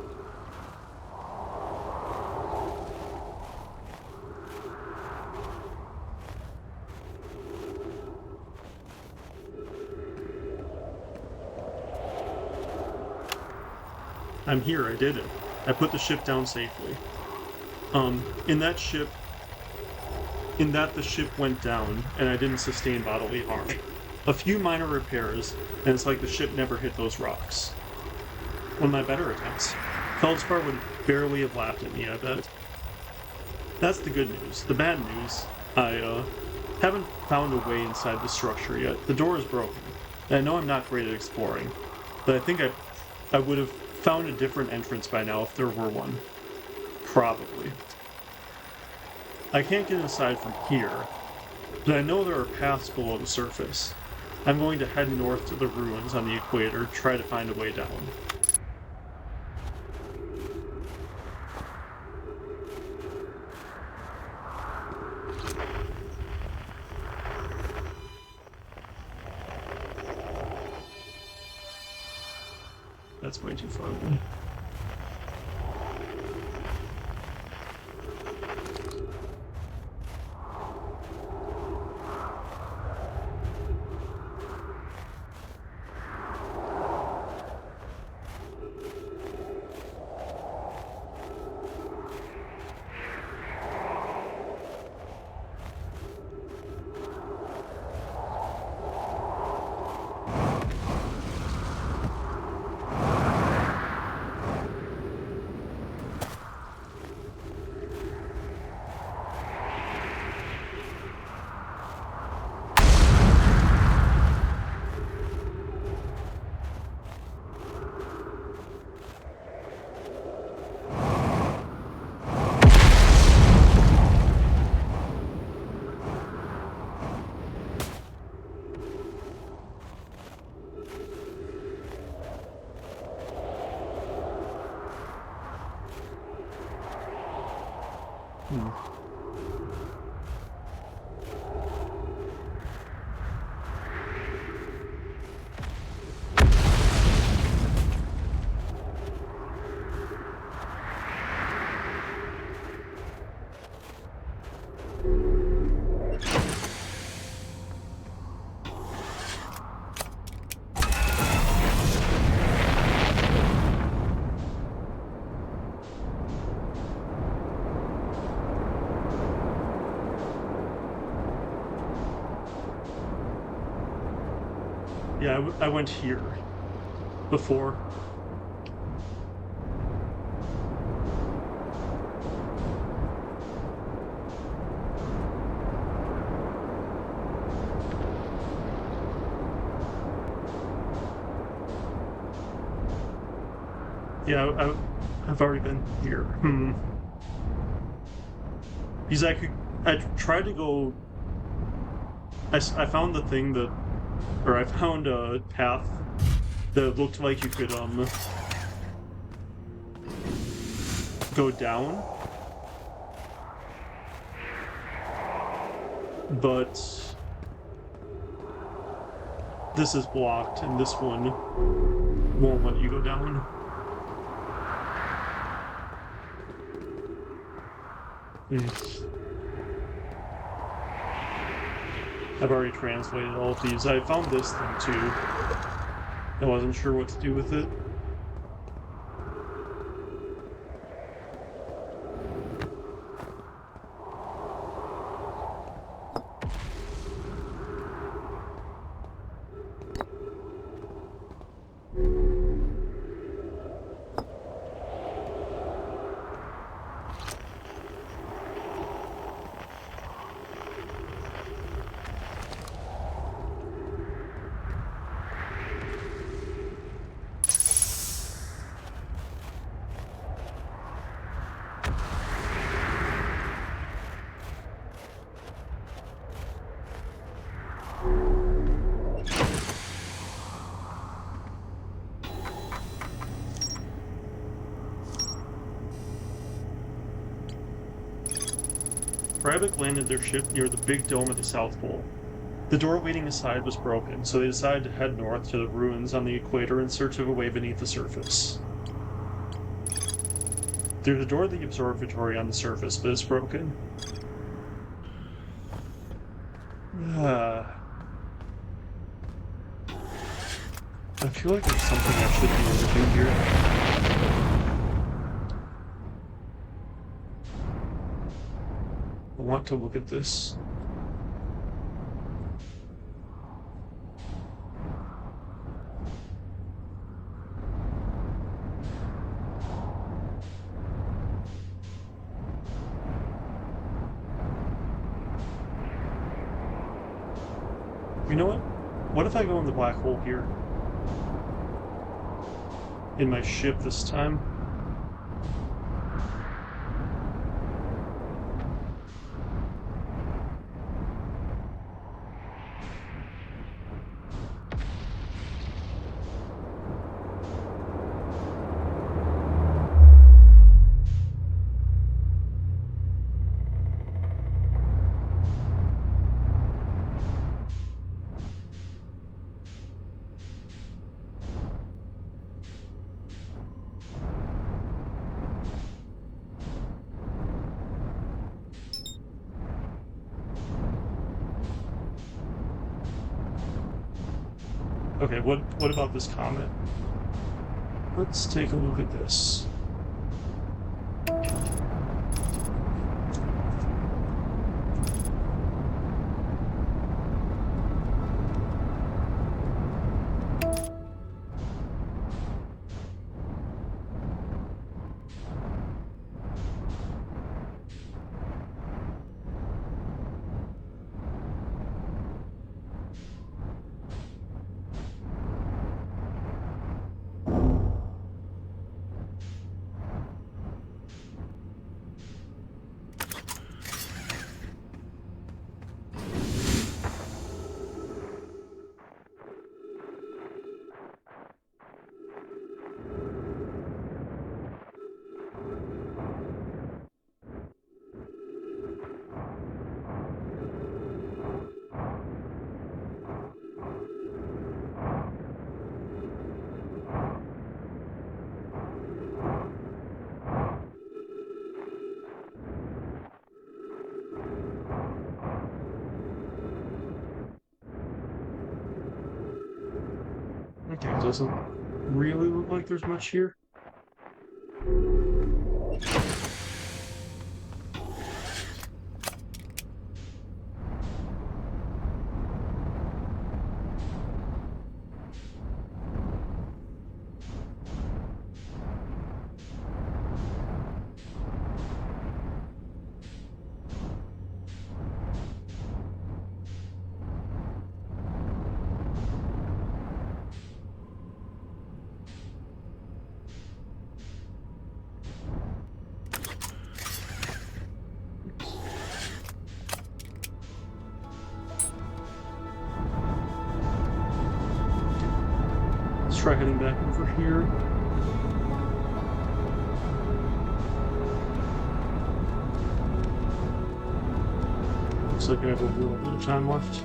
I'm here, I did it. I put the ship down safely. In that the ship went down, and I didn't sustain bodily harm. A few minor repairs, and it's like the ship never hit those rocks. One of my better attempts. Feldspar would barely have laughed at me, I bet. That's the good news. The bad news, I haven't found a way inside the structure yet. The door is broken, and I know I'm not great at exploring, but I think I would have found a different entrance by now if there were one. Probably. I can't get inside from here, but I know there are paths below the surface. I'm going to head north to the ruins on the equator, try to find a way down. That's way too far away. Yeah, I went here before. Yeah, I've already been here. Because I tried to go. I found the thing that, or I found a path that looked like you could go down, but this is blocked, and this one won't let you go down. I've already translated all of these. I found this thing too. I wasn't sure what to do with it. Krabik landed their ship near the big dome at the South Pole. The door waiting aside was broken, so they decided to head north to the ruins on the equator in search of a way beneath the surface. There's a door to the observatory on the surface, but it's broken. I feel like there's something I should be able to do here. I want to look at this. You know what? What if I go in the black hole here? In my ship this time? Okay, what about this comet? Let's take a look at this. Okay, it doesn't really look like there's much here. Let's try heading back over here. Looks like I have a little bit of time left.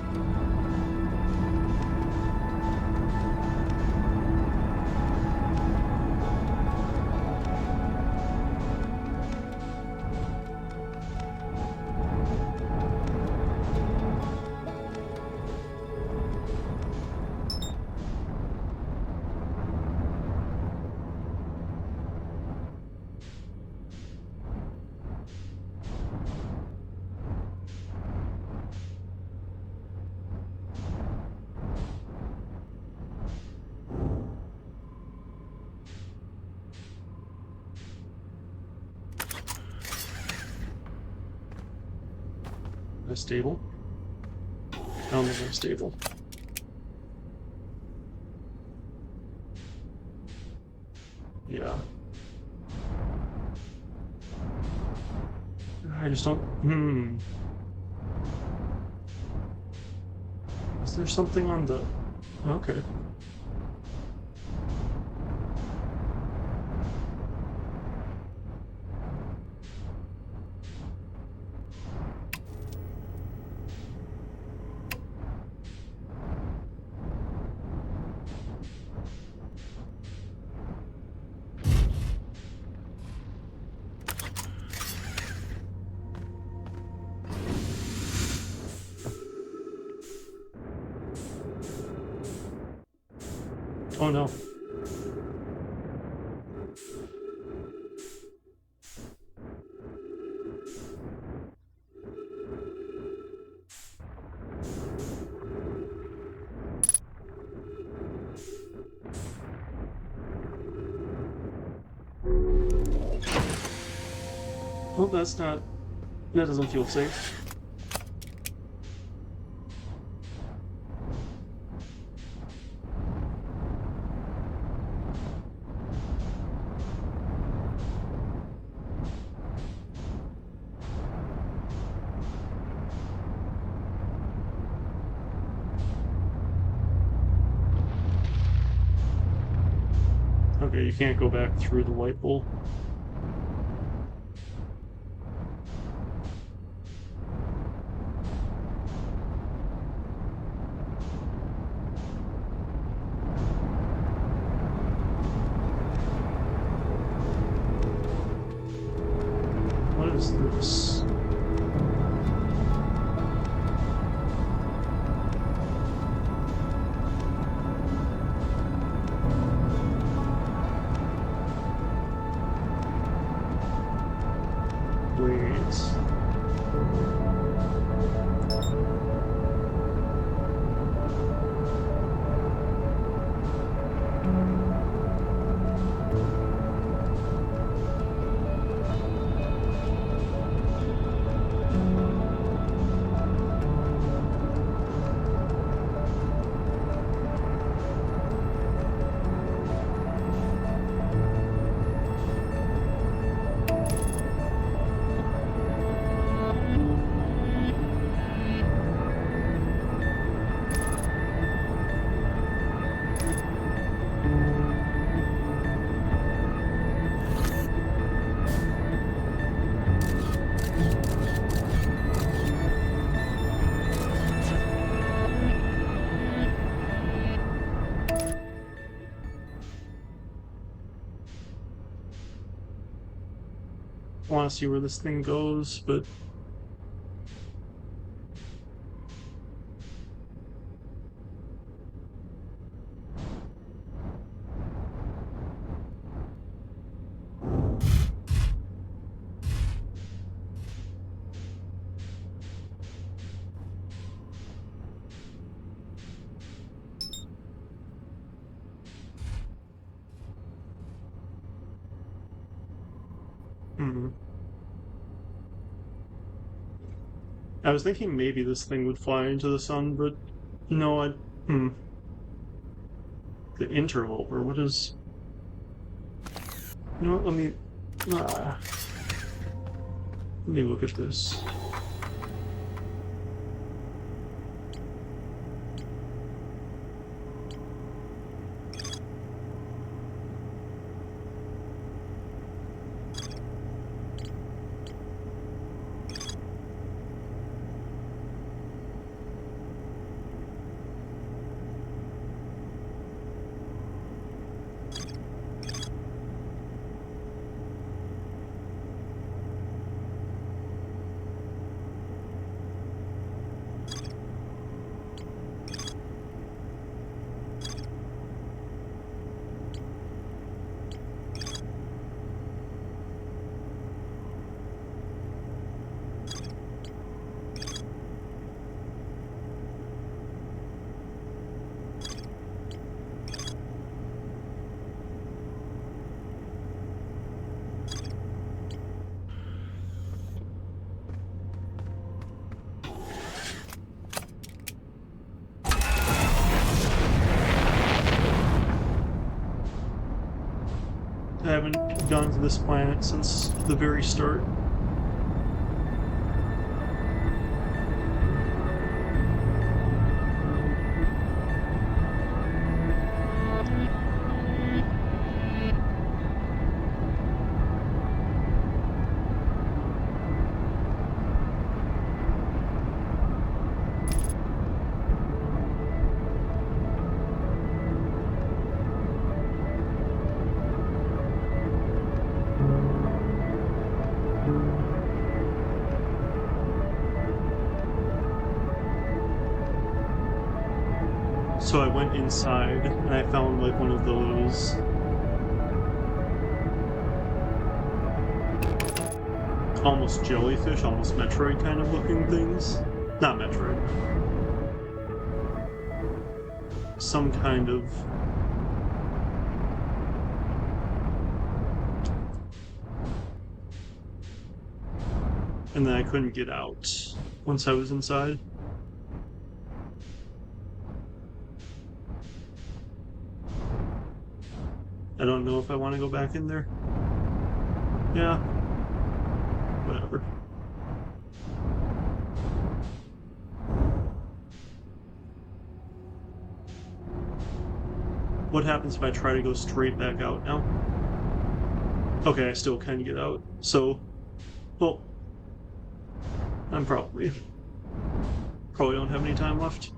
Am I stable? I don't think I'm stable. Yeah. I just don't... Is there something on the... Okay. Oh no. Well, that's not... That doesn't feel safe. Okay, you can't go back through the white bull. What is this? Blades. I want to see where this thing goes, but... I was thinking maybe this thing would fly into the sun, but no, The interloper, what is... You know what, let me look at this. I haven't gone to this planet since the very start. So I went inside and I found like one of those almost jellyfish, almost Metroid kind of looking things. Not Metroid. Some kind of and then I couldn't get out once I was inside. I don't know if I want to go back in there. Yeah. Whatever. What happens if I try to go straight back out now? Okay, I still can get out. So, well, I'm probably don't have any time left.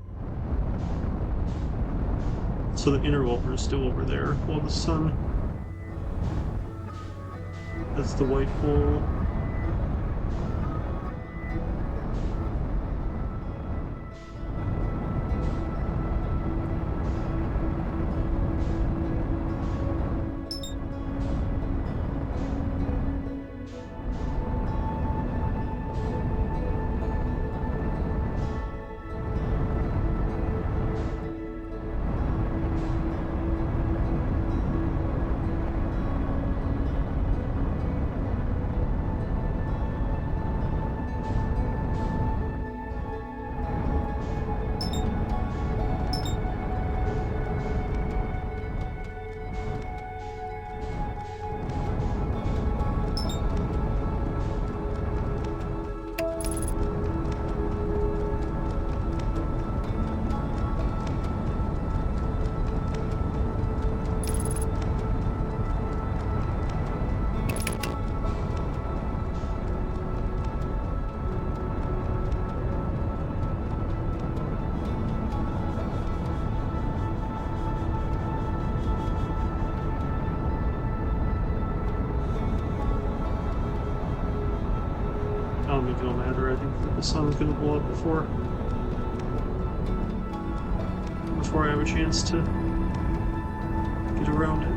So the interloper is still over there. Well, the sun. That's the white hole. I don't think it'll matter. I think that the sun's gonna blow up before I have a chance to get around it.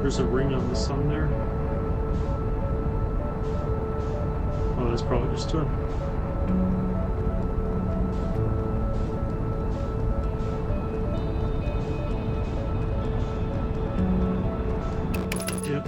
There's a ring on the sun there. Oh, that's probably just a... Yep.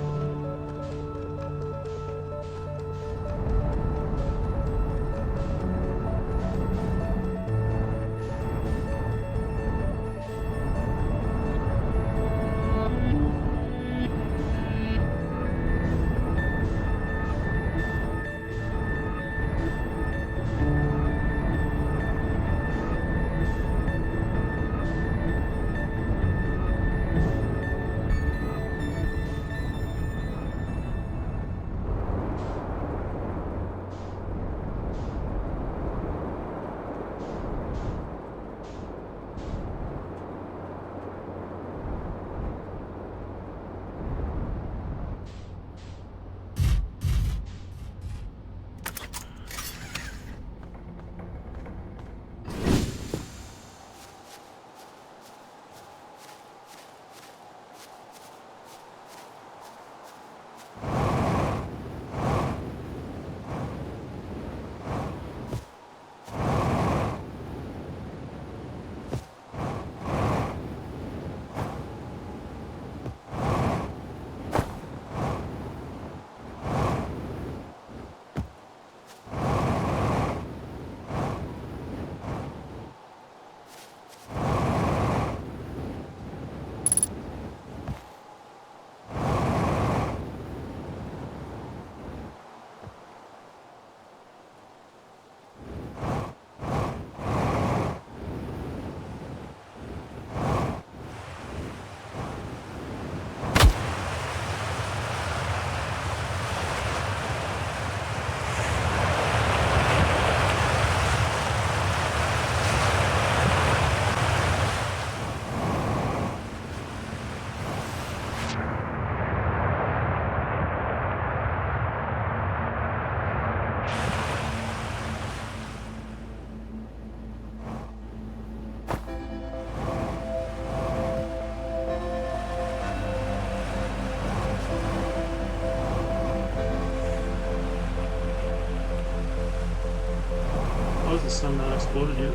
the sun not exploded yet.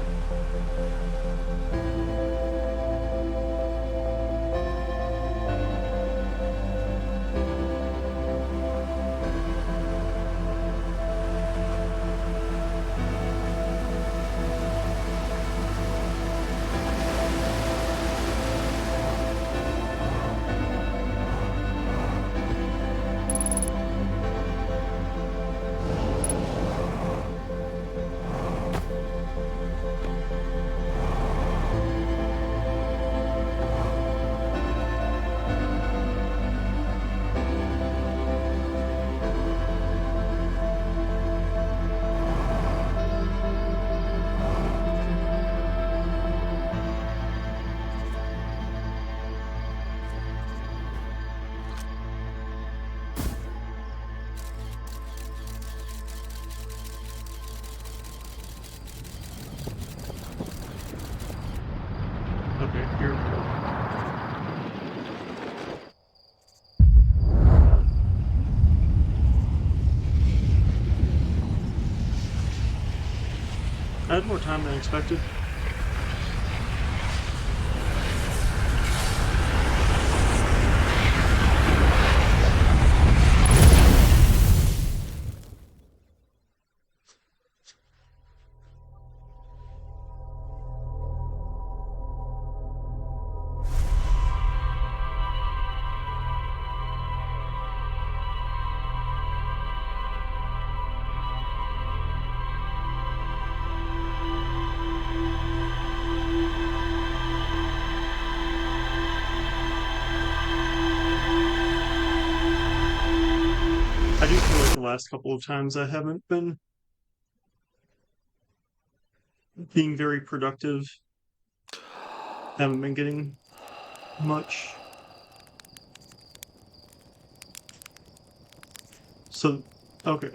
Okay, here we go. I had more time than expected. I do feel like the last couple of times I haven't been being very productive. Haven't been getting much. So, okay.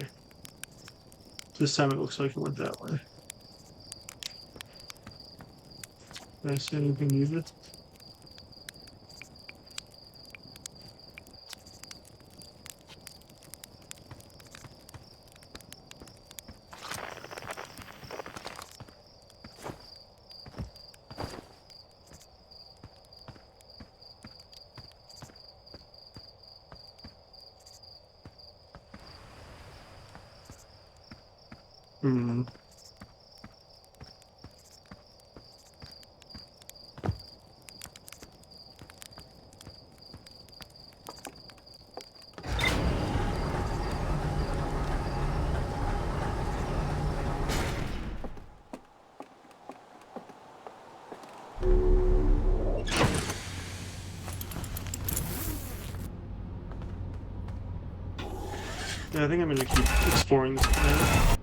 This time it looks like it went that way. Did I say anything needed? Hmm. Yeah, I think I'm gonna keep exploring this planet.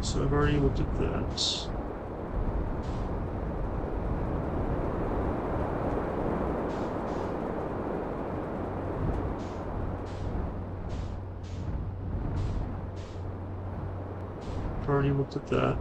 So I've already looked at that. I've already looked at that.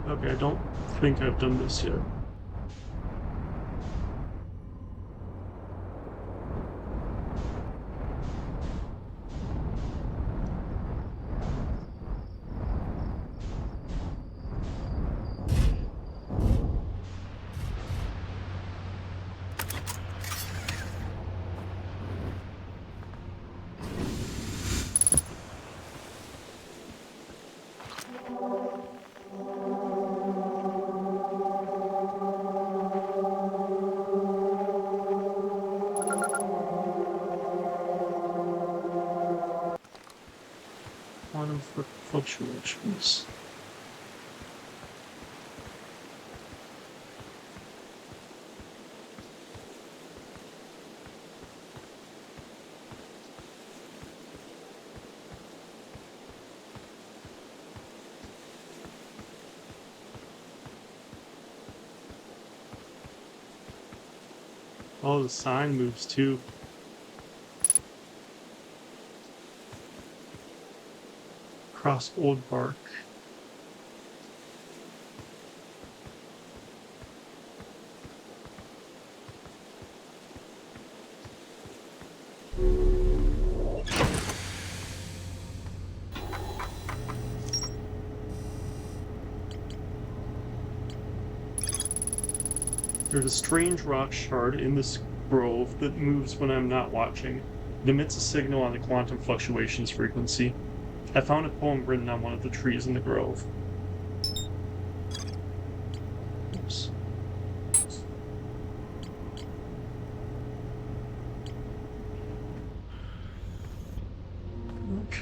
Okay, I don't think I've done this yet. fluctuations. Oh, the sign moves too. Across old bark. There's a strange rock shard in this grove that moves when I'm not watching. It emits a signal on the quantum fluctuations frequency. I found a poem written on one of the trees in the grove. Oops. Okay.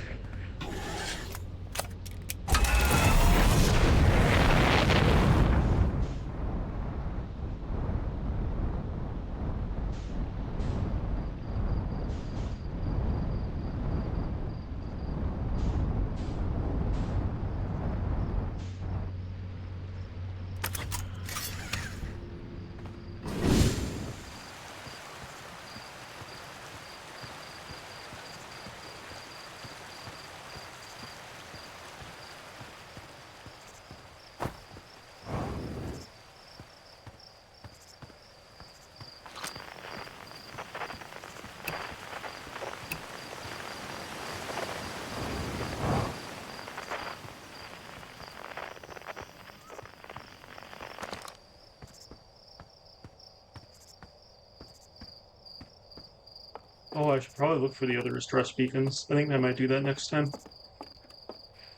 Oh, I should probably look for the other distress beacons. I think I might do that next time.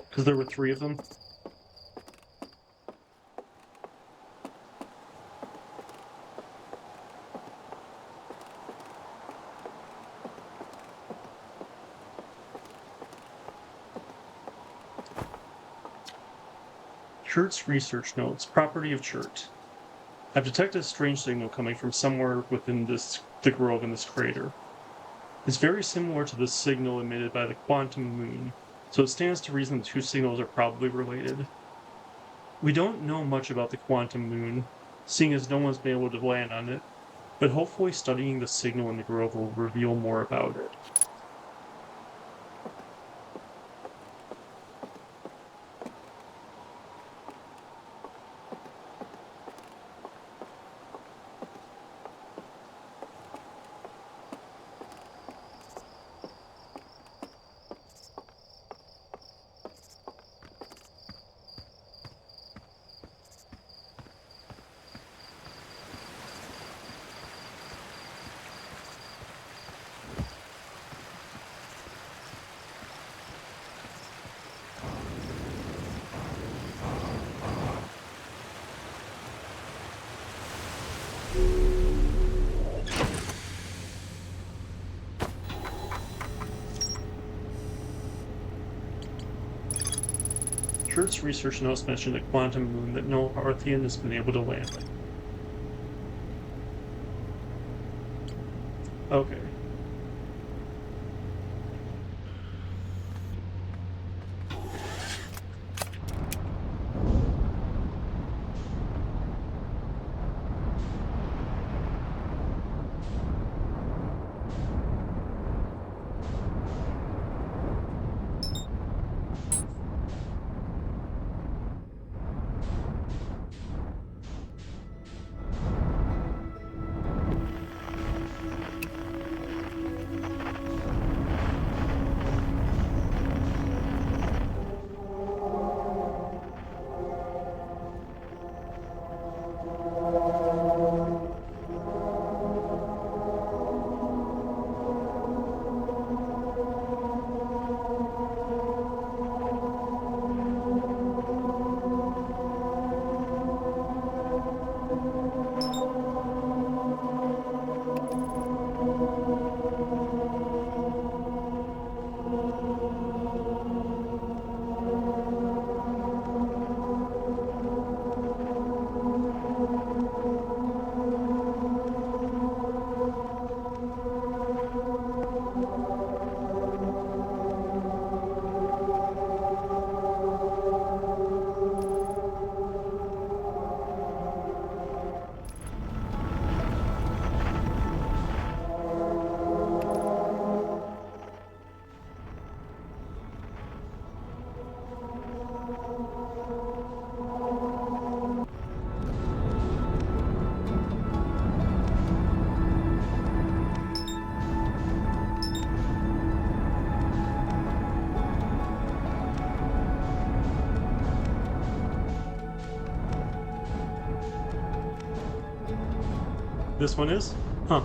Because there were 3 of them. Chert's research notes. Property of Chert. I've detected a strange signal coming from somewhere within the grove in this crater. It's very similar to the signal emitted by the quantum moon, so it stands to reason the 2 signals are probably related. We don't know much about the quantum moon, seeing as no one's been able to land on it, but hopefully studying the signal in the grove will reveal more about it. Chert's research notes mention a quantum moon that no Arthian has been able to land. Okay. This one is? Huh.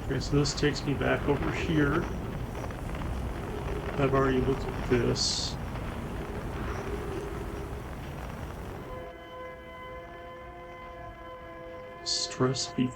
Okay, so this takes me back over here. I've already looked at this. Stress beef.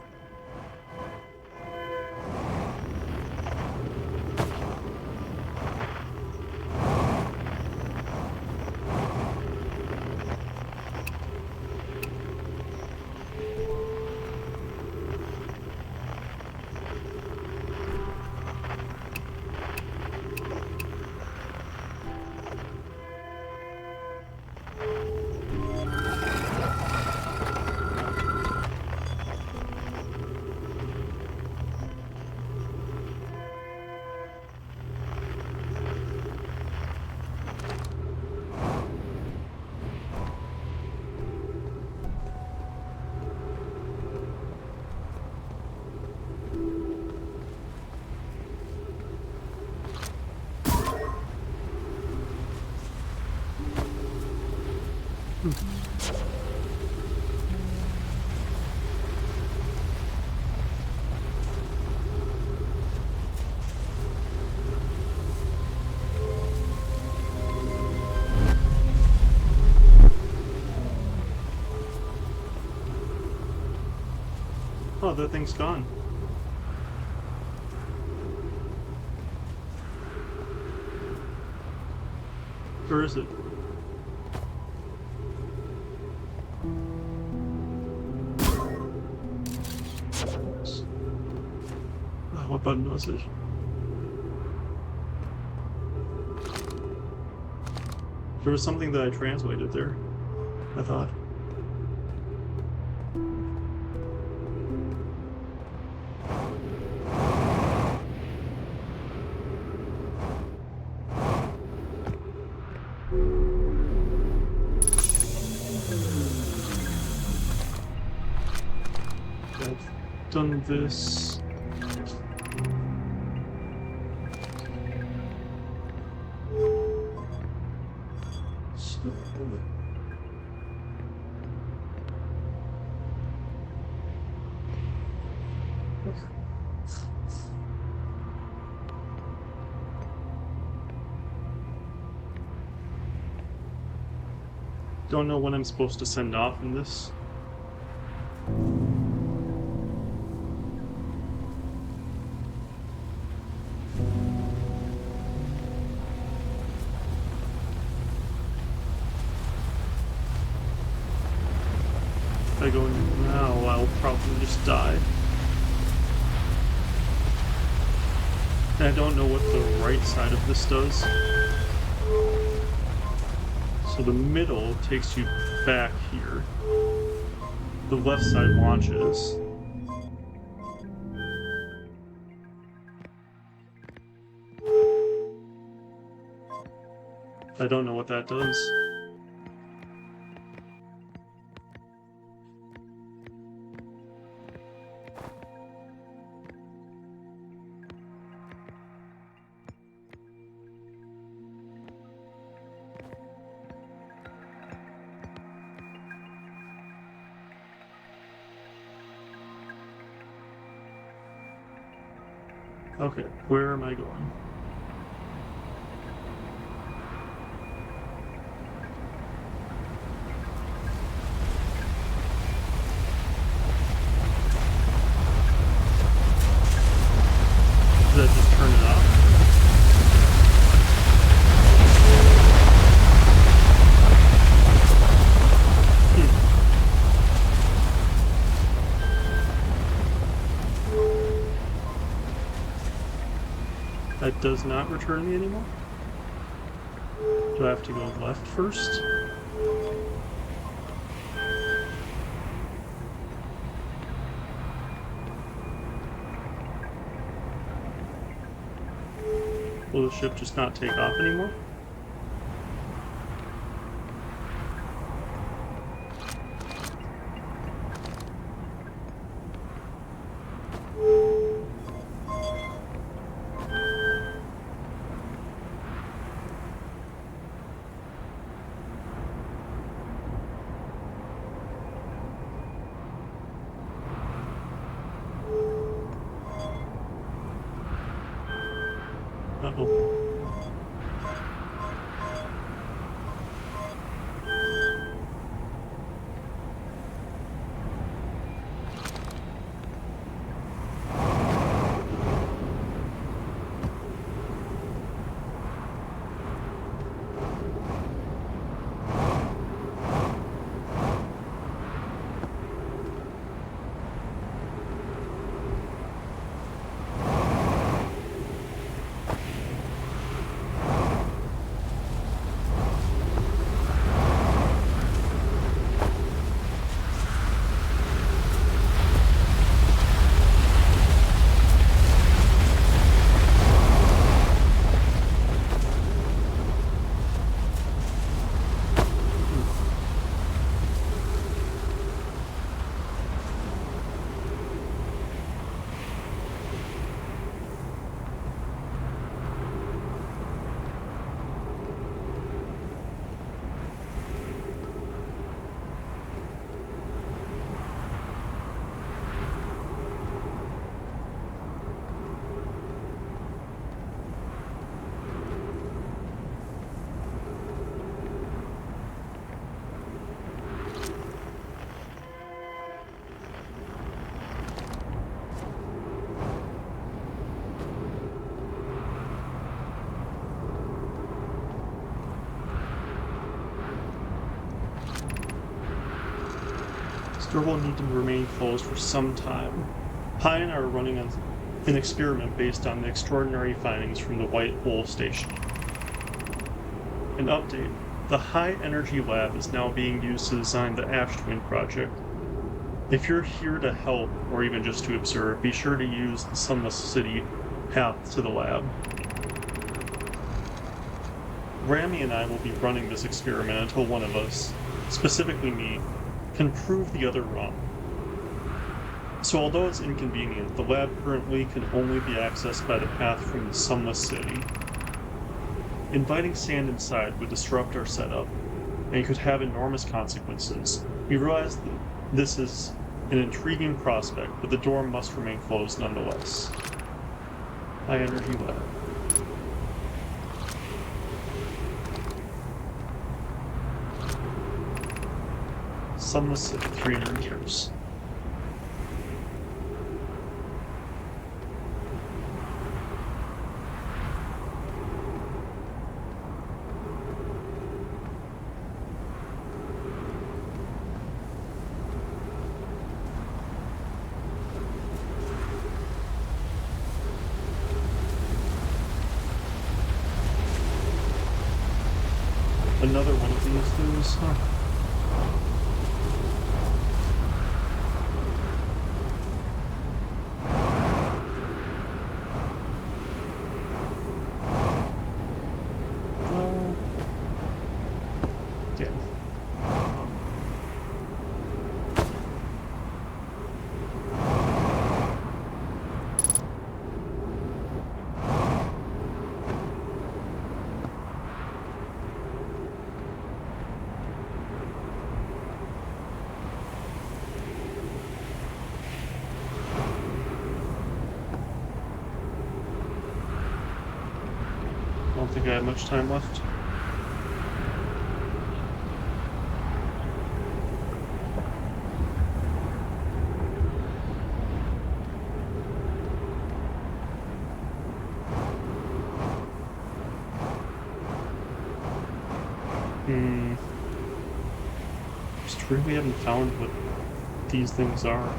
Oh, that thing's gone. Where is it? What button was it? There was something that I translated there, I thought. I've done this. Don't know when I'm supposed to send off in this. If I go now, I'll probably just die. And I don't know what the right side of this does. So the middle takes you back here. The left side launches. I don't know what that does. Okay, where am I going? Did I just turn it off? That does not return me anymore? Do I have to go left first? Will the ship just not take off anymore? Uh-oh. This door will need to remain closed for some time. Pi and I are running an experiment based on the extraordinary findings from the White Hole Station. An update. The High Energy Lab is now being used to design the Ash Twin project. If you're here to help, or even just to observe, be sure to use the Sunless City path to the lab. Rami and I will be running this experiment until one of us, specifically me, can prove the other wrong. So although it's inconvenient, the lab currently can only be accessed by the path from the Sunless City. Inviting sand inside would disrupt our setup, and could have enormous consequences. We realize that this is an intriguing prospect, but the door must remain closed nonetheless. High Energy Lab. Sunless at 300 meters. Another one of these things, huh? Damn. I don't think I have much time left. It's true we haven't found what these things are.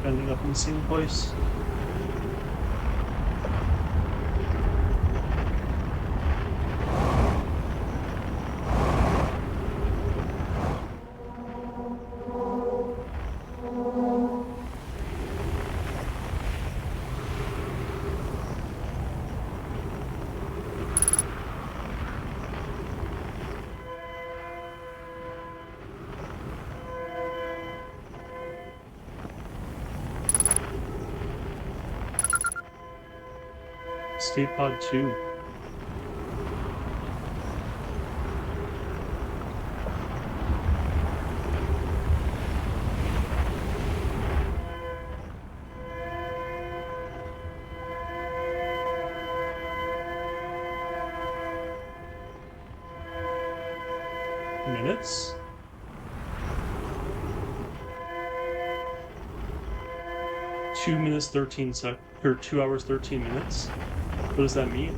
Ending up in the same place. Escape pod 2. Minutes? Two minutes 13 or 2 hours 13 minutes. What does that mean?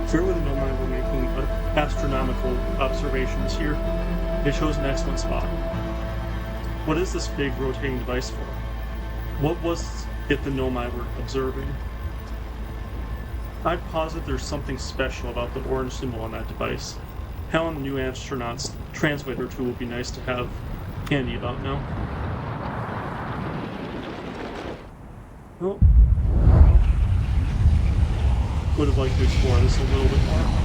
Clearly the Nomai were making astronomical observations here. They chose an excellent spot. What is this big rotating device for? What was it the Nomai were observing? I'd posit there's something special about the orange symbol on that device. Helen, the new astronaut's translator tool would be nice to have handy about now. Oh. Would have liked to explore this a little bit more.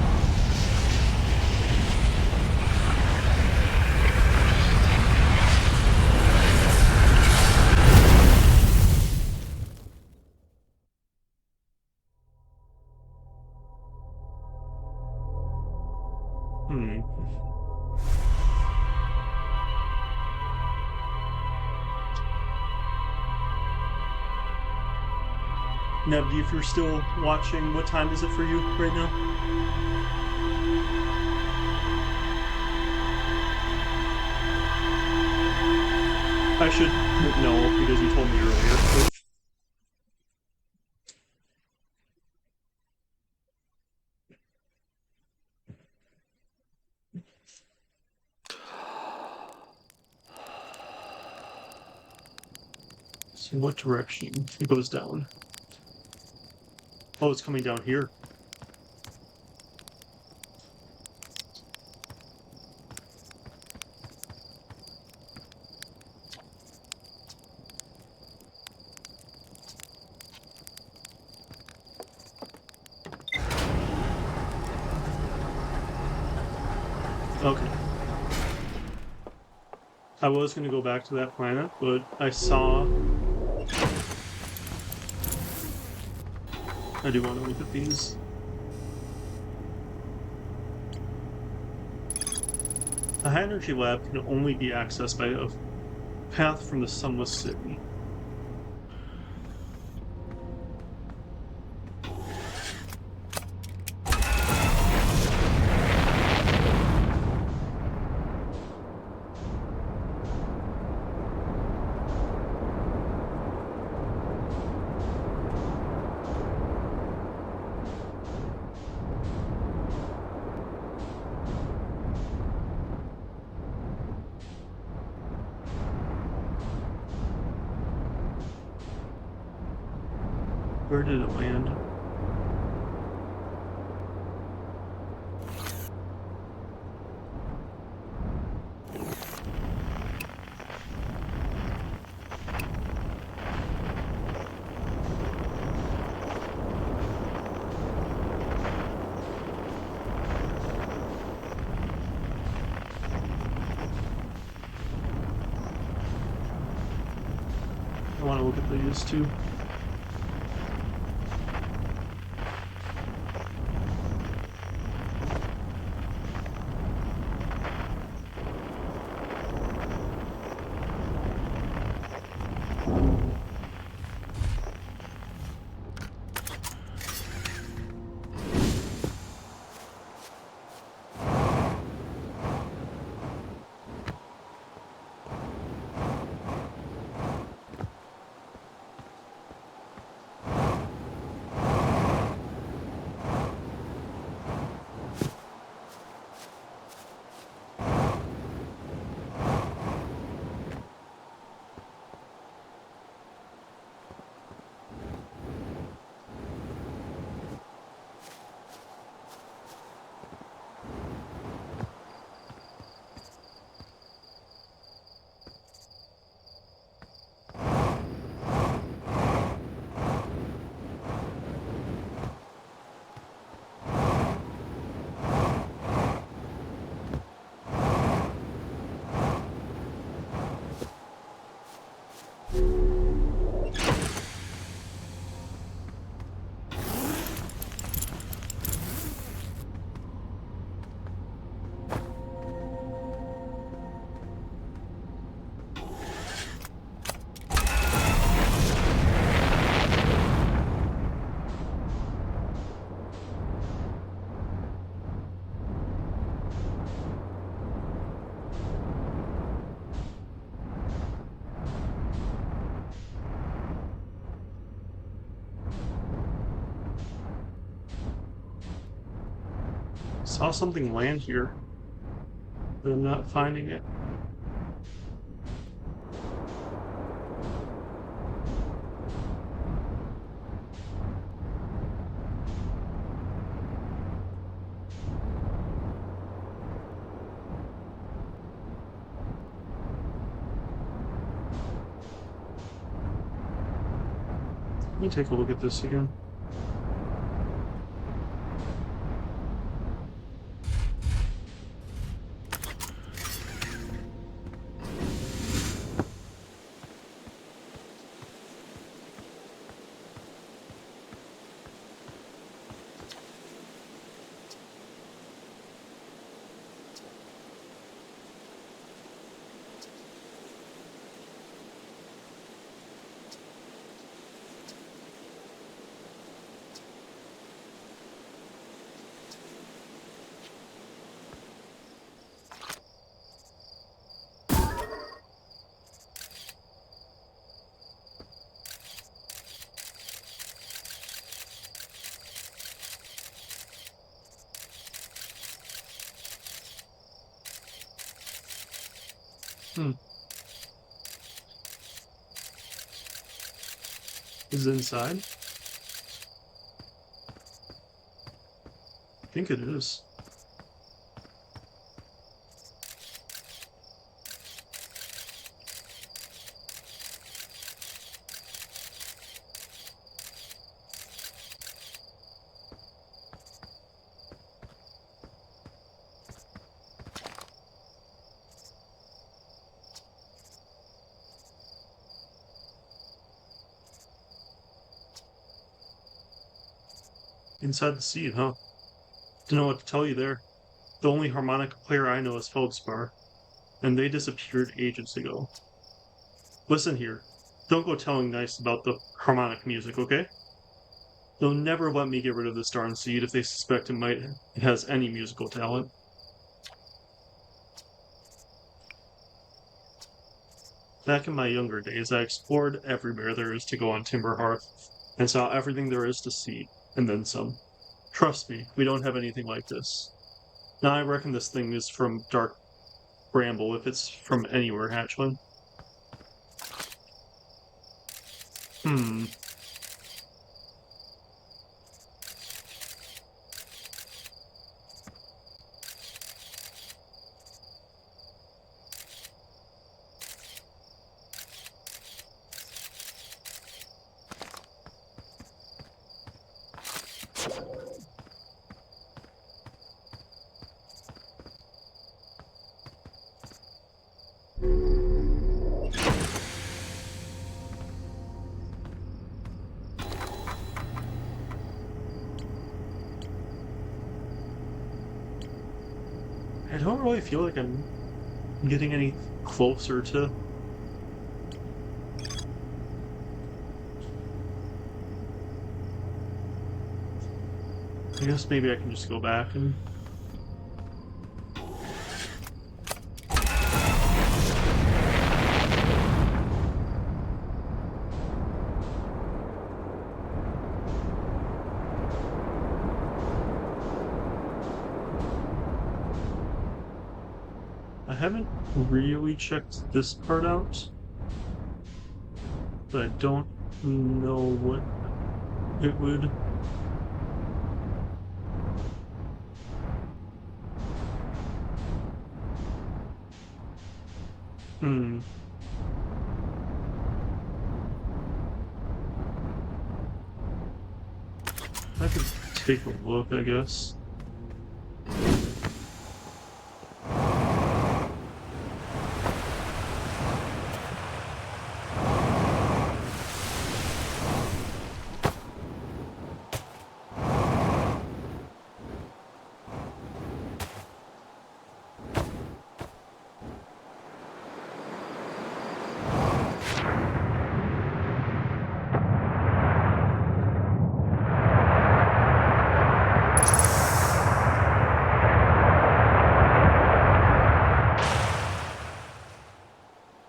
Nebby, if you're still watching, what time is it for you right now? I should know because you told me earlier. So what direction? It goes down. Oh, it's coming down here. Okay. I was going to go back to that planet, but I saw... I do want to look at these. A high energy lab can only be accessed by a path from the Sunless City. Where did it land? I want to look at these too. Saw something land here, but I'm not finding it. Let me take a look at this again. Hmm. Is it inside? I think it is. Inside the seed, huh? Don't know what to tell you there. The only harmonica player I know is Feldspar, and they disappeared ages ago. Listen here. Don't go telling Nice about the harmonic music, okay? They'll never let me get rid of this darn seed if they suspect it has any musical talent. Back in my younger days, I explored everywhere there is to go on Timberhearth, and saw everything there is to see, and then some. Trust me, we don't have anything like this. Now I reckon this thing is from Dark Bramble, if it's from anywhere, Hatchling. Hmm. I don't really feel like I'm getting any closer to... I guess maybe I can just go back and... I haven't really checked this part out, but I don't know what it would... Hmm. I could take a look, I guess.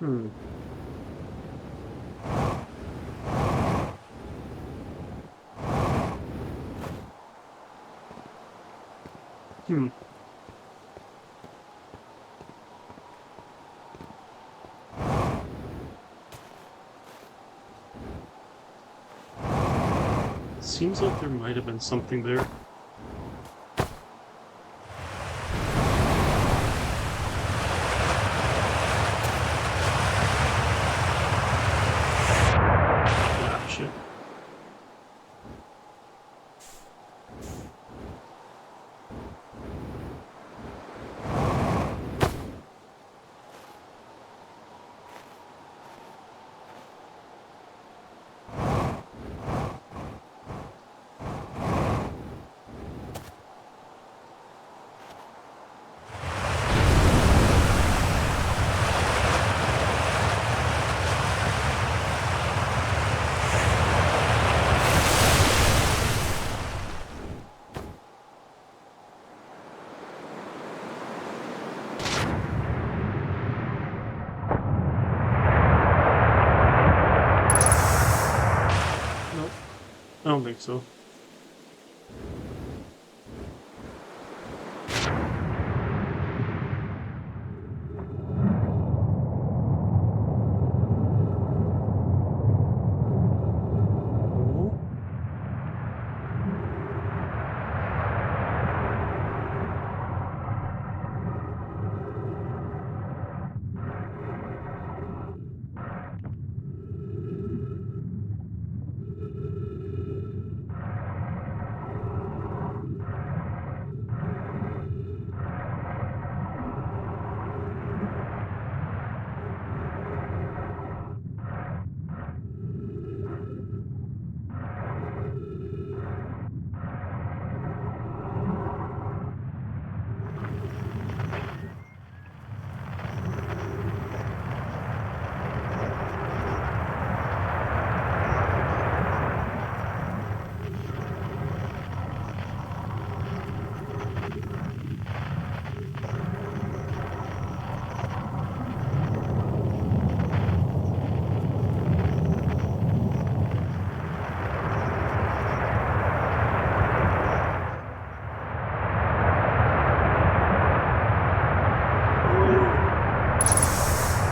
Hmm. Hmm. Seems like there might have been something there. Ah, shit. don't think so.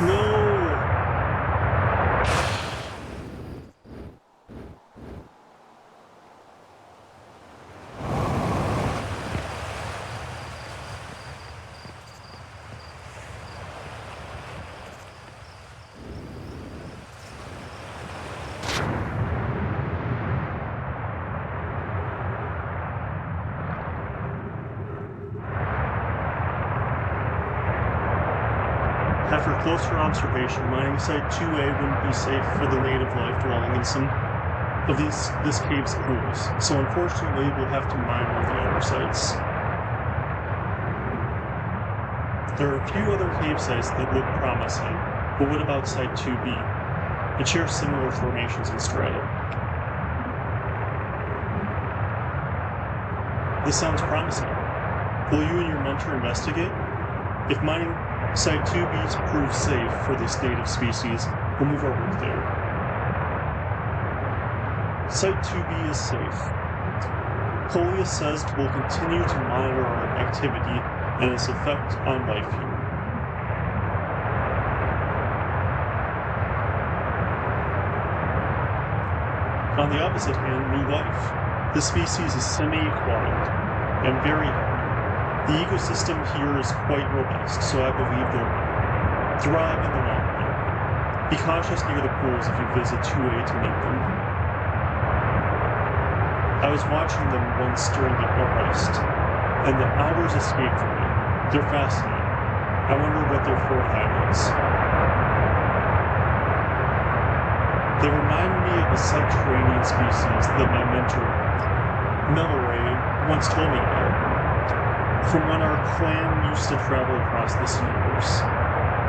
No! After closer observation, mining site 2A wouldn't be safe for the native life dwelling in some of this cave's pools, so unfortunately we'll have to mine all the other sites. There are a few other cave sites that look promising, but what about site 2B? It shares similar formations and strata. This sounds promising. Will you and your mentor investigate? If mining Site 2B proves safe for this native species, we'll move our work there. Site 2B is safe. Coleus says we'll continue to monitor our activity and its effect on life here. On the opposite hand, new life. This species is semi-aquatic and very healthy. The ecosystem here is quite robust, so I believe they'll thrive in the long run. Be cautious near the pools if you visit 2A to meet them. I was watching them once during the harvest, and the hours escaped from me. They're fascinating. I wonder what their forehead is. They remind me of a subterranean species that my mentor, Melray, once told me about. From when our clan used to travel across this universe.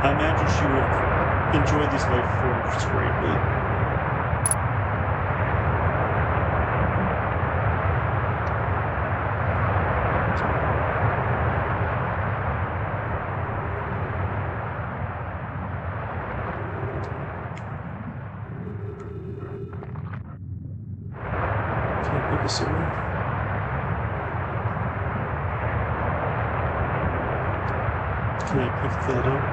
I imagine she would have enjoyed these life forms greatly. Can I put this away? Can I pick that up?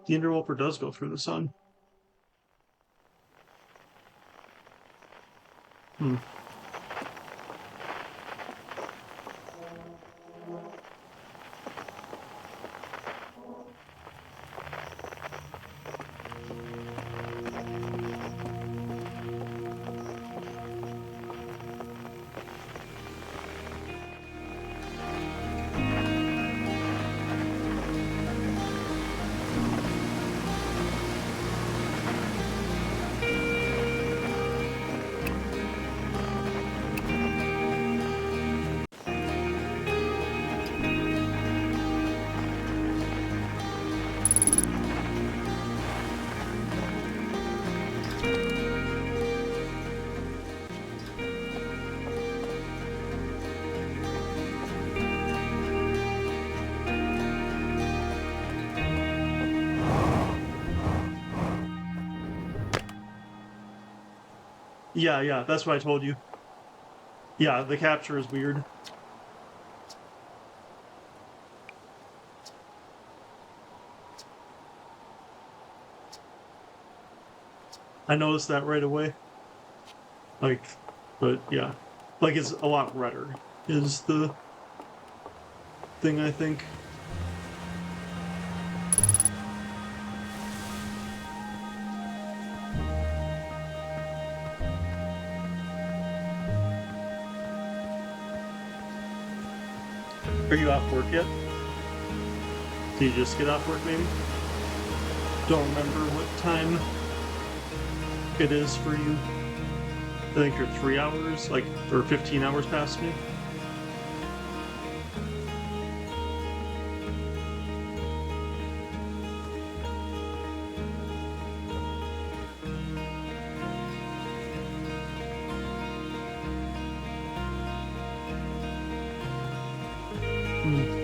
The interloper does go through the sun. Hmm. Yeah, that's what I told you. Yeah, the capture is weird. I noticed that right away. Like, but yeah. Like, it's a lot redder, is the thing, I think. Are you off work yet? Did you just get off work, maybe? Don't remember what time it is for you. I think you're 3 hours, like, or 15 hours past me. Hmm.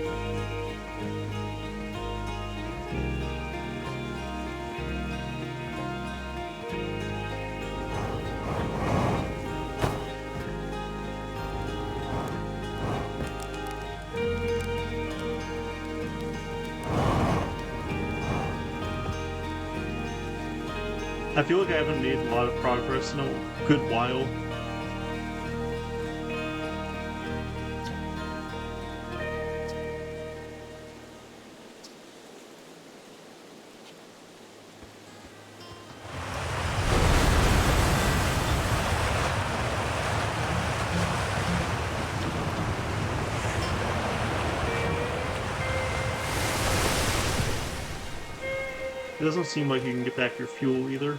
I feel like I haven't made a lot of progress in a good while. It doesn't seem like you can get back your fuel either.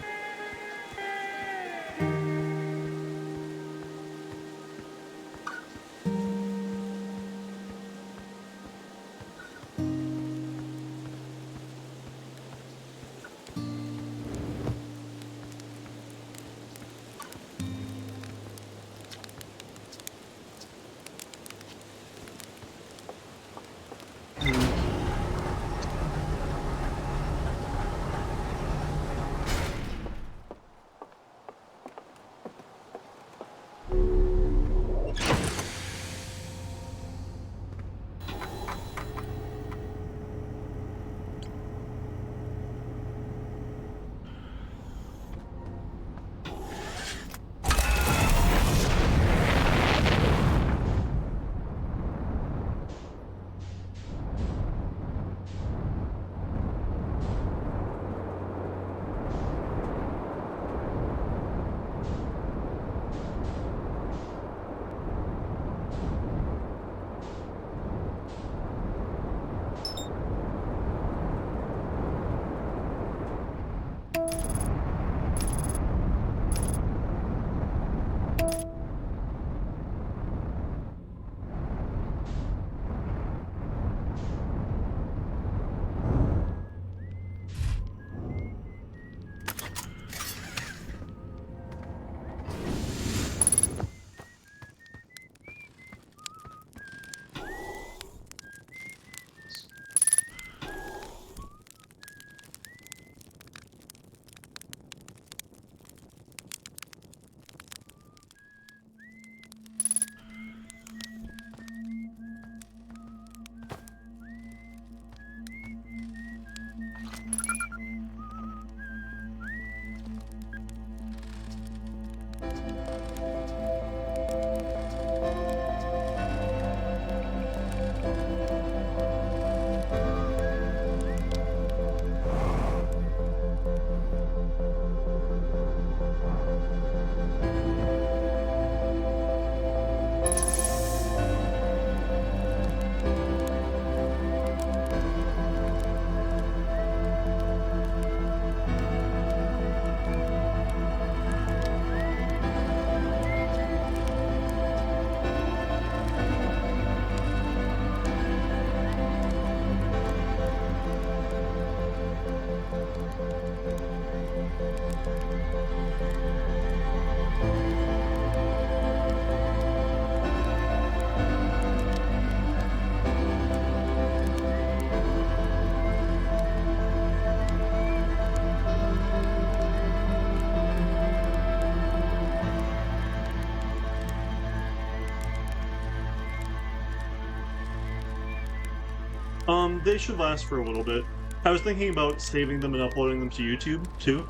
They should last for a little bit. I was thinking about saving them and uploading them to YouTube, too.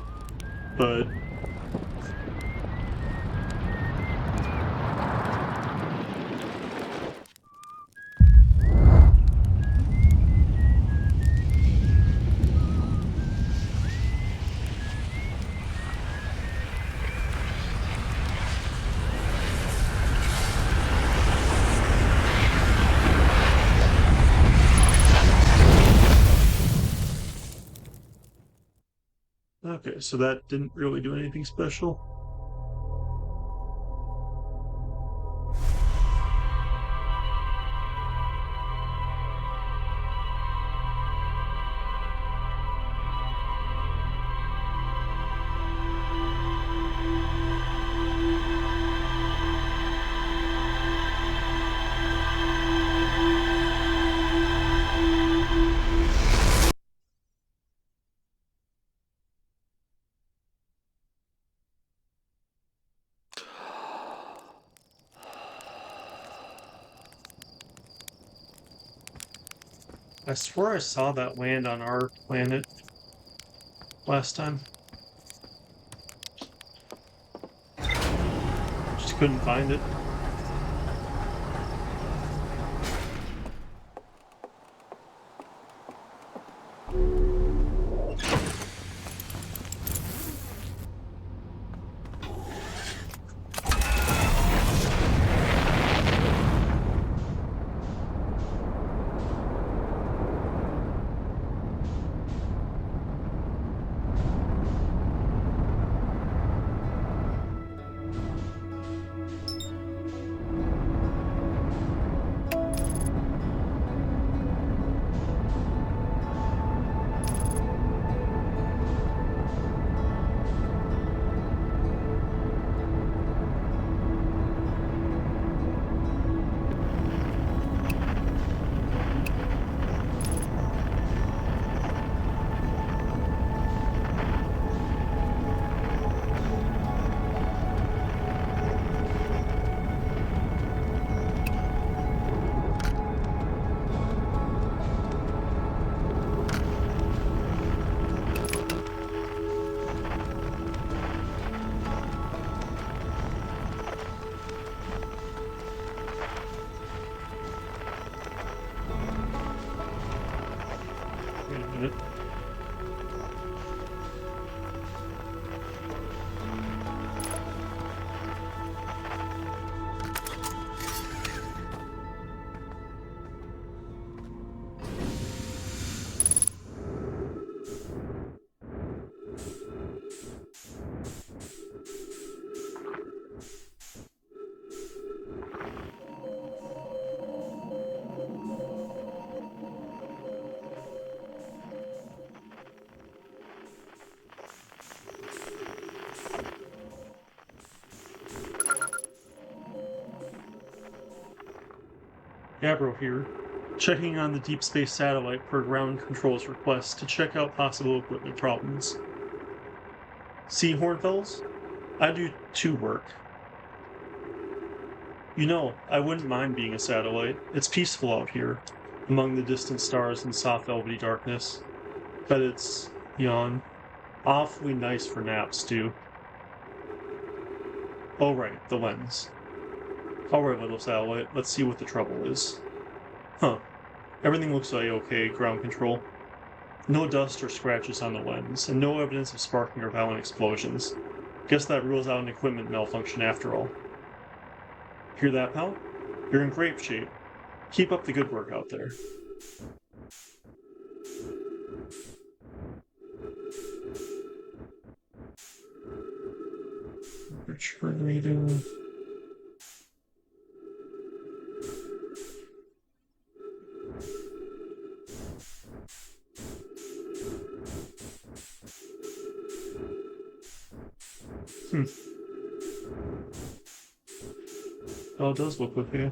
But... Okay, so that didn't really do anything special. I swear I saw that land on our planet last time. Just couldn't find it. Wait a minute. Gabbro here, checking on the Deep Space Satellite per ground control's request to check out possible equipment problems. See, Hornfells? I do two work. You know, I wouldn't mind being a satellite. It's peaceful out here, among the distant stars and soft velvety darkness. But it's, yawn, awfully nice for naps, too. Oh right, the lens. Alright, little satellite, let's see what the trouble is. Huh. Everything looks A-okay, ground control. No dust or scratches on the lens, and no evidence of sparking or violent explosions. Guess that rules out an equipment malfunction after all. Hear that, pal? You're in great shape. Keep up the good work out there. Return reading. Oh, it does look okay.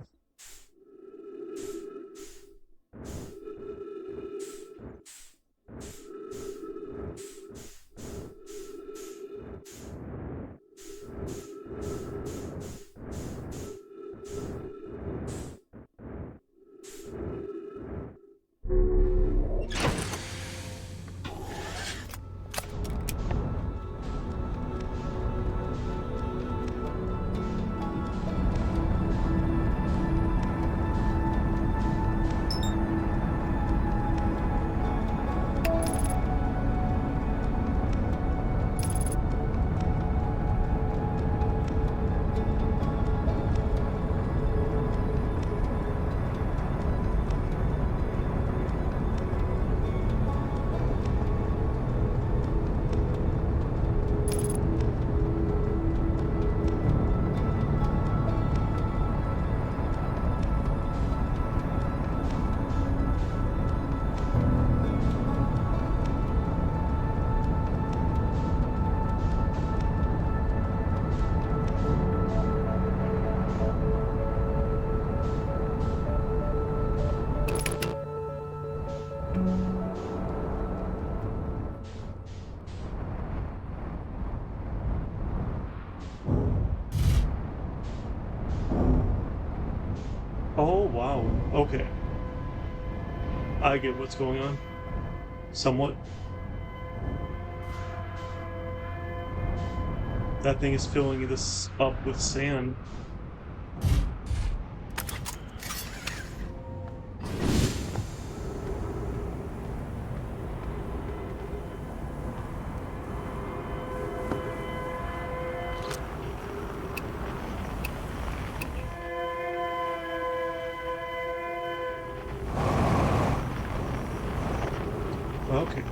Oh, wow. Okay. I get what's going on. Somewhat. That thing is filling this up with sand. Okay.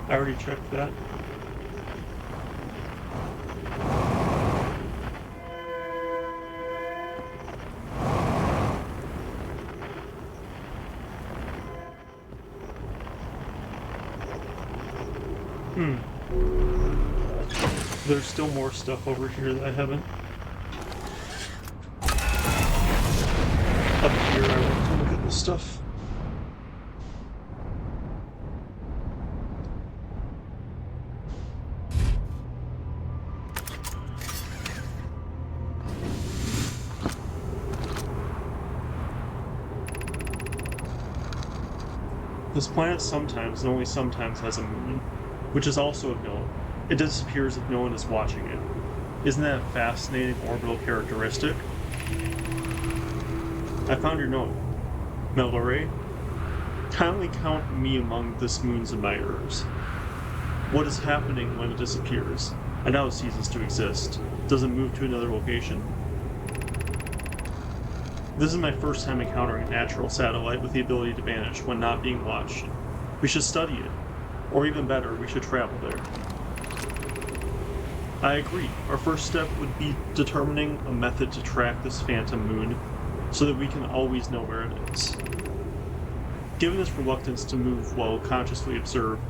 I already checked that. Hmm. There's still more stuff over here that I haven't. Up here, I want to look at this stuff. This planet sometimes, and only sometimes, has a moon, which is also of note. It disappears if no one is watching it. Isn't that a fascinating orbital characteristic? I found your note. Melore, kindly count me among this moon's admirers. What is happening when it disappears, and now it ceases to exist? Does it move to another location? This is my first time encountering a natural satellite with the ability to vanish when not being watched. We should study it. Or even better, we should travel there. I agree. Our first step would be determining a method to track this phantom moon so that we can always know where it is. Given its reluctance to move while consciously observed,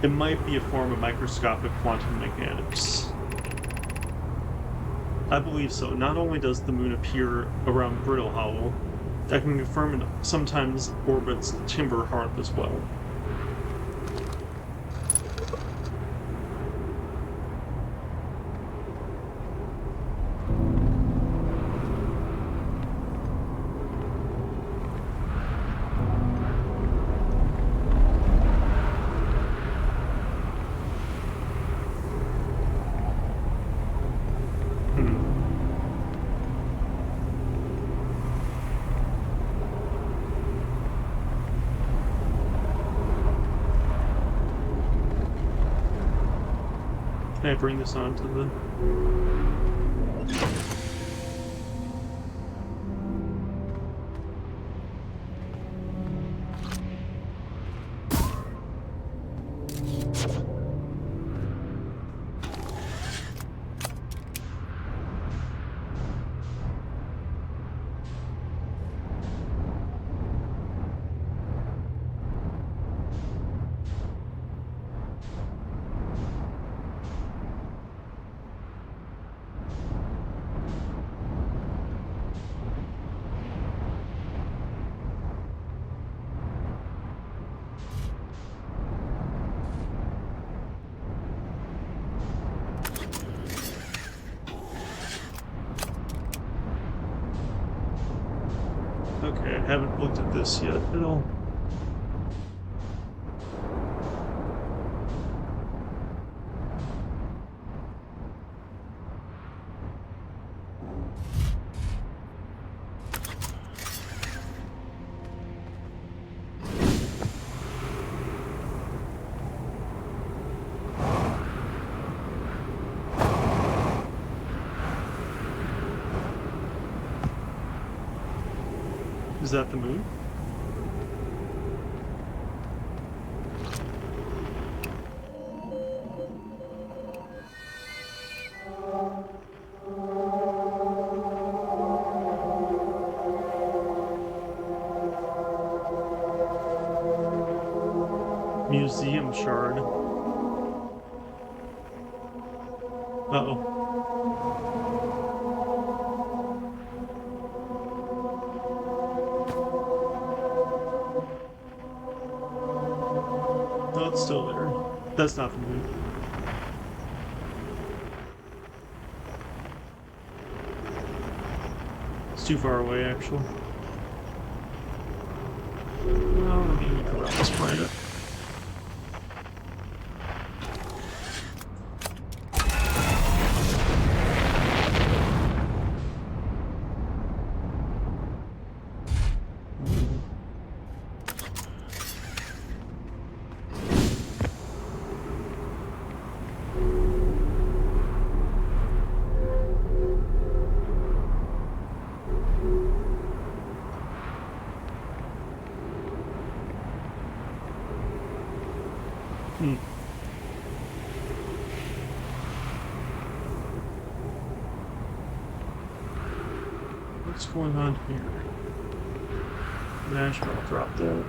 it might be a form of microscopic quantum mechanics. I believe so. Not only does the moon appear around Brittle Hollow, I can confirm it sometimes orbits Timber Hearth as well. Can I bring this onto the... Okay, I haven't looked at this yet at all. Is that the moon? Museum shard. Uh-oh. No, it's still there. That's not the moon. It's too far away, actually. Well, let me look around this planet. What's going on here? Nashville dropped out.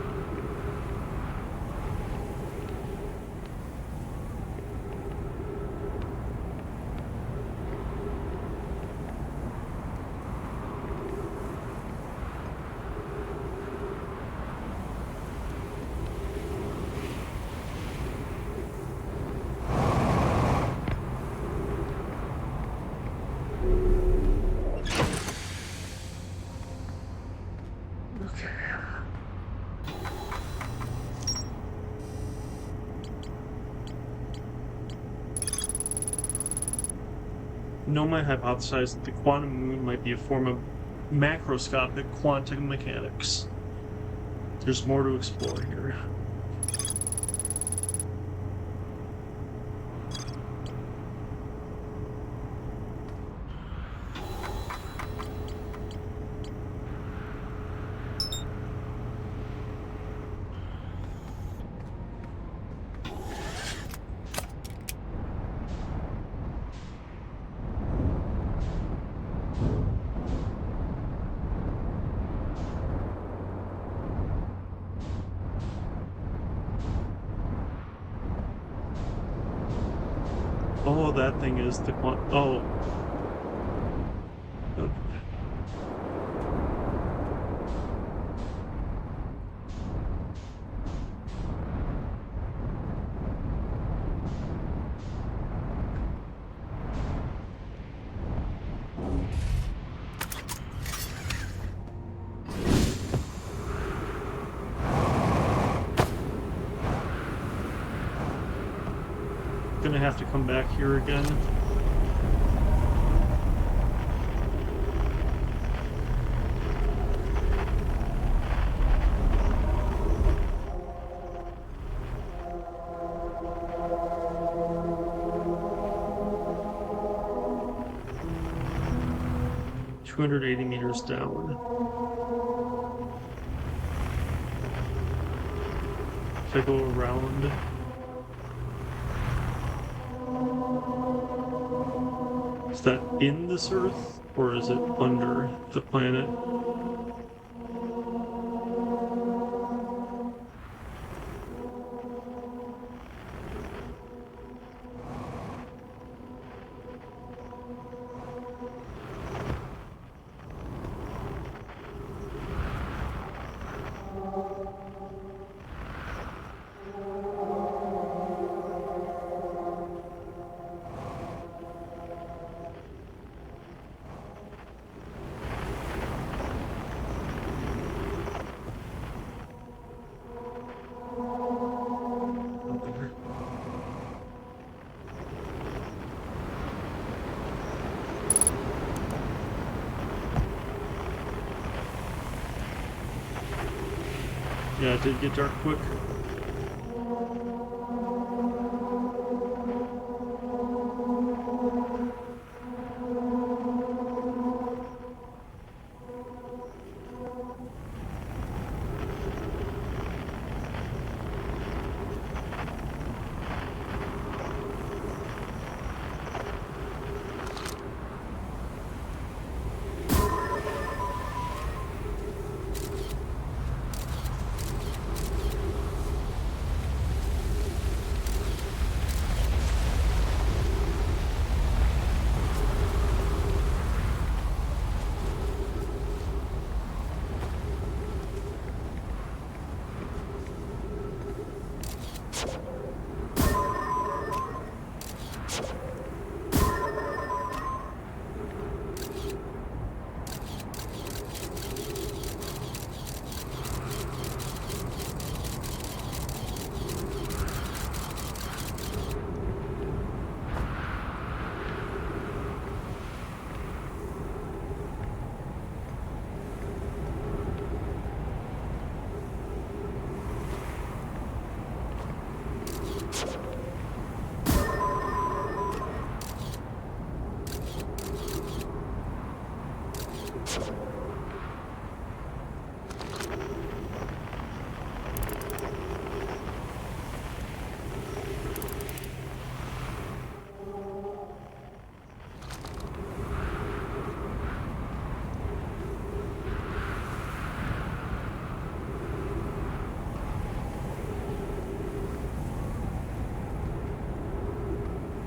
Noma hypothesized that the quantum moon might be a form of macroscopic quantum mechanics. There's more to explore here. Oh, that thing is the oh. Okay. Gonna have to come back here again. $280 down. If I go around. Is that in this Earth, or is it under the planet? Yeah, it did get dark quick.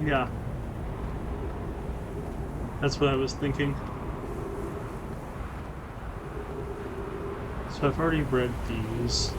Yeah. That's what I was thinking. So I've already read these.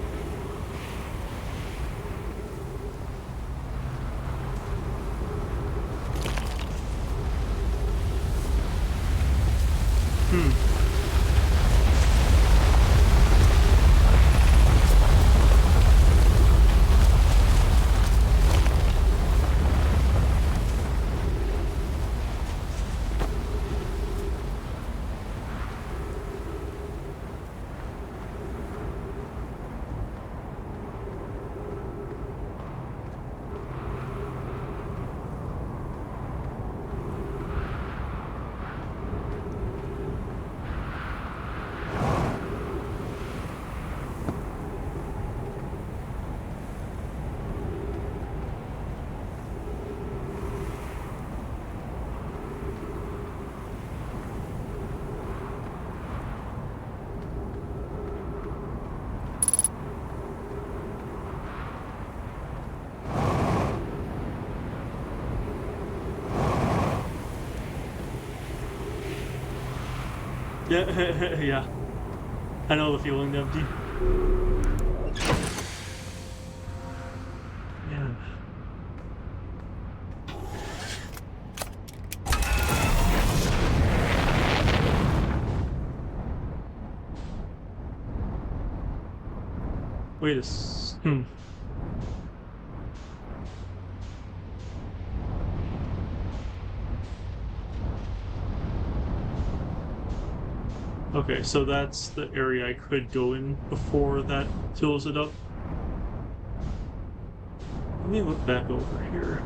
Yeah, yeah. I know the feeling, Empty. Yeah. Wait a Okay, so that's the area I could go in before that fills it up. Let me look back over here.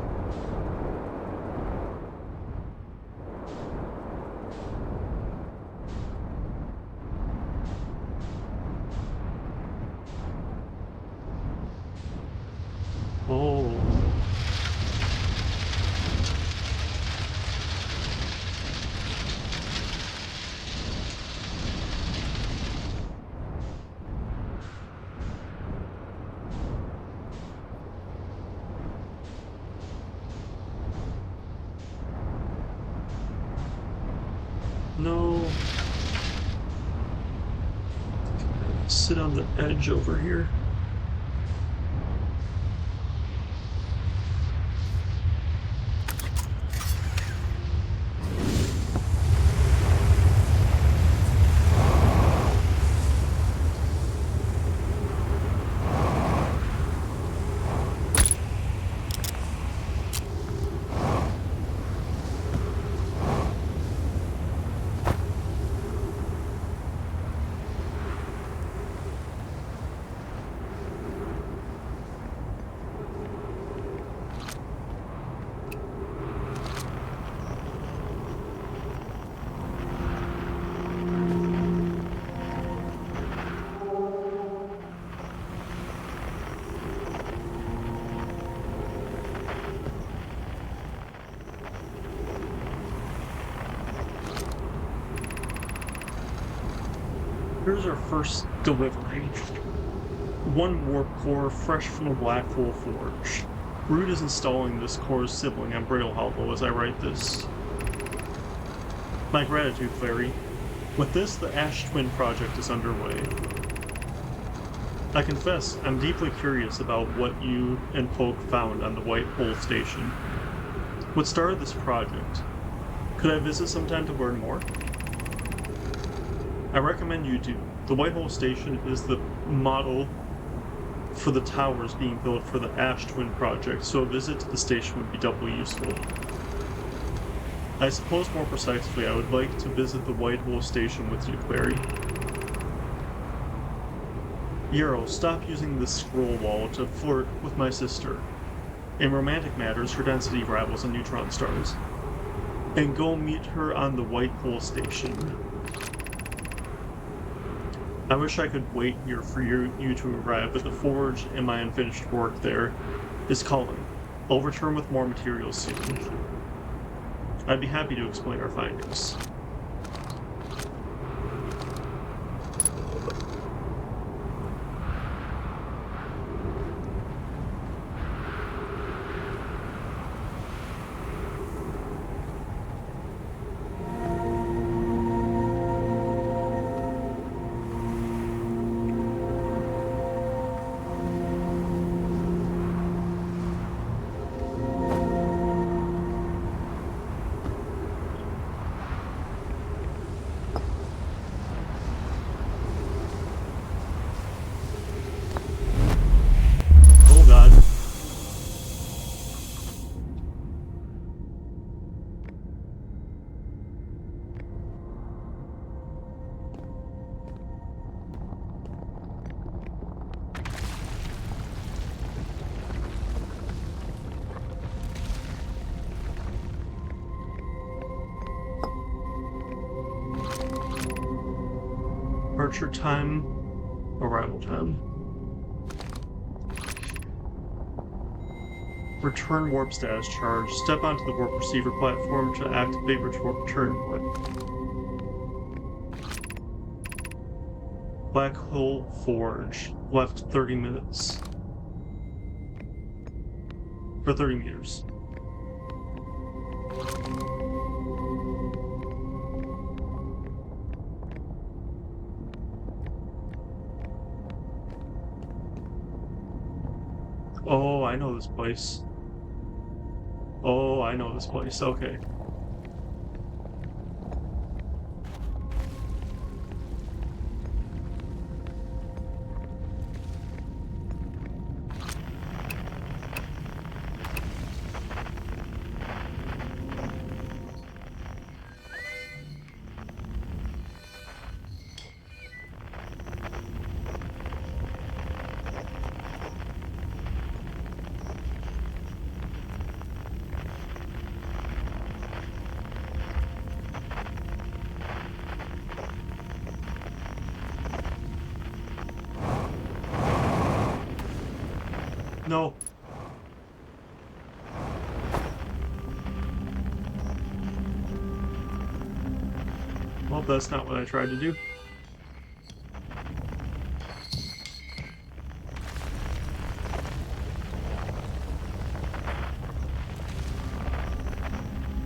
Oh. No. Sit on the edge over here. Here's our first delivery. One warp core fresh from the Black Hole Forge. Root is installing this core's sibling on Brittle Hollow as I write this. My gratitude, Clary. With this, the Ash Twin project is underway. I confess, I'm deeply curious about what you and Poke found on the White Hole Station. What started this project? Could I visit sometime to learn more? I recommend you do. The White Hole Station is the model for the towers being built for the Ash Twin project, so a visit to the station would be doubly useful. I suppose more precisely, I would like to visit the White Hole Station with you, Clary. Yarrow, stop using this scroll wall to flirt with my sister. In romantic matters, her density rivals the neutron stars. And go meet her on the White Hole Station. I wish I could wait here for you to arrive, but the forge and my unfinished work there is calling. I'll return with more materials soon. I'd be happy to explain our findings. Departure time, arrival time. Return warp status charge. Step onto the warp receiver platform to activate return warp. Black Hole Forge. Left 30 minutes. For 30 meters. Oh, I know this place. Oh, I know this place. Okay. No. Well, that's not what I tried to do.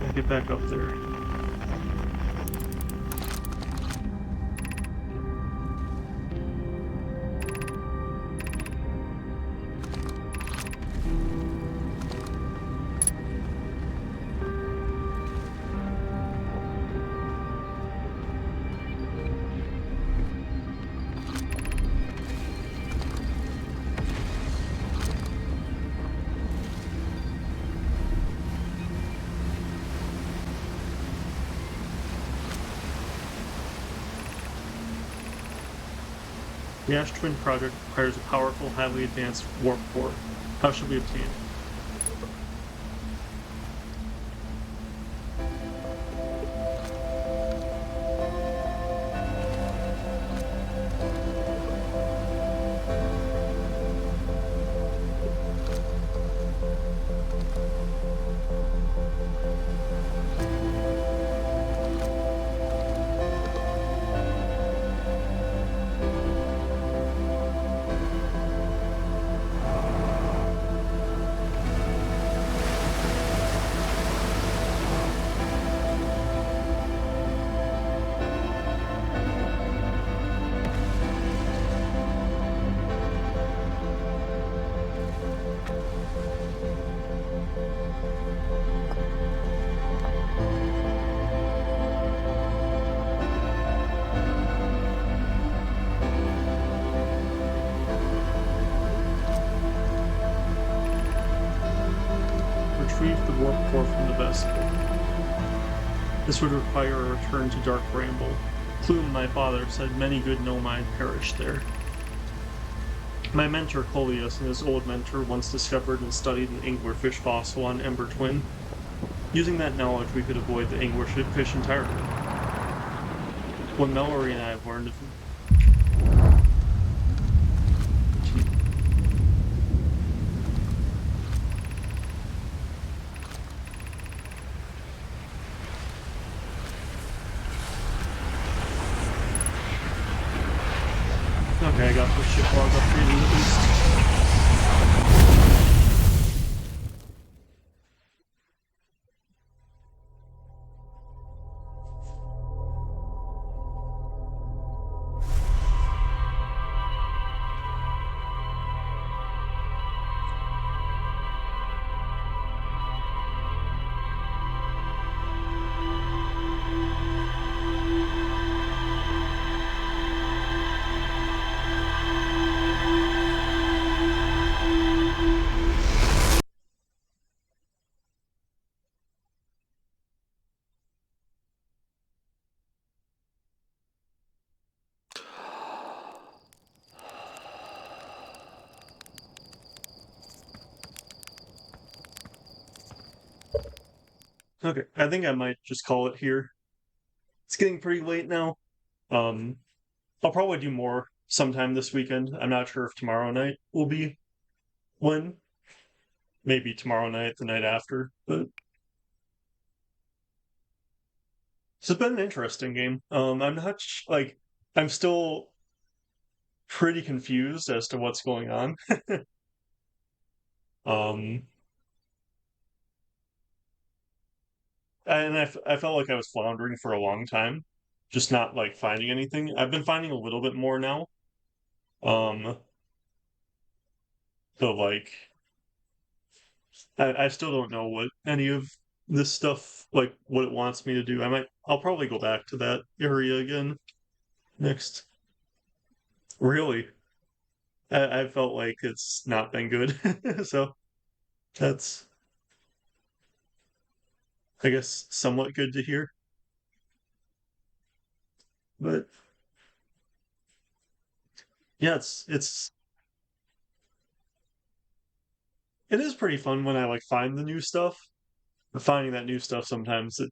Gotta get back up there. The Ash Twin project requires a powerful, highly advanced warp core. How should we obtain it? Retrieve the warp core from the vessel. This would require a return to Dark Bramble. Plume, my father, said many good Nomai perished there. My mentor, Coleus, and his old mentor once discovered and studied an anglerfish fossil on Ember Twin. Using that knowledge, we could avoid the anglerfish entirely. What Mallory and I have learned of Okay, I got the ship log upgraded at least. Okay, I think I might just call it here. It's getting pretty late now. Um, I'll probably do more sometime this weekend. I'm not sure if tomorrow night will be when. Maybe tomorrow night, the night after. But it's been an interesting game. I'm not like I'm still pretty confused as to what's going on. Um, and I felt like I was floundering for a long time, just not like finding anything. I've been finding a little bit more now. Um, but like I still don't know what any of this stuff like what it wants me to do. I'll probably go back to that area again next. Really, I felt like it's not been good, so that's I guess somewhat good to hear. But yeah, it is pretty fun when I like find the new stuff. Finding that new stuff sometimes it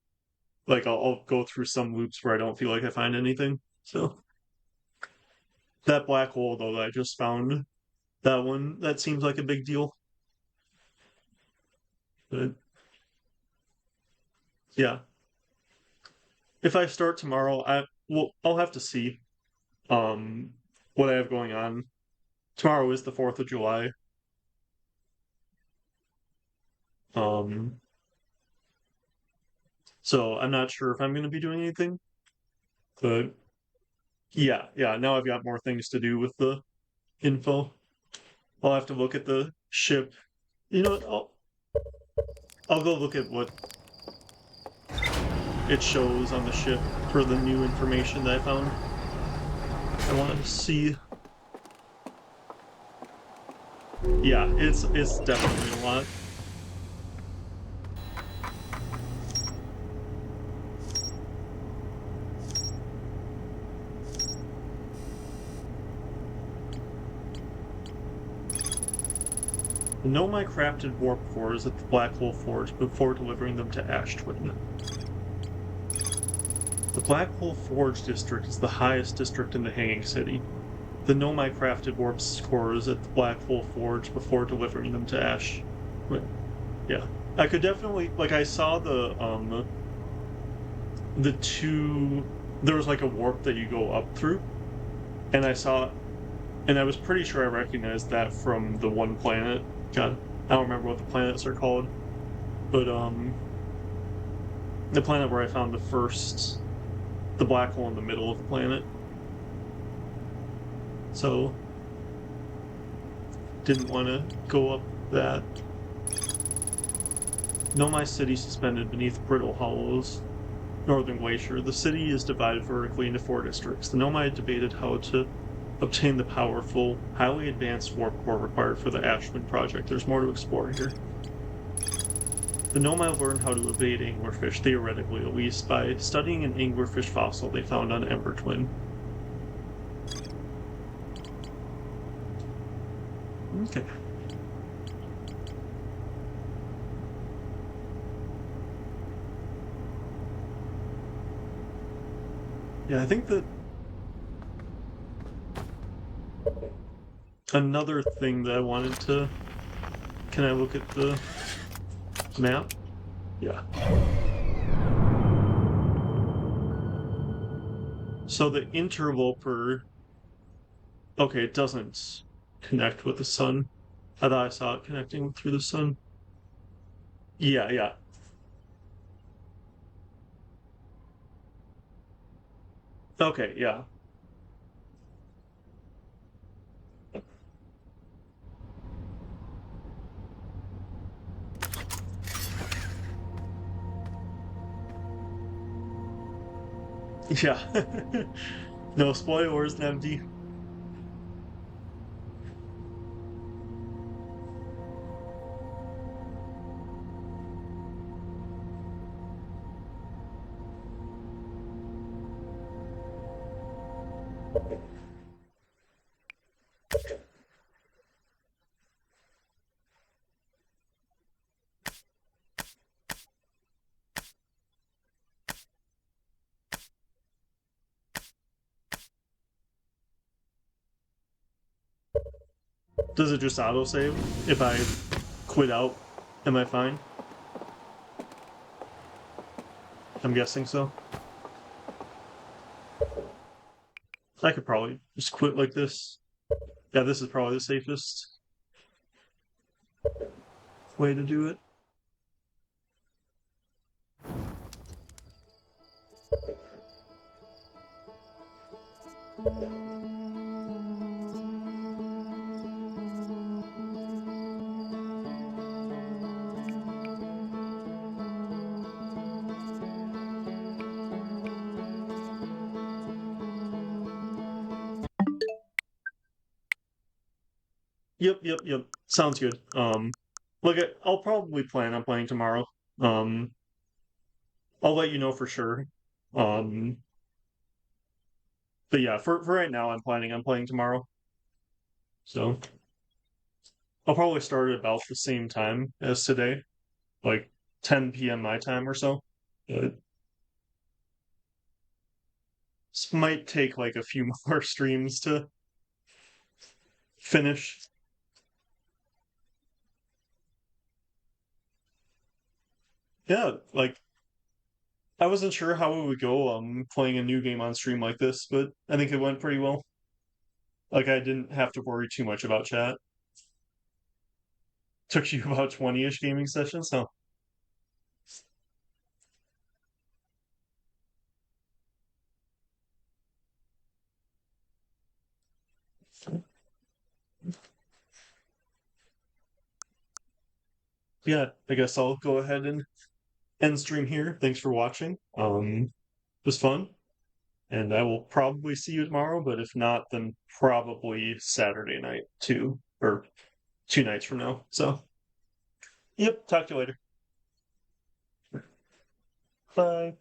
like I'll go through some loops where I don't feel like I find anything. So that black hole though that I just found, that one that seems like a big deal. But yeah, if I start tomorrow, I'll have to see um what I have going on. Tomorrow is the 4th of July. Um so I'm not sure if I'm going to be doing anything, but yeah, now I've got more things to do with the info. I'll have to look at the ship. You know what? I'll go look at what it shows on the ship for the new information that I found. I want to see. Yeah, it's definitely a lot. Know my crafted warp cores at the Black Hole Forge before delivering them to Ash Twin. The Black Hole Forge district is the highest district in the Hanging City. The know my crafted warp cores at the Black Hole Forge before delivering them to Ash. Yeah, I could definitely like I saw the two. There was like a warp that you go up through, and I was pretty sure I recognized that from the one planet. God, I don't remember what the planets are called, but the planet where I found the black hole in the middle of the planet. So, didn't want to go up that. Nomai City suspended beneath Brittle Hollows, Northern Glacier. The city is divided vertically into 4 districts. The Nomai debated how to obtain the powerful, highly advanced warp core required for the Ashwin project. There's more to explore here. The Nomai learned how to evade anglerfish, theoretically at least, by studying an anglerfish fossil they found on Ember Twin. Okay. Yeah, I think that another thing that I wanted to... Can I look at the map? Yeah. So the interloper... Okay, it doesn't connect with the sun. I thought I saw it connecting through the sun. Yeah. Okay, yeah. Yeah. No spoilers, Nemdi. Does it just autosave? If I quit out, am I fine? I'm guessing so. I could probably just quit like this. Yeah, this is probably the safest way to do it. Yep. Sounds good. Look, I'll probably plan on playing tomorrow. Um, I'll let you know for sure. Um, but yeah, for right now, I'm planning on playing tomorrow. So I'll probably start at about the same time as today, like 10 p.m. my time or so. But this might take like a few more streams to finish. Yeah, like I wasn't sure how it would go playing a new game on stream like this, but I think it went pretty well. Like I didn't have to worry too much about chat. Took you about 20-ish gaming sessions, so yeah, I guess I'll go ahead and end stream here. Thanks for watching. It was fun, and I will probably see you tomorrow, but if not, then probably Saturday night too, or 2 nights from now. So, yep, talk to you later. Bye.